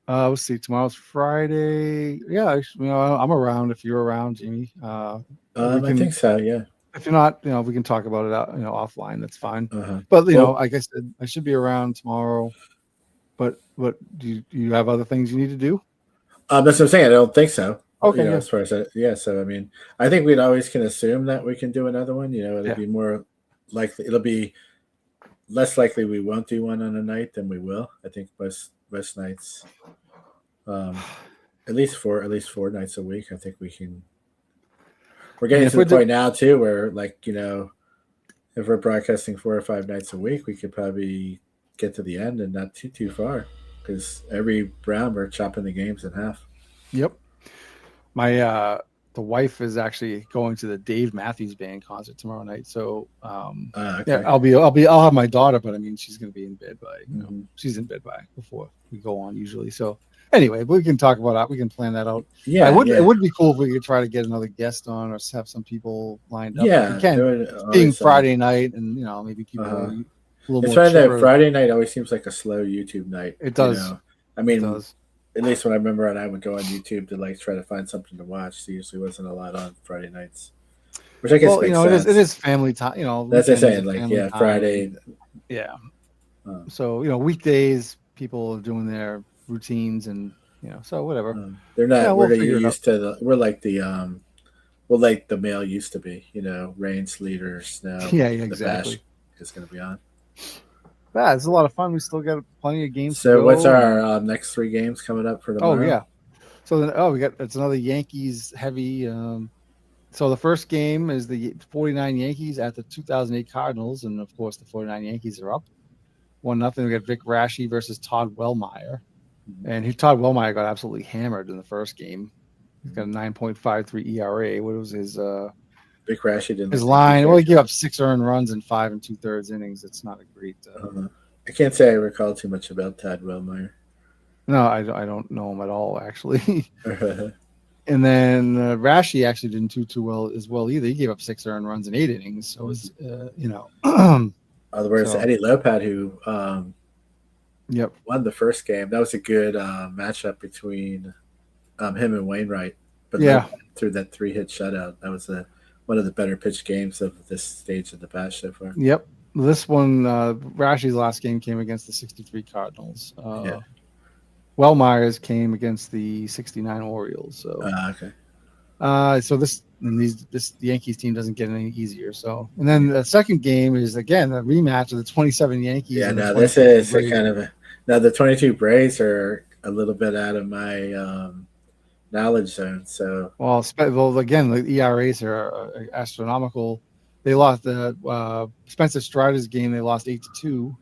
[SPEAKER 2] let's see. Tomorrow's Friday. Yeah, I'm around. If you're around, Jimmy, we
[SPEAKER 3] I think
[SPEAKER 2] can.
[SPEAKER 3] so. Yeah.
[SPEAKER 2] If you're not, we can talk about it out, offline. That's fine.
[SPEAKER 3] Uh-huh.
[SPEAKER 2] But
[SPEAKER 3] Well,
[SPEAKER 2] like I said, I should be around tomorrow. But do you have other things you need to do?
[SPEAKER 3] that's what I'm saying. I don't think so.
[SPEAKER 2] Okay, yeah.
[SPEAKER 3] As far as that, yeah. So I mean, I think we'd always can assume that we can do another one. It'll
[SPEAKER 2] Yeah.
[SPEAKER 3] be more likely. It'll be less likely we won't do one on a night than we will. I think most nights, at least 4 nights a week. I think we can. We're getting
[SPEAKER 2] if
[SPEAKER 3] to
[SPEAKER 2] we're
[SPEAKER 3] the point now too, where if we're broadcasting 4 or 5 nights a week, we could probably get to the end and not too far, because every round we're chopping the games in half.
[SPEAKER 2] Yep. My the wife is actually going to the Dave Matthews Band concert tomorrow night. So
[SPEAKER 3] Okay.
[SPEAKER 2] yeah, I'll have my daughter, but I mean she's gonna be in bed by
[SPEAKER 3] Mhm.
[SPEAKER 2] she's in bed by before we go on usually. So anyway, we can talk about that. We can plan that out.
[SPEAKER 3] Yeah,
[SPEAKER 2] It would be cool if we could try to get another guest on or have some people lined up.
[SPEAKER 3] Yeah,
[SPEAKER 2] We can.
[SPEAKER 3] it would
[SPEAKER 2] Being
[SPEAKER 3] always,
[SPEAKER 2] Friday night, and maybe people
[SPEAKER 3] Uh-huh.
[SPEAKER 2] are a little
[SPEAKER 3] It's
[SPEAKER 2] more
[SPEAKER 3] funny that
[SPEAKER 2] chipper.
[SPEAKER 3] Friday night always seems like a slow YouTube night.
[SPEAKER 2] It does.
[SPEAKER 3] I
[SPEAKER 2] It
[SPEAKER 3] mean,
[SPEAKER 2] does.
[SPEAKER 3] at least when I remember, and I would go on YouTube to try to find something to watch. There usually wasn't a lot on Friday nights, which I guess
[SPEAKER 2] Well,
[SPEAKER 3] makes
[SPEAKER 2] it
[SPEAKER 3] sense.
[SPEAKER 2] is family time.
[SPEAKER 3] That's what I'm
[SPEAKER 2] weekends
[SPEAKER 3] saying.
[SPEAKER 2] are
[SPEAKER 3] Like,
[SPEAKER 2] family
[SPEAKER 3] yeah,
[SPEAKER 2] time.
[SPEAKER 3] Friday.
[SPEAKER 2] Yeah.
[SPEAKER 3] Um,
[SPEAKER 2] So weekdays people are doing their routines, and so whatever.
[SPEAKER 3] they're not.
[SPEAKER 2] Yeah,
[SPEAKER 3] we're
[SPEAKER 2] we'll figure it
[SPEAKER 3] used to. We're like the mail used to be. Rain, sleet, or snow.
[SPEAKER 2] Yeah,
[SPEAKER 3] The
[SPEAKER 2] exactly.
[SPEAKER 3] bash is going to be on.
[SPEAKER 2] Yeah, it's a lot of fun. We still got plenty of games.
[SPEAKER 3] So,
[SPEAKER 2] to go.
[SPEAKER 3] what's our next 3 games coming up for tomorrow?
[SPEAKER 2] Oh yeah. So then, it's another Yankees heavy. So the first game is the 49 Yankees at the 2008 Cardinals, and of course the 49 Yankees are up 1-0. We got Vic Raschi versus Todd Wellmeyer, and Todd Wellmeyer got absolutely hammered in the first game. He's got a 9.53 ERA. What was his
[SPEAKER 3] Vic Raschi didn't.
[SPEAKER 2] his
[SPEAKER 3] look
[SPEAKER 2] line?
[SPEAKER 3] like
[SPEAKER 2] Well, he gave up 6 earned runs in 5 2/3 innings. It's not a great.
[SPEAKER 3] I can't say I recall too much about Todd Wellmeyer.
[SPEAKER 2] No, I don't know him at all, actually. And then Raschi actually didn't do too well as well either. He gave up 6 earned runs in 8 innings. So it's
[SPEAKER 3] Otherwise,
[SPEAKER 2] So-
[SPEAKER 3] Eddie Lopat, who
[SPEAKER 2] yep.
[SPEAKER 3] won the first game, that was a good matchup between him and Wainwright. But
[SPEAKER 2] Yeah.
[SPEAKER 3] Lopat threw that 3-hit shutout. That was one of the better pitched games of this stage of the bash so far.
[SPEAKER 2] Yep. This one, Rashi's last game came against the 63 Cardinals.
[SPEAKER 3] Yeah.
[SPEAKER 2] Wellmeyer's came against the 69 Orioles. So,
[SPEAKER 3] Okay.
[SPEAKER 2] so the Yankees team doesn't get any easier. So, and then the second game is again a rematch of the 27 Yankees.
[SPEAKER 3] Yeah,
[SPEAKER 2] and the
[SPEAKER 3] no, this
[SPEAKER 2] 22
[SPEAKER 3] is a
[SPEAKER 2] Braves.
[SPEAKER 3] kind of now the 22 Braves are a little bit out of my knowledge zone. So
[SPEAKER 2] Well, again, the ERAs are astronomical. They lost the Spencer Strider's game. They lost 8-2,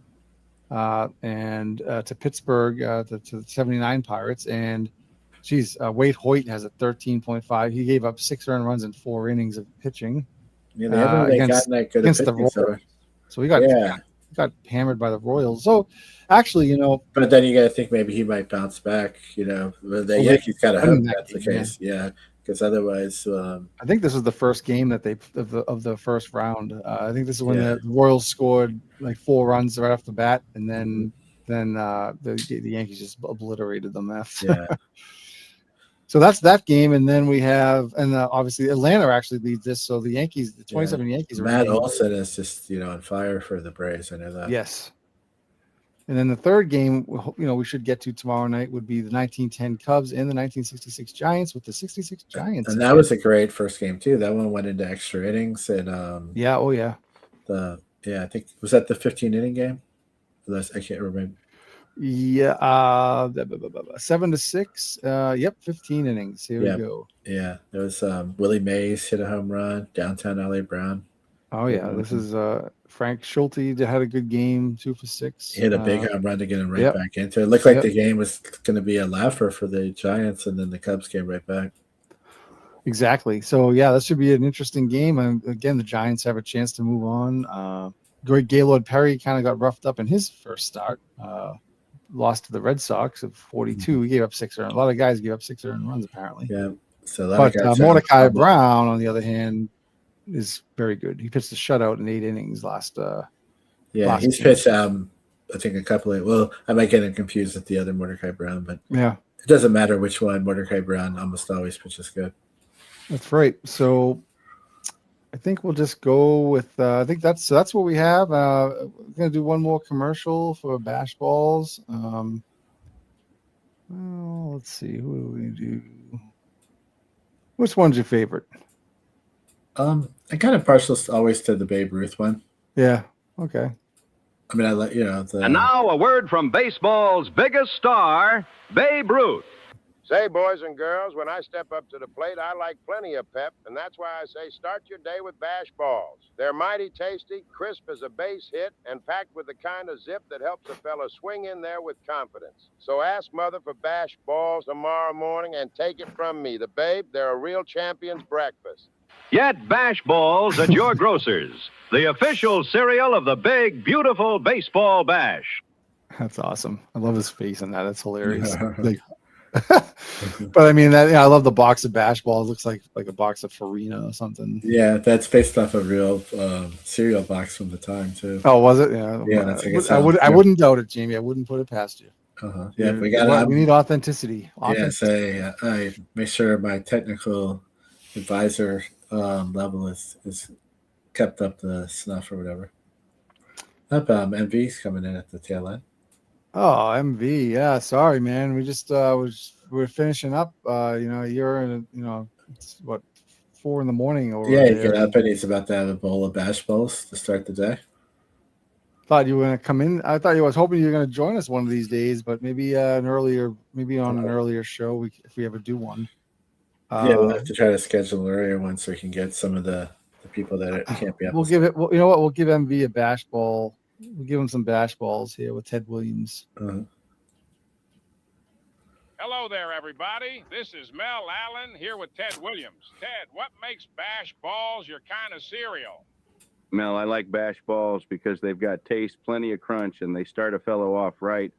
[SPEAKER 2] and to Pittsburgh, to the 79 Pirates. And Wade Hoyt has a 13.5. He gave up 6 earned runs in 4 innings of pitching.
[SPEAKER 3] they haven't really
[SPEAKER 2] against-
[SPEAKER 3] gotten that good
[SPEAKER 2] against
[SPEAKER 3] at
[SPEAKER 2] the
[SPEAKER 3] pitching. So,
[SPEAKER 2] So he got hammered by the Royals. So actually,
[SPEAKER 3] but then you got to think maybe he might bounce back. The Yankees got to hope
[SPEAKER 2] winning that
[SPEAKER 3] that's the
[SPEAKER 2] game,
[SPEAKER 3] case. Yeah, because otherwise,
[SPEAKER 2] I think this was the first game that of the first round. I think this is when
[SPEAKER 3] Yeah.
[SPEAKER 2] the Royals scored like 4 runs right off the bat, and then the Yankees just obliterated them after.
[SPEAKER 3] yeah,
[SPEAKER 2] So that's that game, and then we have, and obviously Atlanta actually leads this. So the Yankees, the 27 Yankees, are
[SPEAKER 3] Matt
[SPEAKER 2] winning.
[SPEAKER 3] Olson is just on fire for the Braves. I know that.
[SPEAKER 2] Yes. And then the third game, we should get to tomorrow night would be the 1910 Cubs and the 1966 Giants, with the 66 Giants.
[SPEAKER 3] And that was a great first game too. That one went into extra innings, and
[SPEAKER 2] Yeah. Oh yeah.
[SPEAKER 3] I think was that the 15-inning game. I can't remember.
[SPEAKER 2] Yeah. 7-6. Yep. 15 innings. Here
[SPEAKER 3] Yeah.
[SPEAKER 2] we go.
[SPEAKER 3] Yeah, it was Willie Mays hit a home run. Downtown LA Brown
[SPEAKER 2] Oh yeah. This is Frank Schulte had a good game, 2 for 6.
[SPEAKER 3] hit a big home run to get him right
[SPEAKER 2] yep.
[SPEAKER 3] back into it. It looked like
[SPEAKER 2] Yep.
[SPEAKER 3] the game was going to be a laugher for the Giants, and then the Cubs came right back.
[SPEAKER 2] Exactly. So yeah, this should be an interesting game. And again, the Giants have a chance to move on. Gaylord Perry kind of got roughed up in his first start. Lost to the Red Sox of 42. He gave up 6 earned. A lot of guys gave up 6 earned runs apparently.
[SPEAKER 3] Yeah. So a lot
[SPEAKER 2] But
[SPEAKER 3] of guys
[SPEAKER 2] Mordecai Brown, on the other hand, is very good. He pitched a shutout in 8 innings last.
[SPEAKER 3] Yeah, he's pitched. I think a couple of. Well, I might get him confused with the other Mordecai Brown, but
[SPEAKER 2] Yeah,
[SPEAKER 3] it doesn't matter which one. Mordecai Brown almost always pitches good.
[SPEAKER 2] that's right. So I think we'll just go with. I think that's what we have. We're gonna do one more commercial for Bash Balls. Well, let's see. Who do we do? Which one's your favorite?
[SPEAKER 3] I kind of partial always to the Babe Ruth one.
[SPEAKER 2] Yeah. Okay.
[SPEAKER 3] I mean, I let the.
[SPEAKER 8] And now a word from baseball's biggest star, Babe Ruth.
[SPEAKER 9] Say, boys and girls, when I step up to the plate, I like plenty of pep, and that's why I say start your day with Bash Balls. They're mighty tasty, crisp as a base hit, and packed with the kind of zip that helps a fella swing in there with confidence. So ask Mother for Bash Balls tomorrow morning and take it from me, the Babe. They're a real champion's breakfast.
[SPEAKER 8] Get Bash Balls at your grocer's, the official cereal of the big, beautiful baseball bash.
[SPEAKER 2] That's awesome. I love his face in that. That's hilarious. But I mean, I love the box of Bash Balls. It looks like a box of Farina or something.
[SPEAKER 3] Yeah, that's based off a real cereal box from the time too.
[SPEAKER 2] Oh, was it? Yeah.
[SPEAKER 3] Yeah, that's like
[SPEAKER 2] I wouldn't doubt it, Jamie. I wouldn't put it past you.
[SPEAKER 3] Yeah, we
[SPEAKER 2] need authenticity.
[SPEAKER 3] I make sure my technical advisor level is kept up the snuff or whatever. MV's coming in at the tail end.
[SPEAKER 2] Oh, MV. Yeah. Sorry, man. We just we're finishing up. You're in. It's what 4 a.m. or
[SPEAKER 3] yeah. You get up and he's about to have a bowl of Bash Balls to start the day.
[SPEAKER 2] Thought you were gonna come in. I was hoping you were gonna join us one of these days, but maybe on an earlier show if we ever do one.
[SPEAKER 3] Yeah, we'll have to try to schedule an earlier one so we can get some of the people that can't be up.
[SPEAKER 2] We'll give it. Well, you know what? We'll give MV a Bash Ball. We'll give him some Bash Balls here with Ted Williams.
[SPEAKER 4] Hello there, everybody. This is Mel Allen here with Ted Williams. Ted, what makes Bash Balls your kind of cereal?
[SPEAKER 10] Mel, I like Bash Balls because they've got taste, plenty of crunch, and they start a fellow off right.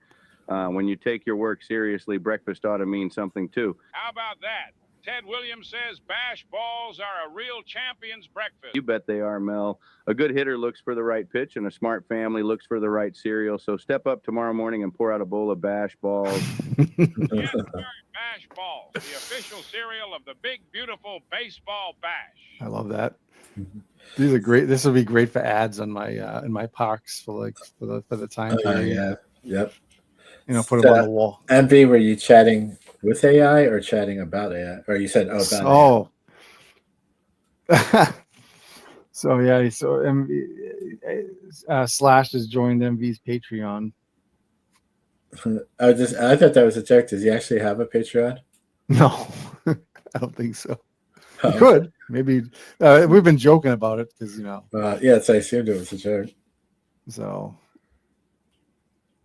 [SPEAKER 10] When you take your work seriously, breakfast ought to mean something too.
[SPEAKER 4] How about that? Ted Williams says Bash Balls are a real champion's breakfast.
[SPEAKER 10] You bet they are, Mel. A good hitter looks for the right pitch, and a smart family looks for the right cereal. So step up tomorrow morning and pour out a bowl of Bash Balls.
[SPEAKER 4] Yes, sir, Bash Balls, the official cereal of the big, beautiful baseball bash.
[SPEAKER 2] I love that. These are great. This will be great for ads on my in my parks for the time period.
[SPEAKER 3] Yeah. Yep.
[SPEAKER 2] Put them on the wall.
[SPEAKER 3] MV, were you chatting with AI or chatting about AI? Or you said about
[SPEAKER 2] AI. So yeah, so MV Slash has joined MV's Patreon.
[SPEAKER 3] I thought that was a joke. Does he actually have a Patreon?
[SPEAKER 2] No, I don't think so. He could maybe. We've been joking about it because
[SPEAKER 3] so I assumed it was a joke.
[SPEAKER 2] So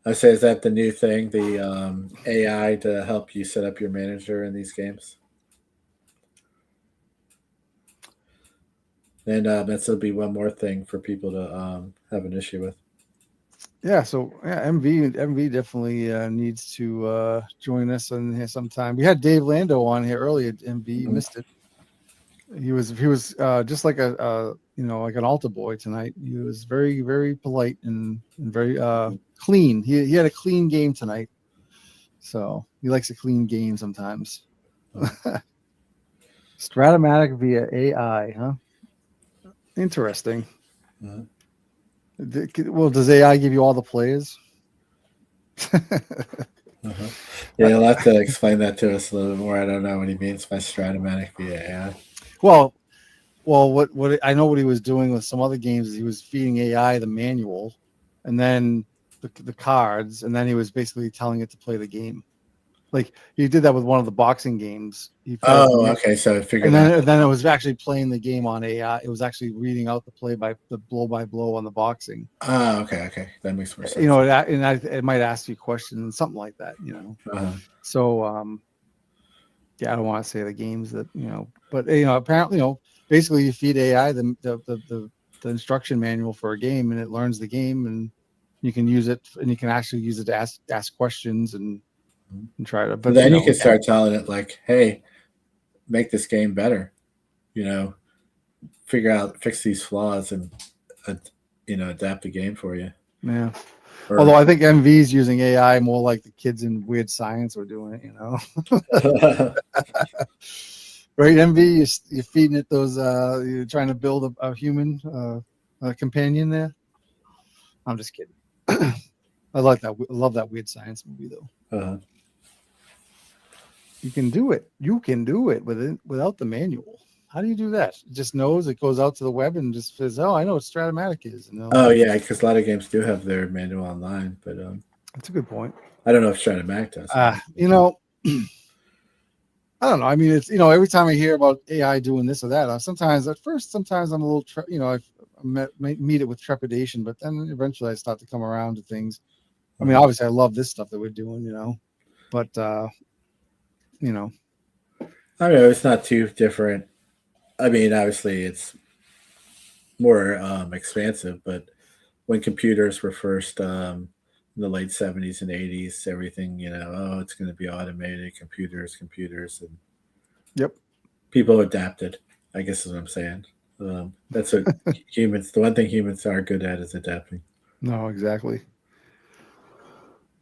[SPEAKER 3] I say, is that the new thing? The AI to help you set up your manager in these games? And that'll be one more thing for people to have an issue with.
[SPEAKER 2] Yeah, so MV definitely needs to join us in here sometime. We had Dave Lando on here earlier. MV missed it. He was just like like an altar boy tonight. He was very, very polite and very clean. He had a clean game tonight. So he likes a clean game sometimes. Stratomatic via AI, huh? Interesting. Well, does AI give you all the plays?
[SPEAKER 3] Yeah, you'll have to explain that to us a little bit more. I don't know what he means by Stratomatic via AI.
[SPEAKER 2] Well, what I know what he was doing with some other games is he was feeding AI the manual, and then the cards, and then he was basically telling it to play the game. Like he did that with one of the boxing games.
[SPEAKER 3] Okay. So I figured.
[SPEAKER 2] And then it was actually playing the game on AI. It was actually reading out the blow by blow on the boxing.
[SPEAKER 3] Oh, okay. That makes more sense.
[SPEAKER 2] It might ask you questions, something like that. So yeah, I don't want to say the games that but apparently basically you feed AI the instruction manual for a game, and it learns the game, and you can use it, and you can actually use it to ask questions and try to.
[SPEAKER 3] But then you can start telling it like, "Hey, make this game better." Fix these flaws, and adapt the game for you.
[SPEAKER 2] Yeah. Although I think MV's using AI more like the kids in Weird Science were doing it, right? MV, you're feeding it those. You're trying to build a human companion there. I'm just kidding. I like that. I love that Weird Science movie though. You can do it. You can do it without the manual. How do you do that? It just knows, it goes out to the web and just says, "Oh, I know what Stratomatic is."
[SPEAKER 3] Oh yeah, because a lot of games do have their manual online, but
[SPEAKER 2] that's a good point.
[SPEAKER 3] I don't know if Stratomatic does.
[SPEAKER 2] I don't know. I mean, it's every time I hear about AI doing this or that, sometimes I'm a little, I meet it with trepidation, but then eventually I start to come around to things. I mean, obviously I love this stuff that we're doing, but I mean,
[SPEAKER 3] it's not too different. I mean, obviously it's more expansive, but when computers were first in the late 70s and 80s, everything, it's going to be automated, computers, and
[SPEAKER 2] yep,
[SPEAKER 3] people adapted, I guess is what I'm saying. That's what the one thing humans are good at is adapting.
[SPEAKER 2] No, exactly.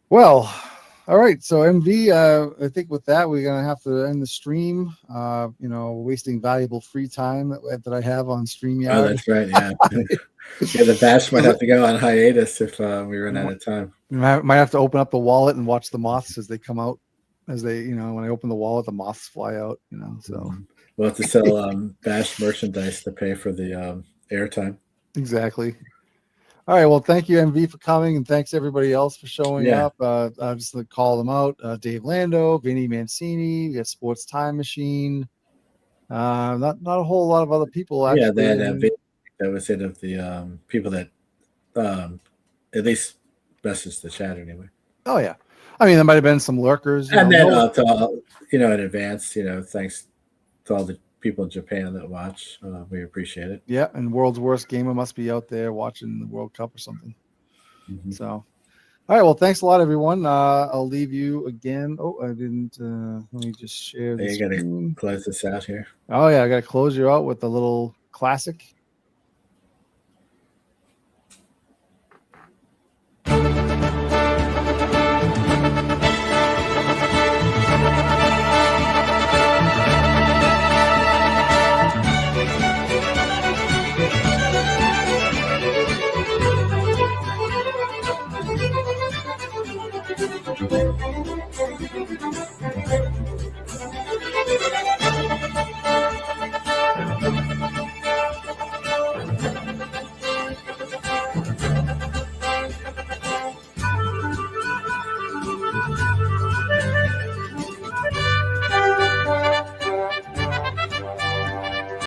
[SPEAKER 2] Well, all right. So MV, I think with that, we're going to have to end the stream, wasting valuable free time that I have on StreamYard.
[SPEAKER 3] Oh, that's right. Yeah. Yeah, the bash might have to go on hiatus if we run out of time.
[SPEAKER 2] Might have to open up the wallet and watch the moths as they come out. As they, when I open the wallet, the moths fly out, so.
[SPEAKER 3] We'll have to sell bash merchandise to pay for the airtime.
[SPEAKER 2] Exactly. All right. Well, thank you, MV, for coming, and thanks everybody else for showing up. I'll just call them out: Dave Lando, Vinny Mancini, we got Sports Time Machine. Not a whole lot of other people. Actually.
[SPEAKER 3] Yeah, that was it of the people that at least messaged the chat anyway.
[SPEAKER 2] Oh yeah, I mean there might have been some lurkers.
[SPEAKER 3] And then in advance, thanks to all the people in Japan that watch. We appreciate it.
[SPEAKER 2] Yeah, and World's Worst Gamer must be out there watching the World Cup or something.
[SPEAKER 3] Mm-hmm.
[SPEAKER 2] So, all right. Well, thanks a lot, everyone. I'll leave you again. Oh, I didn't. Let me just share this.
[SPEAKER 3] You got to close this out here.
[SPEAKER 2] Oh yeah, I got to close you out with a little classic.